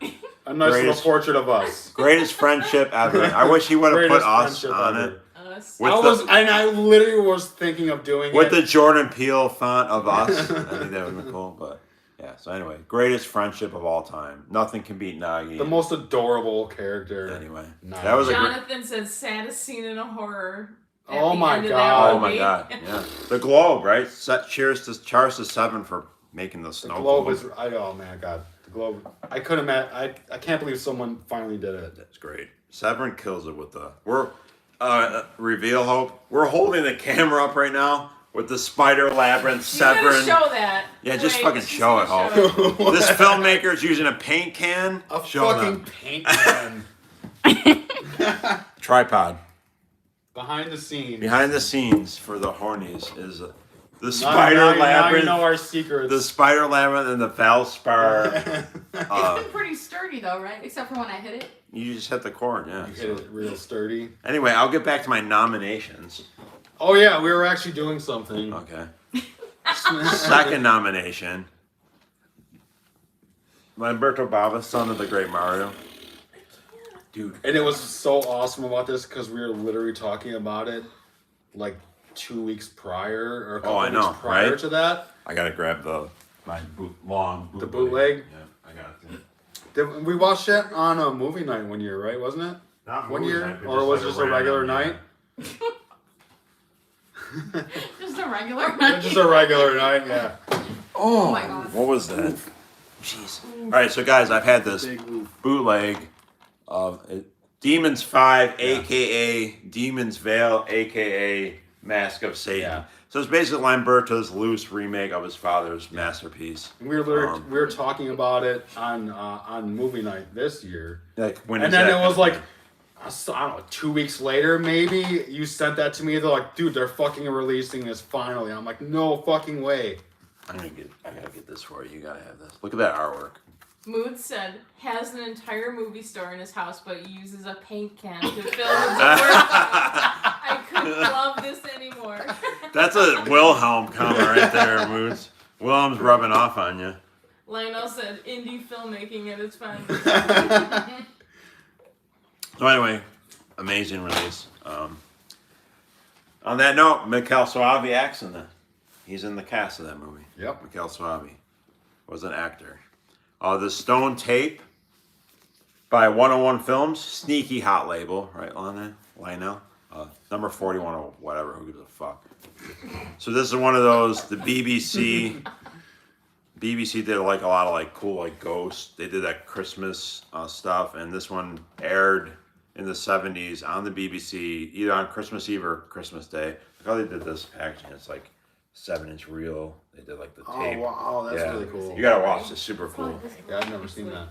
[SPEAKER 2] A nice
[SPEAKER 1] Greatest-
[SPEAKER 2] little portrait of us.
[SPEAKER 1] greatest friendship ever. I wish he would have put
[SPEAKER 2] Greatest
[SPEAKER 1] us
[SPEAKER 2] friendship
[SPEAKER 1] on
[SPEAKER 2] ever.
[SPEAKER 1] it.
[SPEAKER 3] us.
[SPEAKER 2] I literally was thinking of doing
[SPEAKER 1] with
[SPEAKER 2] it.
[SPEAKER 1] the Jordan Peele font of us. I think that would have been cool, but yeah. So anyway, greatest friendship of all time. Nothing can beat Nagi.
[SPEAKER 2] The most adorable character.
[SPEAKER 1] Anyway,
[SPEAKER 2] Nagi.
[SPEAKER 1] that was
[SPEAKER 3] Jonathan said saddest scene in a horror. at
[SPEAKER 2] Oh
[SPEAKER 3] the
[SPEAKER 2] my
[SPEAKER 3] end of
[SPEAKER 2] God.
[SPEAKER 3] that
[SPEAKER 1] Oh my
[SPEAKER 3] movie.
[SPEAKER 1] god! Yeah, the Globe, right? Cheers to Charles VII for making the
[SPEAKER 2] The
[SPEAKER 1] snow
[SPEAKER 2] Globe is. Oh man, God, the Globe. I couldn't imagine. I can't believe someone finally did it.
[SPEAKER 1] That's great. Severin kills it with the reveal. Hope we're holding the camera up right now with the Spider Labyrinth.
[SPEAKER 3] You gotta
[SPEAKER 1] Severin.
[SPEAKER 3] show that.
[SPEAKER 1] Yeah, just
[SPEAKER 3] Wait,
[SPEAKER 1] fucking
[SPEAKER 3] she's
[SPEAKER 1] show it,
[SPEAKER 3] gonna
[SPEAKER 1] Hope.
[SPEAKER 3] show it.
[SPEAKER 1] This filmmaker's using a paint can.
[SPEAKER 2] A
[SPEAKER 1] Show
[SPEAKER 2] fucking
[SPEAKER 1] them.
[SPEAKER 2] paint can.
[SPEAKER 1] Tripod.
[SPEAKER 2] Behind the scenes.
[SPEAKER 1] Behind the scenes for the hornies is the
[SPEAKER 2] Now-
[SPEAKER 1] Spider
[SPEAKER 2] now you
[SPEAKER 1] Labyrinth.
[SPEAKER 2] know our secrets.
[SPEAKER 1] The Spider Labyrinth and the Valspar.
[SPEAKER 4] It's been pretty sturdy though, right? Except for when I hit it.
[SPEAKER 1] You just hit the cord, yeah.
[SPEAKER 2] You hit it real sturdy.
[SPEAKER 1] Anyway, I'll get back to my nominations.
[SPEAKER 2] Oh yeah, we were actually doing something.
[SPEAKER 1] Okay. Second nomination. Lamberto Bava, son of the great Mario. Dude.
[SPEAKER 2] And it was so awesome about this because we were literally talking about it like 2 weeks prior or a couple
[SPEAKER 1] I
[SPEAKER 2] weeks
[SPEAKER 1] know,
[SPEAKER 2] prior
[SPEAKER 1] right?
[SPEAKER 2] to that.
[SPEAKER 1] I gotta grab my long bootleg.
[SPEAKER 2] The bootleg?
[SPEAKER 1] Yeah, I got it.
[SPEAKER 2] We watched it on a movie night one year, right? Wasn't it?
[SPEAKER 1] Not
[SPEAKER 2] One
[SPEAKER 1] movie
[SPEAKER 2] year?
[SPEAKER 1] night, but
[SPEAKER 2] Or was it
[SPEAKER 1] like
[SPEAKER 2] just a regular
[SPEAKER 1] random,
[SPEAKER 2] night?
[SPEAKER 4] Just a regular.
[SPEAKER 2] Just a regular night, yeah.
[SPEAKER 4] Oh my god.
[SPEAKER 1] What was that? Jeez. All right, so guys, I've had this
[SPEAKER 2] Big oof.
[SPEAKER 1] bootleg of Demons 5,
[SPEAKER 2] Yeah.
[SPEAKER 1] aka Demon's Veil, aka Mask of Satan.
[SPEAKER 2] Yeah.
[SPEAKER 1] So it's basically Lamberto's loose remake of his father's masterpiece.
[SPEAKER 2] We were talking about it on movie night this year.
[SPEAKER 1] Like when
[SPEAKER 2] And
[SPEAKER 1] is
[SPEAKER 2] then
[SPEAKER 1] that
[SPEAKER 2] it was
[SPEAKER 1] gonna
[SPEAKER 2] like, I don't know, 2 weeks later maybe, you sent that to me. They're like, dude, they're fucking releasing this finally. I'm like, no fucking way.
[SPEAKER 1] I gotta get this for you. You gotta have this. Look at that artwork.
[SPEAKER 3] Mood said has an entire movie store in his house, but uses a paint can to fill his work. I couldn't love this anymore.
[SPEAKER 1] That's a Wilhelm comment right there, Moods. Wilhelm's rubbing off on you.
[SPEAKER 3] Lionel said indie filmmaking at its finest.
[SPEAKER 1] So anyway, amazing release. On that note, Mikhail Suave acts in that. He's in the cast of that movie.
[SPEAKER 2] Yep.
[SPEAKER 1] Mikhail Suave was an actor. The Stone Tape by 101 Films, sneaky hot label, right, Lionel? Number 41 or whatever, who gives a fuck. So this is one of those, the BBC did like a lot of like cool like Ghosts. They did that Christmas stuff, and this one aired in the 70s on the BBC, either on Christmas Eve or Christmas Day. Look how they did this packaging. It's like 7-inch reel. They did like the tape.
[SPEAKER 2] Oh, wow, that's
[SPEAKER 1] Yeah.
[SPEAKER 2] really cool.
[SPEAKER 1] You gotta watch this, super cool.
[SPEAKER 2] Yeah, I've never seen that.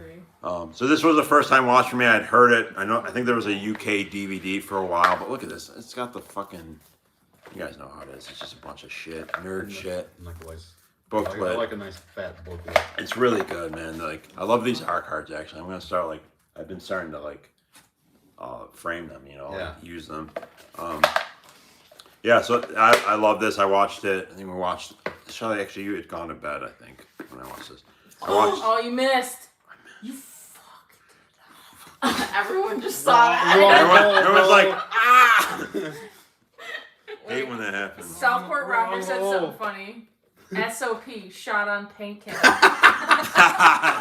[SPEAKER 1] So this was the first time watch for me. I'd heard it. I think there was a UK DVD for a while, but look at this. It's got the fucking. You guys know how it is. It's just a bunch of shit, nerd shit.
[SPEAKER 2] Likewise.
[SPEAKER 1] Booklet.
[SPEAKER 2] I like a nice fat booklet.
[SPEAKER 1] It's really good, man. Like I love these art cards. Actually, I'm gonna start like I've been starting to like frame them. You know,
[SPEAKER 2] Yeah.
[SPEAKER 1] like, use them. Yeah. So I love this. I watched it. I think we watched. Shelly, actually, you had gone to bed. I think when I watched this. I watched.
[SPEAKER 3] Oh, you missed. You fucked.
[SPEAKER 4] Everyone just saw that.
[SPEAKER 1] Everyone's like, ah! Hate when that happens.
[SPEAKER 3] Southport Rocker said something funny. SOP, shot on paint can.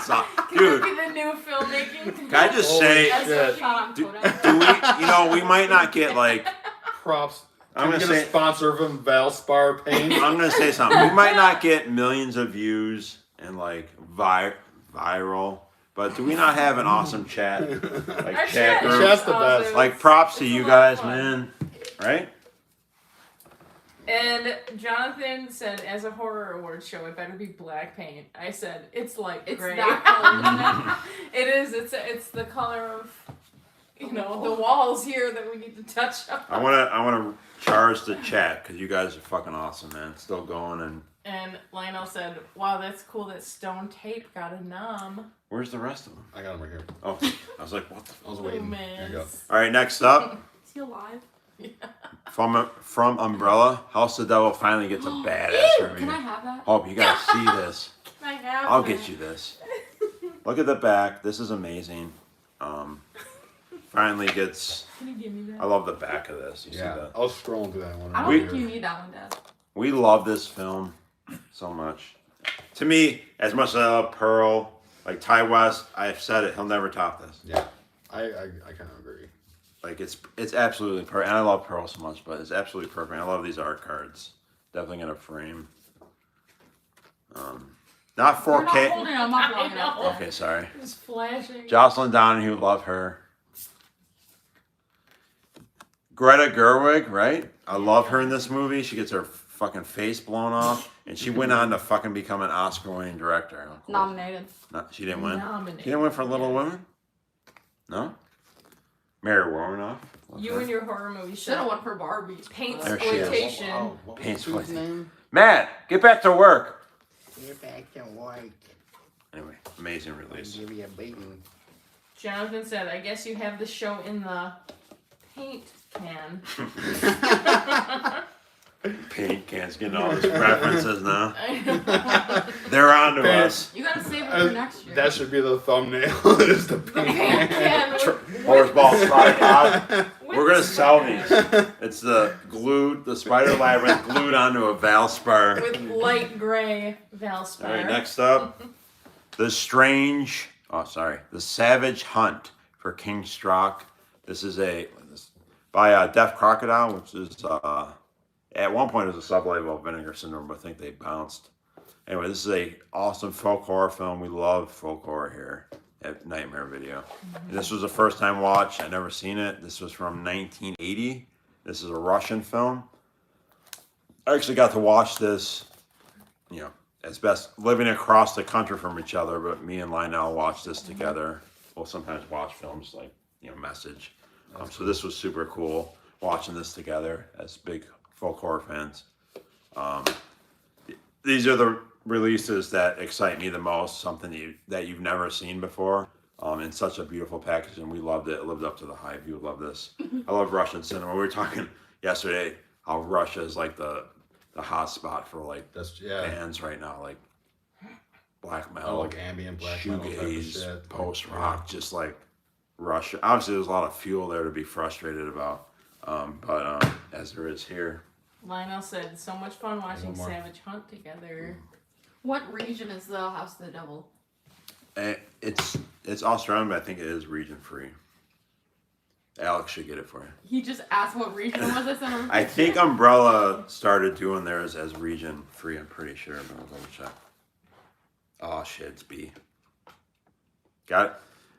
[SPEAKER 1] So,
[SPEAKER 3] Can
[SPEAKER 1] dude,
[SPEAKER 3] that be the new filmmaking?
[SPEAKER 1] can I just say,
[SPEAKER 2] shit.
[SPEAKER 4] Shot on
[SPEAKER 1] do
[SPEAKER 4] Kodak.
[SPEAKER 1] we might not get like,
[SPEAKER 2] Props.
[SPEAKER 1] I'm
[SPEAKER 2] Can we
[SPEAKER 1] gonna
[SPEAKER 2] get a
[SPEAKER 1] say,
[SPEAKER 2] sponsor from Valspar Paint?
[SPEAKER 1] I'm gonna say something. We might not get millions of views and like viral, but do we not have an awesome chat? Like
[SPEAKER 3] Our
[SPEAKER 1] chat
[SPEAKER 3] is
[SPEAKER 1] group.
[SPEAKER 2] Chat's the best.
[SPEAKER 3] awesome.
[SPEAKER 1] Like props to
[SPEAKER 3] It's a
[SPEAKER 1] you
[SPEAKER 3] lot of
[SPEAKER 1] guys,
[SPEAKER 3] fun.
[SPEAKER 1] man. Right?
[SPEAKER 3] And Jonathan said, as a horror awards show, it better be black paint. I said, it's like
[SPEAKER 4] It's
[SPEAKER 3] gray.
[SPEAKER 4] that color,
[SPEAKER 3] It is. It's the color of, the walls here that we need to touch up.
[SPEAKER 1] I wanna charge the chat because you guys are fucking awesome, man. It's still going. And
[SPEAKER 3] And Lionel said, wow, that's cool that Stone Tape got a nom.
[SPEAKER 1] where's the rest of them?
[SPEAKER 2] I got him right here.
[SPEAKER 1] Oh, I was like, what?
[SPEAKER 2] I was waiting. There you go.
[SPEAKER 1] All right, next up.
[SPEAKER 4] Is he alive?
[SPEAKER 1] From Umbrella, House of the Devil finally gets a badass
[SPEAKER 4] Ew,
[SPEAKER 1] review.
[SPEAKER 4] can I have that?
[SPEAKER 1] Hope you guys see this.
[SPEAKER 3] I have
[SPEAKER 1] I'll
[SPEAKER 3] that.
[SPEAKER 1] get you this. Look at the back. This is amazing. finally gets.
[SPEAKER 3] Can you give me that?
[SPEAKER 1] I love the back of this. You see
[SPEAKER 2] Yeah,
[SPEAKER 1] that?
[SPEAKER 2] I was scrolling through that one.
[SPEAKER 4] I don't
[SPEAKER 1] We-
[SPEAKER 4] think you need that one, Dad.
[SPEAKER 1] We love this film so much. To me, as much as I love Pearl, like Ty West, I've said it, he'll never top this.
[SPEAKER 2] Yeah, I kind of agree.
[SPEAKER 1] Like it's absolutely perfect. And I love Pearl so much, but it's absolutely perfect. I love these art cards. Definitely gonna frame. Not
[SPEAKER 4] You're not
[SPEAKER 1] 4K.
[SPEAKER 4] holding them up long
[SPEAKER 3] I
[SPEAKER 4] enough.
[SPEAKER 3] know.
[SPEAKER 4] Dad.
[SPEAKER 1] Okay, sorry.
[SPEAKER 3] It's flashing.
[SPEAKER 1] Jocelyn Donahue, love her. Greta Gerwig, right? I love her in this movie. She gets her fucking face blown off, and she went on to fucking become an Oscar-winning director.
[SPEAKER 4] Nominated.
[SPEAKER 1] No, she didn't win.
[SPEAKER 3] Nominated.
[SPEAKER 1] She didn't win for Little Women. No. Mary Warnoff. Love
[SPEAKER 3] You
[SPEAKER 1] her.
[SPEAKER 3] and your horror movie
[SPEAKER 4] Should have
[SPEAKER 3] show.
[SPEAKER 4] won for Barbie.
[SPEAKER 3] Paint
[SPEAKER 1] There she is.
[SPEAKER 3] exploitation.
[SPEAKER 2] What was
[SPEAKER 1] Paints
[SPEAKER 2] his
[SPEAKER 1] place.
[SPEAKER 2] name?
[SPEAKER 1] Matt, get back to work.
[SPEAKER 5] Get back to work.
[SPEAKER 1] Anyway, amazing
[SPEAKER 5] I'll
[SPEAKER 1] release.
[SPEAKER 5] give you a beating.
[SPEAKER 3] Jonathan said, "I guess you have the show in the paint can."
[SPEAKER 1] Paint cans getting all these references now.
[SPEAKER 3] I know.
[SPEAKER 1] They're on to
[SPEAKER 2] Paint.
[SPEAKER 1] us.
[SPEAKER 4] You gotta save it for next year.
[SPEAKER 2] That should be the thumbnail. Is the
[SPEAKER 3] Paint
[SPEAKER 2] paint.
[SPEAKER 3] can with,
[SPEAKER 1] Horseball tripod.
[SPEAKER 3] with
[SPEAKER 1] We're gonna sell these. It's the Spider Labyrinth glued onto a Valspar.
[SPEAKER 3] with light gray Valspar.
[SPEAKER 1] All right, next up, the Savage Hunt for King Strock. This is by Deaf Crocodile, which is at one point it was a sub-label of Vinegar Syndrome, but I think they bounced. Anyway, this is a awesome folk horror film. We love folk horror here at Nightmare Video. And this was a first-time watch. I'd never seen it. This was from 1980. This is a Russian film. I actually got to watch this, as best living across the country from each other, but me and Lionel watched this together. We'll sometimes watch films like, Message. So this was super cool watching this together as big folk horror fans. These are the releases that excite me the most, something that you've never seen before, in such a beautiful package, and we loved it. It lived up to the hype. You would love this. I love Russian cinema. We were talking yesterday how Russia is like the hot spot for like bands right now, like black metal,
[SPEAKER 2] Like ambient black metal type of
[SPEAKER 1] shoegaze,
[SPEAKER 2] shit.
[SPEAKER 1] post rock, just like Russia. Obviously, there's a lot of fuel there to be frustrated about, but as there is here.
[SPEAKER 3] Lionel said, "So much fun watching
[SPEAKER 2] One more.
[SPEAKER 3] Savage Hunt together."
[SPEAKER 4] What region is the House of the Devil?
[SPEAKER 1] It's Australian, but I think it is region free. Alex should get it for you.
[SPEAKER 4] He just asked what region it was. I sent him.
[SPEAKER 1] I think Umbrella started doing theirs as region free. I'm pretty sure, but I'll double check. Oh shit, it's B. Got it.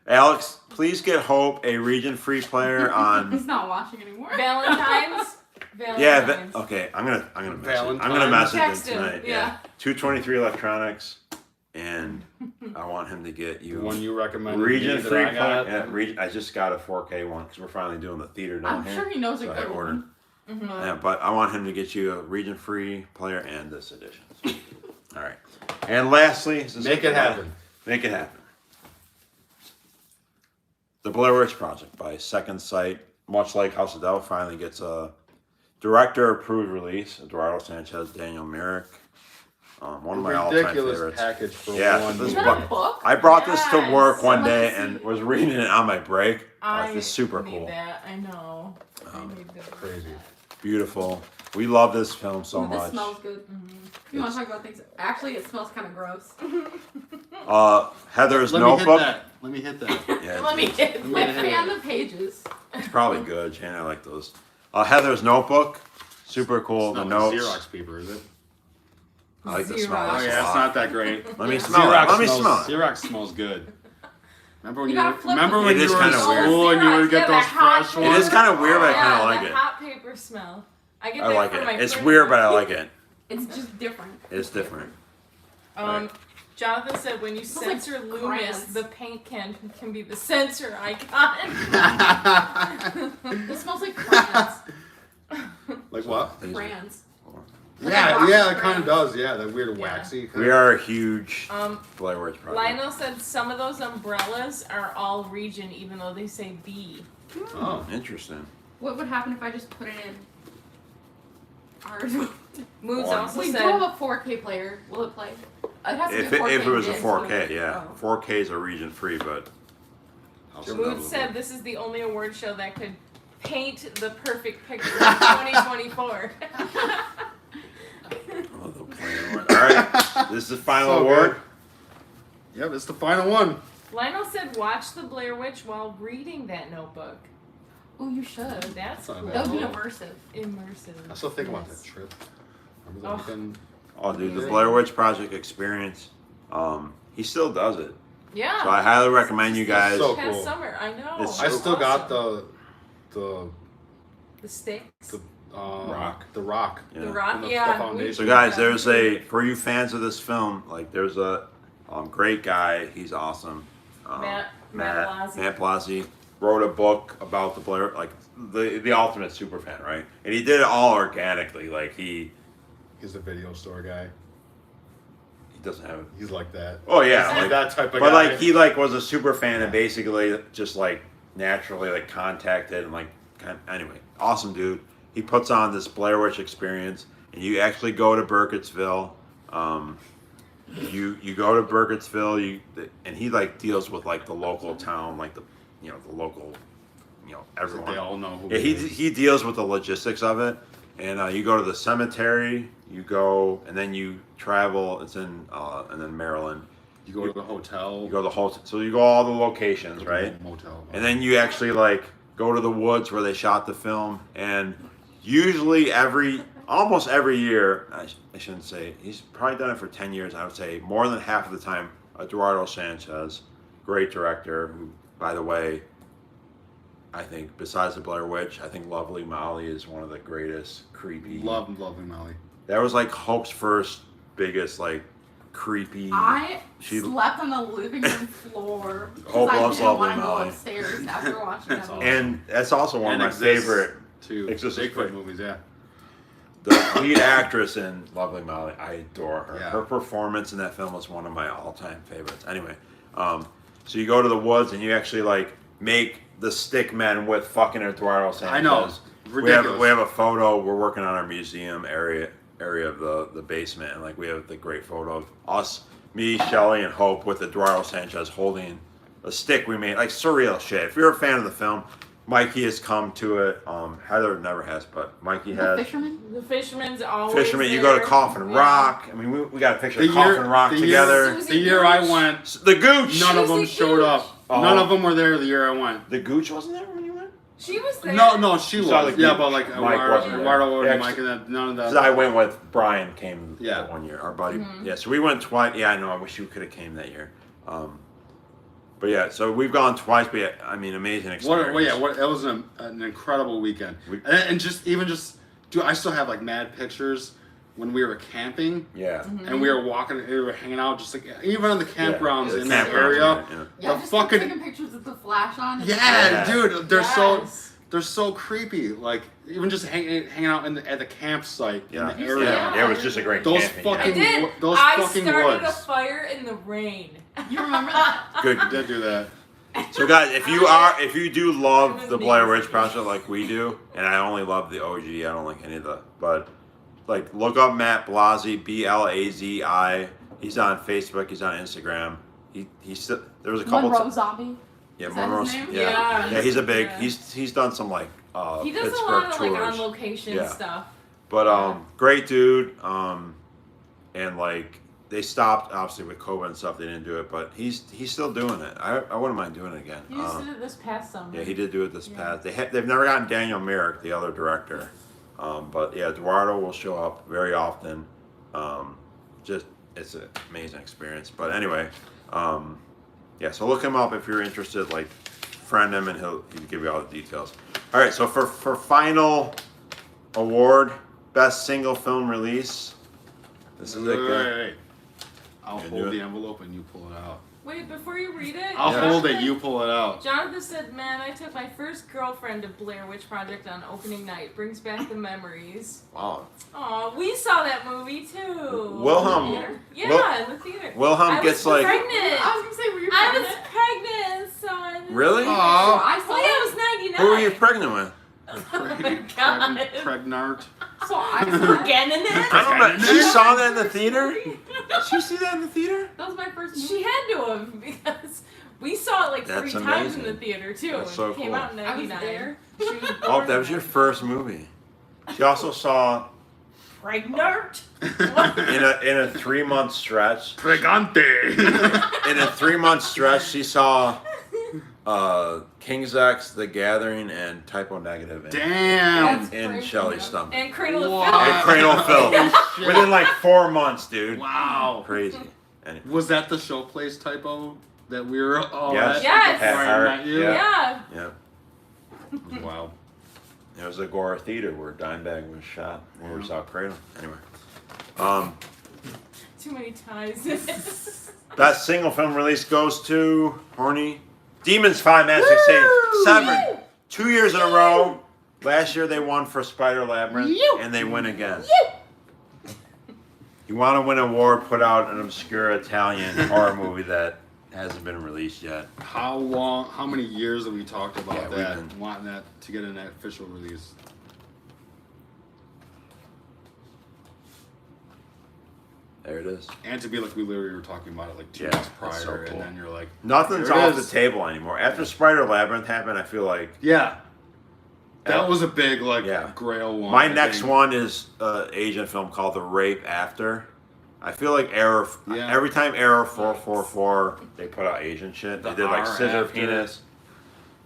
[SPEAKER 1] Alex, please get Hope a region free player on.
[SPEAKER 4] He's not watching anymore.
[SPEAKER 3] Valentine's.
[SPEAKER 1] Yeah.
[SPEAKER 3] Valentine's.
[SPEAKER 1] Okay. I'm gonna message.
[SPEAKER 2] Valentine's.
[SPEAKER 1] I'm gonna message him
[SPEAKER 3] Text him,
[SPEAKER 1] tonight.
[SPEAKER 3] yeah.
[SPEAKER 1] 223 Electronics, and I want him to get
[SPEAKER 2] The
[SPEAKER 1] you
[SPEAKER 2] one you recommended.
[SPEAKER 1] region
[SPEAKER 2] me that
[SPEAKER 1] free
[SPEAKER 2] I got.
[SPEAKER 1] player. Yeah, I just got a 4K one because we're finally doing the theater down
[SPEAKER 4] I'm
[SPEAKER 1] here.
[SPEAKER 4] sure he knows a
[SPEAKER 1] So I
[SPEAKER 4] good
[SPEAKER 1] ordered.
[SPEAKER 4] one.
[SPEAKER 3] Mhm.
[SPEAKER 1] Yeah, but I want him to get you a region free player and this edition. All right. And lastly,
[SPEAKER 2] Make it happen.
[SPEAKER 1] Make it happen. The Blair Witch Project by Second Sight, much like House of Devil, finally gets a director-approved release. Eduardo Sanchez, Daniel Myrick, one of my all-time
[SPEAKER 2] Ridiculous
[SPEAKER 1] favorites.
[SPEAKER 2] package for
[SPEAKER 1] Yeah,
[SPEAKER 2] one.
[SPEAKER 1] this
[SPEAKER 4] Is
[SPEAKER 1] book-
[SPEAKER 4] that a book?
[SPEAKER 1] I brought this to work
[SPEAKER 3] Yes.
[SPEAKER 1] one
[SPEAKER 4] I
[SPEAKER 1] day
[SPEAKER 4] want to
[SPEAKER 1] and
[SPEAKER 4] see.
[SPEAKER 1] was reading it on my break.
[SPEAKER 3] I
[SPEAKER 1] It's super
[SPEAKER 3] need
[SPEAKER 1] cool.
[SPEAKER 3] that. I know. I need that.
[SPEAKER 2] Crazy.
[SPEAKER 1] Beautiful. We love this film so
[SPEAKER 4] Ooh, this
[SPEAKER 1] much.
[SPEAKER 4] smells good. You want to talk about things? Actually, it smells kind of gross.
[SPEAKER 1] Heather's
[SPEAKER 2] Let me hit
[SPEAKER 1] Notebook.
[SPEAKER 2] that. Let me hit that.
[SPEAKER 1] Yeah,
[SPEAKER 3] Let me get.
[SPEAKER 2] me
[SPEAKER 4] Like,
[SPEAKER 2] hit
[SPEAKER 4] fan
[SPEAKER 2] it.
[SPEAKER 4] the pages.
[SPEAKER 1] it's probably good, Shane. I like those. Heather's Notebook. Super cool.
[SPEAKER 2] It's
[SPEAKER 1] The
[SPEAKER 2] not
[SPEAKER 1] notes.
[SPEAKER 2] Xerox paper, is it?
[SPEAKER 1] I like the
[SPEAKER 3] Xerox.
[SPEAKER 1] smell.
[SPEAKER 2] Oh
[SPEAKER 1] of this
[SPEAKER 2] yeah,
[SPEAKER 1] a
[SPEAKER 2] it's
[SPEAKER 1] lot.
[SPEAKER 2] not that great.
[SPEAKER 1] Let me
[SPEAKER 3] Yeah.
[SPEAKER 1] smell it. Let me smell it.
[SPEAKER 2] Xerox smells good. Remember when
[SPEAKER 4] You
[SPEAKER 2] you,
[SPEAKER 4] gotta flip
[SPEAKER 2] remember
[SPEAKER 4] it.
[SPEAKER 2] when
[SPEAKER 1] It
[SPEAKER 2] you
[SPEAKER 1] is
[SPEAKER 2] were in
[SPEAKER 1] kinda
[SPEAKER 2] school
[SPEAKER 1] weird.
[SPEAKER 2] and you would get
[SPEAKER 3] Yeah,
[SPEAKER 2] those
[SPEAKER 3] that hot
[SPEAKER 2] fresh
[SPEAKER 3] one.
[SPEAKER 1] It
[SPEAKER 2] ones?
[SPEAKER 1] is kind of weird, but I kind of
[SPEAKER 3] Yeah,
[SPEAKER 1] like
[SPEAKER 3] the
[SPEAKER 1] it.
[SPEAKER 3] hot paper smell. I get
[SPEAKER 1] I
[SPEAKER 3] that
[SPEAKER 1] like
[SPEAKER 3] from my
[SPEAKER 1] it. It's
[SPEAKER 3] printer.
[SPEAKER 1] weird, but I like it.
[SPEAKER 4] It's just different.
[SPEAKER 1] It's different.
[SPEAKER 3] Jonathan said when you
[SPEAKER 4] Smells like
[SPEAKER 3] censor Loomis,
[SPEAKER 4] crayons.
[SPEAKER 3] the paint can be the censor icon.
[SPEAKER 4] It smells like crayons.
[SPEAKER 2] Like what?
[SPEAKER 4] Crayons.
[SPEAKER 2] Yeah, it kind of does. Yeah, that weird waxy.
[SPEAKER 1] We are a huge
[SPEAKER 3] Um,
[SPEAKER 1] Blair Witch Project.
[SPEAKER 3] Lionel said some of those umbrellas are all region, even though they say B.
[SPEAKER 2] Oh,
[SPEAKER 1] Interesting.
[SPEAKER 4] What would happen if I just put it in ours?
[SPEAKER 3] Moons
[SPEAKER 1] One.
[SPEAKER 3] also
[SPEAKER 4] We do
[SPEAKER 3] said
[SPEAKER 4] have a 4K player. Will it play? It has to
[SPEAKER 1] If
[SPEAKER 4] be
[SPEAKER 1] it,
[SPEAKER 4] 4K
[SPEAKER 1] if it was a
[SPEAKER 4] disc.
[SPEAKER 1] 4K, yeah.
[SPEAKER 4] Oh.
[SPEAKER 1] 4K is a region free, but
[SPEAKER 2] House of
[SPEAKER 3] Mood
[SPEAKER 2] Devils.
[SPEAKER 3] said this is the only award show that could paint the perfect picture of 2024.
[SPEAKER 1] Oh, the plain award. All right, this is the final
[SPEAKER 2] So
[SPEAKER 1] award.
[SPEAKER 2] good. Yep, it's the final one.
[SPEAKER 3] Lionel said watch The Blair Witch while reading that notebook.
[SPEAKER 4] Oh, you should.
[SPEAKER 3] So that's
[SPEAKER 2] Not
[SPEAKER 3] cool.
[SPEAKER 4] That would be
[SPEAKER 2] bad.
[SPEAKER 4] immersive.
[SPEAKER 2] I
[SPEAKER 3] Immersive.
[SPEAKER 2] still think about
[SPEAKER 3] Yes.
[SPEAKER 2] that trip. Remember that
[SPEAKER 3] Oh.
[SPEAKER 2] weekend?
[SPEAKER 1] Oh, dude, the Blair Witch Project experience. He still does it.
[SPEAKER 3] Yeah.
[SPEAKER 1] So I highly recommend you guys.
[SPEAKER 2] So
[SPEAKER 3] Past
[SPEAKER 2] cool.
[SPEAKER 3] summer, I know.
[SPEAKER 1] It's
[SPEAKER 2] I
[SPEAKER 1] so
[SPEAKER 2] still got
[SPEAKER 3] Awesome.
[SPEAKER 2] the
[SPEAKER 3] the sticks.
[SPEAKER 1] Rock.
[SPEAKER 2] The rock.
[SPEAKER 1] Yeah.
[SPEAKER 3] The rock,
[SPEAKER 2] And the
[SPEAKER 3] yeah.
[SPEAKER 2] foundation.
[SPEAKER 1] So guys, there's for you fans of this film, like there's a great guy. He's awesome.
[SPEAKER 3] Matt Blasey.
[SPEAKER 1] Matt Blasey wrote a book about the Blair, like the ultimate super fan, right? And he did it all organically. Like he
[SPEAKER 2] He's a video store guy.
[SPEAKER 1] doesn't have it.
[SPEAKER 2] He's like that.
[SPEAKER 1] Oh yeah,
[SPEAKER 2] He's
[SPEAKER 1] like,
[SPEAKER 2] that type of
[SPEAKER 1] but
[SPEAKER 2] guy.
[SPEAKER 1] like he like was a super fan and basically just like naturally like contacted and like anyway, awesome dude. He puts on this Blair Witch experience, and you actually go to Burkittsville. You go to Burkittsville, and he like deals with like the local town, like the local, everyone.
[SPEAKER 2] They all know who
[SPEAKER 1] Yeah,
[SPEAKER 2] he
[SPEAKER 1] he
[SPEAKER 2] is.
[SPEAKER 1] he deals with the logistics of it, and you go to the cemetery. You go, and then you travel. It's in and then Maryland.
[SPEAKER 2] You go to the hotel.
[SPEAKER 1] You go to the hotel. So you go all the locations, right?
[SPEAKER 2] Motel.
[SPEAKER 1] And then you actually like go to the woods where they shot the film. And usually almost every year, I shouldn't say, he's probably done it for 10 years. I would say more than half of the time, Eduardo Sanchez, great director, who, by the way, I think besides the Blair Witch, I think Lovely Molly is one of the greatest creepy.
[SPEAKER 2] Lovely Molly.
[SPEAKER 1] That was like Hope's first biggest like creepy.
[SPEAKER 4] I
[SPEAKER 1] She-
[SPEAKER 4] slept on the living room floor because
[SPEAKER 1] Hope
[SPEAKER 4] I
[SPEAKER 1] loves
[SPEAKER 4] didn't
[SPEAKER 1] Lovely
[SPEAKER 4] want to go
[SPEAKER 1] Molly.
[SPEAKER 4] upstairs after watching that movie.
[SPEAKER 1] And that's also one
[SPEAKER 2] And
[SPEAKER 1] of my
[SPEAKER 2] Exists,
[SPEAKER 1] favorite.
[SPEAKER 2] Two
[SPEAKER 1] Exists is
[SPEAKER 2] Bigfoot
[SPEAKER 1] great.
[SPEAKER 2] movies, yeah.
[SPEAKER 1] The lead actress in Lovely Molly, I adore her.
[SPEAKER 2] Yeah.
[SPEAKER 1] Her performance in that film was one of my all-time favorites. Anyway, so you go to the woods and you actually like make the stick men with fucking Eduardo Sanchez.
[SPEAKER 2] I know. Ridiculous.
[SPEAKER 1] We have a photo. We're working on our museum area of the basement, and like we have the great photo of us, me, Shelley, and Hope with Eduardo Sanchez holding a stick we made, like surreal shit. If you're a fan of the film, Mikey has come to it. Heather never has, but Mikey
[SPEAKER 4] The
[SPEAKER 1] has.
[SPEAKER 4] fisherman?
[SPEAKER 3] The Fisherman's always
[SPEAKER 1] Fisherman, you go to
[SPEAKER 3] there.
[SPEAKER 1] Coffin
[SPEAKER 3] Yeah.
[SPEAKER 1] Rock. I mean, we got a picture
[SPEAKER 2] The
[SPEAKER 1] of Coffin
[SPEAKER 2] year-
[SPEAKER 1] Rock
[SPEAKER 2] the
[SPEAKER 1] together.
[SPEAKER 2] year-
[SPEAKER 3] Susie
[SPEAKER 2] The year I
[SPEAKER 3] Gooch.
[SPEAKER 2] went,
[SPEAKER 1] The Gooch.
[SPEAKER 2] none of them
[SPEAKER 3] Susie
[SPEAKER 2] showed
[SPEAKER 3] Gooch.
[SPEAKER 2] up.
[SPEAKER 1] Oh.
[SPEAKER 2] None of them were there the year I went.
[SPEAKER 1] The Gooch wasn't there when you went.
[SPEAKER 3] She was there.
[SPEAKER 2] No, she
[SPEAKER 1] You saw
[SPEAKER 2] was.
[SPEAKER 1] the
[SPEAKER 2] Yeah,
[SPEAKER 1] Gooch.
[SPEAKER 2] but like
[SPEAKER 1] Mike wasn't there.
[SPEAKER 2] Eduardo
[SPEAKER 1] Yeah,
[SPEAKER 2] and Mike and that, none of that.
[SPEAKER 1] Because I went with Brian. Came
[SPEAKER 2] Yeah.
[SPEAKER 1] that one year. Our buddy.
[SPEAKER 3] Mhm.
[SPEAKER 1] Yeah, so we went twice. Yeah, I know. I wish you could have came that year. But yeah, so we've gone twice. But yeah, I mean, amazing experience.
[SPEAKER 2] It was an incredible weekend.
[SPEAKER 1] We-
[SPEAKER 2] And just, dude, I still have like mad pictures when we were camping
[SPEAKER 1] Yeah.
[SPEAKER 2] and we were walking, we were hanging out, just like even on the campgrounds
[SPEAKER 1] Yeah,
[SPEAKER 2] in that
[SPEAKER 1] campgrounds,
[SPEAKER 2] area.
[SPEAKER 1] yeah.
[SPEAKER 4] Yeah,
[SPEAKER 2] The
[SPEAKER 4] just
[SPEAKER 2] fucking-
[SPEAKER 4] taking pictures with the flash on.
[SPEAKER 2] Yeah,
[SPEAKER 1] Yeah.
[SPEAKER 2] dude,
[SPEAKER 3] Yes.
[SPEAKER 2] they're so creepy. Like even just hanging out at the campsite
[SPEAKER 1] Yeah.
[SPEAKER 2] in the area.
[SPEAKER 1] Yeah, it was just a great
[SPEAKER 2] Those
[SPEAKER 1] camping.
[SPEAKER 3] I
[SPEAKER 2] fucking-
[SPEAKER 3] did.
[SPEAKER 2] those
[SPEAKER 3] I
[SPEAKER 2] fucking
[SPEAKER 3] started
[SPEAKER 2] woods.
[SPEAKER 3] a fire in the rain.
[SPEAKER 4] You remember that?
[SPEAKER 1] Good.
[SPEAKER 2] I did do that.
[SPEAKER 1] So guys, if you do love the Blair Witch Project like we do, and I only love the OG, I don't like any of the, but like look up Matt Blasey, Blazi. He's on Facebook. He's on Instagram. He's still, there was a couple.
[SPEAKER 4] Monroe Zombie.
[SPEAKER 1] Yeah,
[SPEAKER 4] Is that
[SPEAKER 1] Monroe's.
[SPEAKER 4] his name?
[SPEAKER 1] Yeah.
[SPEAKER 3] Yeah.
[SPEAKER 1] He's a big.
[SPEAKER 3] Yeah.
[SPEAKER 1] He's done some like
[SPEAKER 3] He does
[SPEAKER 1] Pittsburgh
[SPEAKER 3] a lot of like
[SPEAKER 1] tours.
[SPEAKER 3] on location
[SPEAKER 1] Yeah.
[SPEAKER 3] stuff.
[SPEAKER 1] But great dude. And like they stopped obviously with COVID and stuff. They didn't do it, but he's still doing it. I wouldn't mind doing it again.
[SPEAKER 3] He just did it this past summer.
[SPEAKER 1] Yeah, he did do it this
[SPEAKER 3] Yeah.
[SPEAKER 1] past. They've never gotten Daniel Myrick, the other director, but yeah, Eduardo will show up very often. Just it's an amazing experience. But anyway, yeah. So look him up if you're interested. Like, friend him and he'll give you all the details. All right. So for final award, best single film release. This is it. Good.
[SPEAKER 2] Wait. I'll
[SPEAKER 1] You do
[SPEAKER 2] hold
[SPEAKER 1] it.
[SPEAKER 2] the envelope and you pull it out.
[SPEAKER 3] Wait, before you read it.
[SPEAKER 2] I'll
[SPEAKER 1] Yeah.
[SPEAKER 2] hold it, you pull it out.
[SPEAKER 3] Jonathan said, "Man, I took my first girlfriend to Blair Witch Project on opening night. Brings back the memories."
[SPEAKER 1] Wow.
[SPEAKER 3] Aw, we saw that movie too.
[SPEAKER 1] Wilhelm-
[SPEAKER 3] Yeah,
[SPEAKER 1] Wil-
[SPEAKER 3] in the theater.
[SPEAKER 1] Wilhelm
[SPEAKER 3] I
[SPEAKER 1] gets
[SPEAKER 3] was
[SPEAKER 1] like.
[SPEAKER 3] pregnant.
[SPEAKER 4] I was gonna say, were you
[SPEAKER 3] I was
[SPEAKER 4] pregnant?
[SPEAKER 3] pregnant, so I didn't
[SPEAKER 1] Really?
[SPEAKER 3] see it.
[SPEAKER 2] Aw.
[SPEAKER 4] I saw
[SPEAKER 3] Well, yeah,
[SPEAKER 4] it.
[SPEAKER 3] I was 99.
[SPEAKER 1] Who were you pregnant with?
[SPEAKER 3] Oh my god.
[SPEAKER 2] Pregnant.
[SPEAKER 4] So I saw it.
[SPEAKER 3] Again in it?
[SPEAKER 1] I don't know. She saw that in the theater. Did she see that in the theater?
[SPEAKER 4] That was my first movie.
[SPEAKER 3] She had to have because We saw it like
[SPEAKER 1] That's
[SPEAKER 3] 3 times in
[SPEAKER 1] amazing.
[SPEAKER 3] the theater too.
[SPEAKER 1] That's so
[SPEAKER 3] It came
[SPEAKER 1] cool.
[SPEAKER 3] out in
[SPEAKER 4] I was
[SPEAKER 3] 99.
[SPEAKER 4] there.
[SPEAKER 3] She was
[SPEAKER 1] Oh,
[SPEAKER 3] born
[SPEAKER 1] that was
[SPEAKER 3] in
[SPEAKER 1] your first movie. She also saw
[SPEAKER 3] pregnant.
[SPEAKER 1] in a 3-month stretch.
[SPEAKER 2] Pregante.
[SPEAKER 1] In a 3-month stretch, she saw King's X, The Gathering, and Typo Negative.
[SPEAKER 2] Damn.
[SPEAKER 3] That's
[SPEAKER 1] In
[SPEAKER 3] crazy.
[SPEAKER 1] Shelley's stomach.
[SPEAKER 3] And Cradle of
[SPEAKER 2] What?
[SPEAKER 1] And Cradle of Filth.
[SPEAKER 2] Shit.
[SPEAKER 1] Within like 4 months, dude.
[SPEAKER 2] Wow.
[SPEAKER 1] Crazy. Anyway.
[SPEAKER 2] Was that the show place typo that we were all
[SPEAKER 1] Yes.
[SPEAKER 2] at?
[SPEAKER 3] Yes.
[SPEAKER 1] Pat
[SPEAKER 2] Right,
[SPEAKER 1] Hart,
[SPEAKER 2] not you?
[SPEAKER 3] Yeah.
[SPEAKER 1] Yeah.
[SPEAKER 2] Wow.
[SPEAKER 1] It was a Agora Theater where Dimebag was shot when we saw Cradle. Anyway.
[SPEAKER 3] Too many ties.
[SPEAKER 1] Best single film release goes to Horny Demons 5 Magic Satan. 7. 2 years in a row. Last year they won for Spider Labyrinth, and they win again. You want to win an award, put out an obscure Italian horror movie that hasn't been released yet.
[SPEAKER 2] How long? How many years have we talked about
[SPEAKER 1] Yeah, we've
[SPEAKER 2] that?
[SPEAKER 1] been-
[SPEAKER 2] Wanting that to get an official release.
[SPEAKER 1] There it is.
[SPEAKER 2] And to be like we literally were talking about it like 2
[SPEAKER 1] Yeah,
[SPEAKER 2] months
[SPEAKER 1] that's so
[SPEAKER 2] prior,
[SPEAKER 1] cool.
[SPEAKER 2] and then you're like,
[SPEAKER 1] Nothing's
[SPEAKER 2] There it
[SPEAKER 1] off
[SPEAKER 2] is.
[SPEAKER 1] the table anymore. After Spider Labyrinth happened, I feel like
[SPEAKER 2] yeah, that
[SPEAKER 1] Yeah.
[SPEAKER 2] was a big like
[SPEAKER 1] Yeah.
[SPEAKER 2] grail one.
[SPEAKER 1] my
[SPEAKER 2] I
[SPEAKER 1] next
[SPEAKER 2] think.
[SPEAKER 1] one is an Asian film called The Rape After. I feel like Error.
[SPEAKER 2] Yeah.
[SPEAKER 1] Every time Error 444 they put out Asian shit. They
[SPEAKER 2] The
[SPEAKER 1] did like
[SPEAKER 2] R
[SPEAKER 1] Scissor
[SPEAKER 2] After.
[SPEAKER 1] Penis.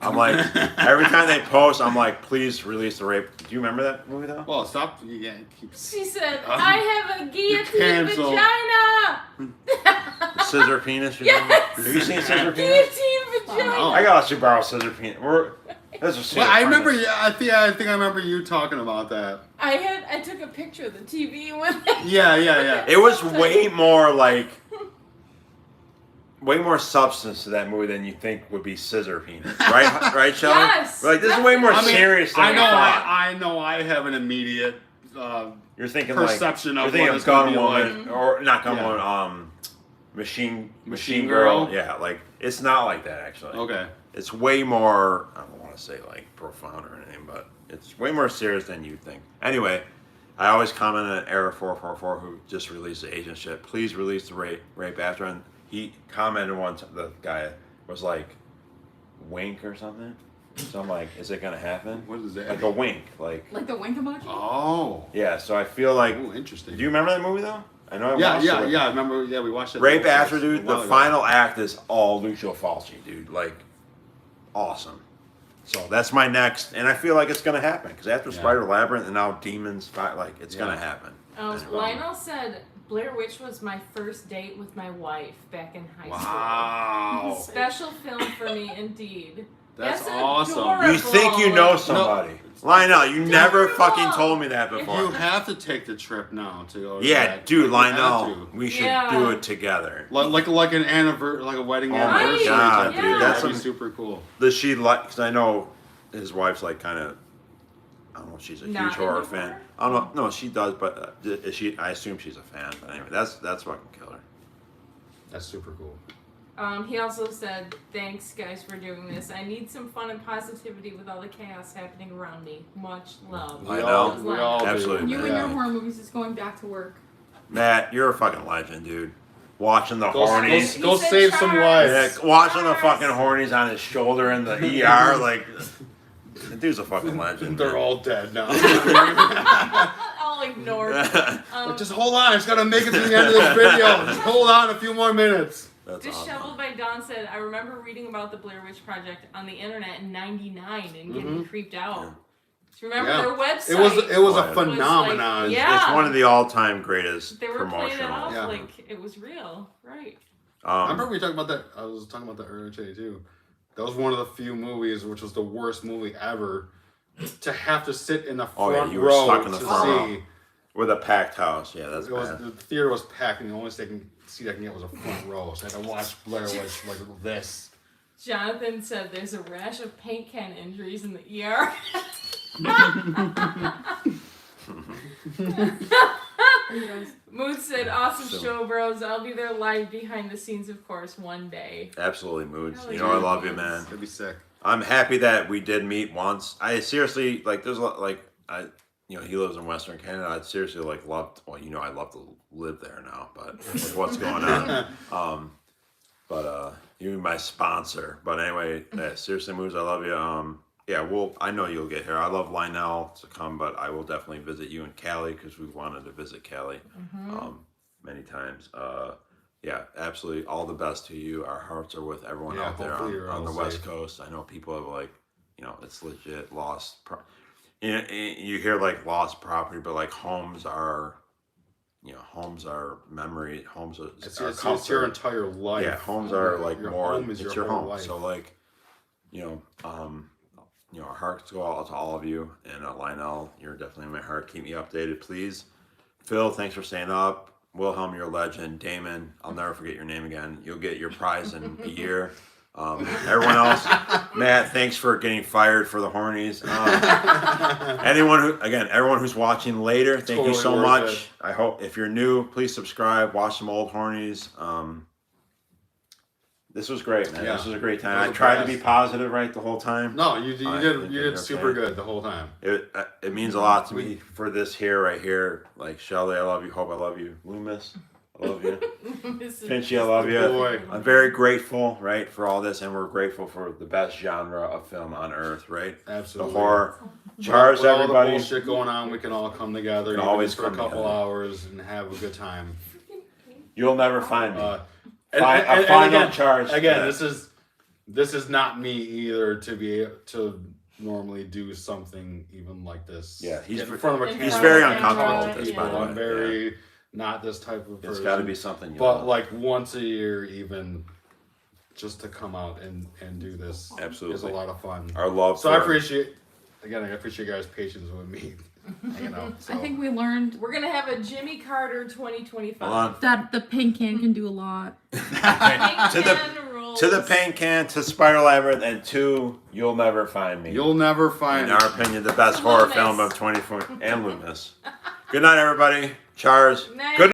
[SPEAKER 1] I'm like every time they post, I'm like, please release The Rape. Do you remember that movie though?
[SPEAKER 2] Well, stop. Yeah, keep.
[SPEAKER 3] She said, I have a guillotine
[SPEAKER 2] canceled.
[SPEAKER 3] vagina.
[SPEAKER 1] Scissor Penis.
[SPEAKER 3] Yes!
[SPEAKER 1] Have you seen Scissor Penis?
[SPEAKER 3] Guillotine vagina.
[SPEAKER 2] Oh.
[SPEAKER 1] I gotta borrow Scissor Penis. This is
[SPEAKER 2] Well, I remember. Yeah, I think I remember you talking about that.
[SPEAKER 3] I took a picture of the TV when
[SPEAKER 2] Yeah.
[SPEAKER 1] It was way more like, way more substance to that movie than you think would be Scissor Penis, right? Right, Shelley?
[SPEAKER 3] Yes,
[SPEAKER 1] Like this is way more
[SPEAKER 2] I mean,
[SPEAKER 1] serious than
[SPEAKER 2] I know.
[SPEAKER 1] I thought.
[SPEAKER 2] I know. I have an immediate
[SPEAKER 1] You're thinking
[SPEAKER 2] perception
[SPEAKER 1] like,
[SPEAKER 2] of
[SPEAKER 1] you're thinking
[SPEAKER 2] what
[SPEAKER 1] of
[SPEAKER 2] it's gonna
[SPEAKER 1] Gun
[SPEAKER 2] be
[SPEAKER 1] Woman
[SPEAKER 2] like.
[SPEAKER 1] or not Gun
[SPEAKER 2] Yeah.
[SPEAKER 1] Woman, Machine
[SPEAKER 2] Machine
[SPEAKER 1] Girl.
[SPEAKER 2] Girl?
[SPEAKER 1] Yeah, like it's not like that actually.
[SPEAKER 2] Okay.
[SPEAKER 1] It's way more. I don't want to say like profound or anything, but it's way more serious than you think. Anyway, I always comment on Error 444 who just released the Asian shit. Please release The Rape After, and he commented once. The guy was like, "Wink" or something. So I'm like, is it gonna happen?
[SPEAKER 2] What is that?
[SPEAKER 1] Like a wink, like
[SPEAKER 4] Like the wink emoji?
[SPEAKER 2] Oh.
[SPEAKER 1] yeah. So I feel like.
[SPEAKER 2] Oh, interesting.
[SPEAKER 1] Do you remember that movie though? I know. I
[SPEAKER 2] Yeah.
[SPEAKER 1] watched it.
[SPEAKER 2] I remember. Yeah, we watched it.
[SPEAKER 1] Rape
[SPEAKER 2] once
[SPEAKER 1] After,
[SPEAKER 2] a
[SPEAKER 1] dude. The
[SPEAKER 2] while ago.
[SPEAKER 1] final act is all Lucio Fulci, dude. Like, awesome. So that's my next, and I feel like it's gonna happen because after
[SPEAKER 2] Yeah.
[SPEAKER 1] Spider Labyrinth and now Demons, like it's gonna happen. Anyway.
[SPEAKER 3] Lionel said Blair Witch was my first date with my wife back in high
[SPEAKER 2] Wow.
[SPEAKER 3] school. Special film for me indeed.
[SPEAKER 2] That's
[SPEAKER 3] That's
[SPEAKER 2] awesome.
[SPEAKER 3] adorable.
[SPEAKER 1] You think you know somebody? Lionel, you never fucking told me that before.
[SPEAKER 2] You have to take the trip now to go. to
[SPEAKER 1] Yeah,
[SPEAKER 2] that.
[SPEAKER 1] dude,
[SPEAKER 2] You have
[SPEAKER 1] Lionel,
[SPEAKER 2] to.
[SPEAKER 1] we should
[SPEAKER 3] Yeah.
[SPEAKER 1] do it together.
[SPEAKER 2] Like an anniversary, like a wedding
[SPEAKER 1] Oh my
[SPEAKER 2] anniversary.
[SPEAKER 1] God,
[SPEAKER 2] type
[SPEAKER 3] dude,
[SPEAKER 2] thing.
[SPEAKER 3] that's
[SPEAKER 2] That'd be
[SPEAKER 1] some-
[SPEAKER 2] super cool.
[SPEAKER 1] Does she like? Because I know his wife's like kind of. I don't know if she's a
[SPEAKER 3] Not
[SPEAKER 1] huge horror
[SPEAKER 3] into
[SPEAKER 1] fan.
[SPEAKER 3] horror?
[SPEAKER 1] I don't know. No, she does, but is she? I assume she's a fan. But anyway, that's fucking killer.
[SPEAKER 2] That's super cool.
[SPEAKER 3] He also said, thanks guys for doing this. I need some fun and positivity with all the chaos happening around me. Much love.
[SPEAKER 1] I
[SPEAKER 2] We
[SPEAKER 1] know.
[SPEAKER 2] all,
[SPEAKER 3] That
[SPEAKER 2] we
[SPEAKER 3] was
[SPEAKER 2] all do.
[SPEAKER 1] Absolutely.
[SPEAKER 4] You and
[SPEAKER 2] Yeah.
[SPEAKER 4] your horror movies is going back to work.
[SPEAKER 1] Matt, you're a fucking legend, dude. Watching the
[SPEAKER 2] Go,
[SPEAKER 1] hornies.
[SPEAKER 2] go
[SPEAKER 3] He said
[SPEAKER 2] save some
[SPEAKER 3] Charles.
[SPEAKER 2] lives.
[SPEAKER 1] Yeah, watching the fucking hornies on his shoulder in the ER, like, the dude's a fucking legend.
[SPEAKER 2] They're
[SPEAKER 1] man.
[SPEAKER 2] all dead now.
[SPEAKER 3] All ignored.
[SPEAKER 2] But just hold on, I just gotta make it to the end of this video. Just hold on a few more minutes.
[SPEAKER 1] That's
[SPEAKER 3] Disheveled
[SPEAKER 1] awesome.
[SPEAKER 3] by Dawn said, I remember reading about the Blair Witch Project on the internet in '99 and getting creeped out.
[SPEAKER 1] Yeah.
[SPEAKER 3] Do you remember
[SPEAKER 2] Yeah.
[SPEAKER 3] their website?
[SPEAKER 2] It was
[SPEAKER 1] Oh,
[SPEAKER 2] a
[SPEAKER 1] it was
[SPEAKER 3] like-
[SPEAKER 2] phenomenon.
[SPEAKER 3] yeah.
[SPEAKER 1] It's one of the all-time greatest
[SPEAKER 3] They were playing it
[SPEAKER 1] promotional.
[SPEAKER 3] off
[SPEAKER 2] Yeah.
[SPEAKER 3] like it was real, right?
[SPEAKER 2] I remember we talked about that. I was talking about that earlier today too. That was one of the few movies, which was the worst movie ever, to have to sit in the
[SPEAKER 1] Oh,
[SPEAKER 2] front
[SPEAKER 1] yeah, you were
[SPEAKER 2] row
[SPEAKER 1] stuck in the
[SPEAKER 2] to
[SPEAKER 1] front row.
[SPEAKER 2] see.
[SPEAKER 1] with a packed house. Yeah, that's
[SPEAKER 2] It was,
[SPEAKER 1] bad.
[SPEAKER 2] the theater was packed, and the only seat I can get was a front row. So I had to watch Blair Witch like this.
[SPEAKER 3] Jonathan said there's a rash of paint can injuries in the ER.
[SPEAKER 4] You guys.
[SPEAKER 3] Mood said, awesome
[SPEAKER 1] So-
[SPEAKER 3] show, bros. I'll be there live behind the scenes, of course, one day.
[SPEAKER 1] Absolutely, Moods.
[SPEAKER 3] Hell
[SPEAKER 1] You know I
[SPEAKER 3] yeah.
[SPEAKER 1] love you, man.
[SPEAKER 2] That'd be sick.
[SPEAKER 1] I'm happy that we did meet once. I seriously like. There's a lot like I. You know, he lives in Western Canada. I'd seriously like loved. Well, you know, I'd love to live there now, but with what's going on. you my sponsor. But anyway, seriously, Moose, I love you. Yeah, I know you'll get here. I love Lionel to come, but I will definitely visit you in Cali because we wanted to visit Cali many times. Yeah, absolutely. All the best to you. Our hearts are with everyone out there on the West Coast. I know people have like, it's legit lost. You hear like lost property, but like homes are, homes are memory. Homes are
[SPEAKER 2] it's your entire life.
[SPEAKER 1] Yeah, homes are like
[SPEAKER 2] your
[SPEAKER 1] more.
[SPEAKER 2] Home is
[SPEAKER 1] it's
[SPEAKER 2] your
[SPEAKER 1] your
[SPEAKER 2] whole
[SPEAKER 1] home.
[SPEAKER 2] life.
[SPEAKER 1] So like, our hearts go out to all of you. And Lionel, you're definitely in my heart. Keep me updated, please. Phil, thanks for staying up. Wilhelm, you're a legend. Damon, I'll never forget your name again. You'll get your prize in a year. Everyone else, Matt, thanks for getting fired for the Hornies. Everyone who's watching later, thank you so much. I hope if you're new, please subscribe. Watch some old Hornies. This was great, man.
[SPEAKER 2] Yeah.
[SPEAKER 1] This was a great time. I tried to be positive, right, the whole time.
[SPEAKER 2] No, you did super good the wole time.
[SPEAKER 1] It means a lot to me for this right here. Like Shelly, I love you. Hope I love you. Loomis, I love you. Pinchy, I love you.
[SPEAKER 2] Boy.
[SPEAKER 1] I'm very grateful, right, for all this, and we're grateful for the best genre of film on earth, right?
[SPEAKER 2] Absolutely.
[SPEAKER 1] The horror. Chars,
[SPEAKER 2] With all
[SPEAKER 1] everybody.
[SPEAKER 2] the bullshit going on, we can all come together,
[SPEAKER 1] can
[SPEAKER 2] even
[SPEAKER 1] always
[SPEAKER 2] just for a
[SPEAKER 1] come
[SPEAKER 2] couple
[SPEAKER 1] together.
[SPEAKER 2] hours and have a good time.
[SPEAKER 1] You'll never find me.
[SPEAKER 2] And
[SPEAKER 1] final
[SPEAKER 2] again,
[SPEAKER 1] charge.
[SPEAKER 2] Again, this is not me either to normally do something even like this.
[SPEAKER 1] Yeah,
[SPEAKER 2] in front of a
[SPEAKER 1] he's
[SPEAKER 2] camera.
[SPEAKER 1] very
[SPEAKER 2] in
[SPEAKER 1] uncomfortable
[SPEAKER 2] front
[SPEAKER 1] with
[SPEAKER 2] of
[SPEAKER 1] this, by
[SPEAKER 2] people.
[SPEAKER 1] the way.
[SPEAKER 2] I'm very not this type of person.
[SPEAKER 1] It's got to be something.
[SPEAKER 2] But like once a year, even just to come out and do this
[SPEAKER 1] Absolutely
[SPEAKER 2] is a lot of fun.
[SPEAKER 1] Our love.
[SPEAKER 2] So I appreciate you guys' patience with me.
[SPEAKER 4] I think we learned
[SPEAKER 3] We're gonna have a Jimmy Carter 2025.
[SPEAKER 1] Hold on.
[SPEAKER 4] that the paint can do a lot.
[SPEAKER 1] To the paint can, to Spider Labyrinth, and to You'll Never Find Me.
[SPEAKER 2] You'll never find
[SPEAKER 1] in our opinion, the best horror film of 2020, and Loomis. Good night, everybody. Chars.
[SPEAKER 3] Night.
[SPEAKER 1] Good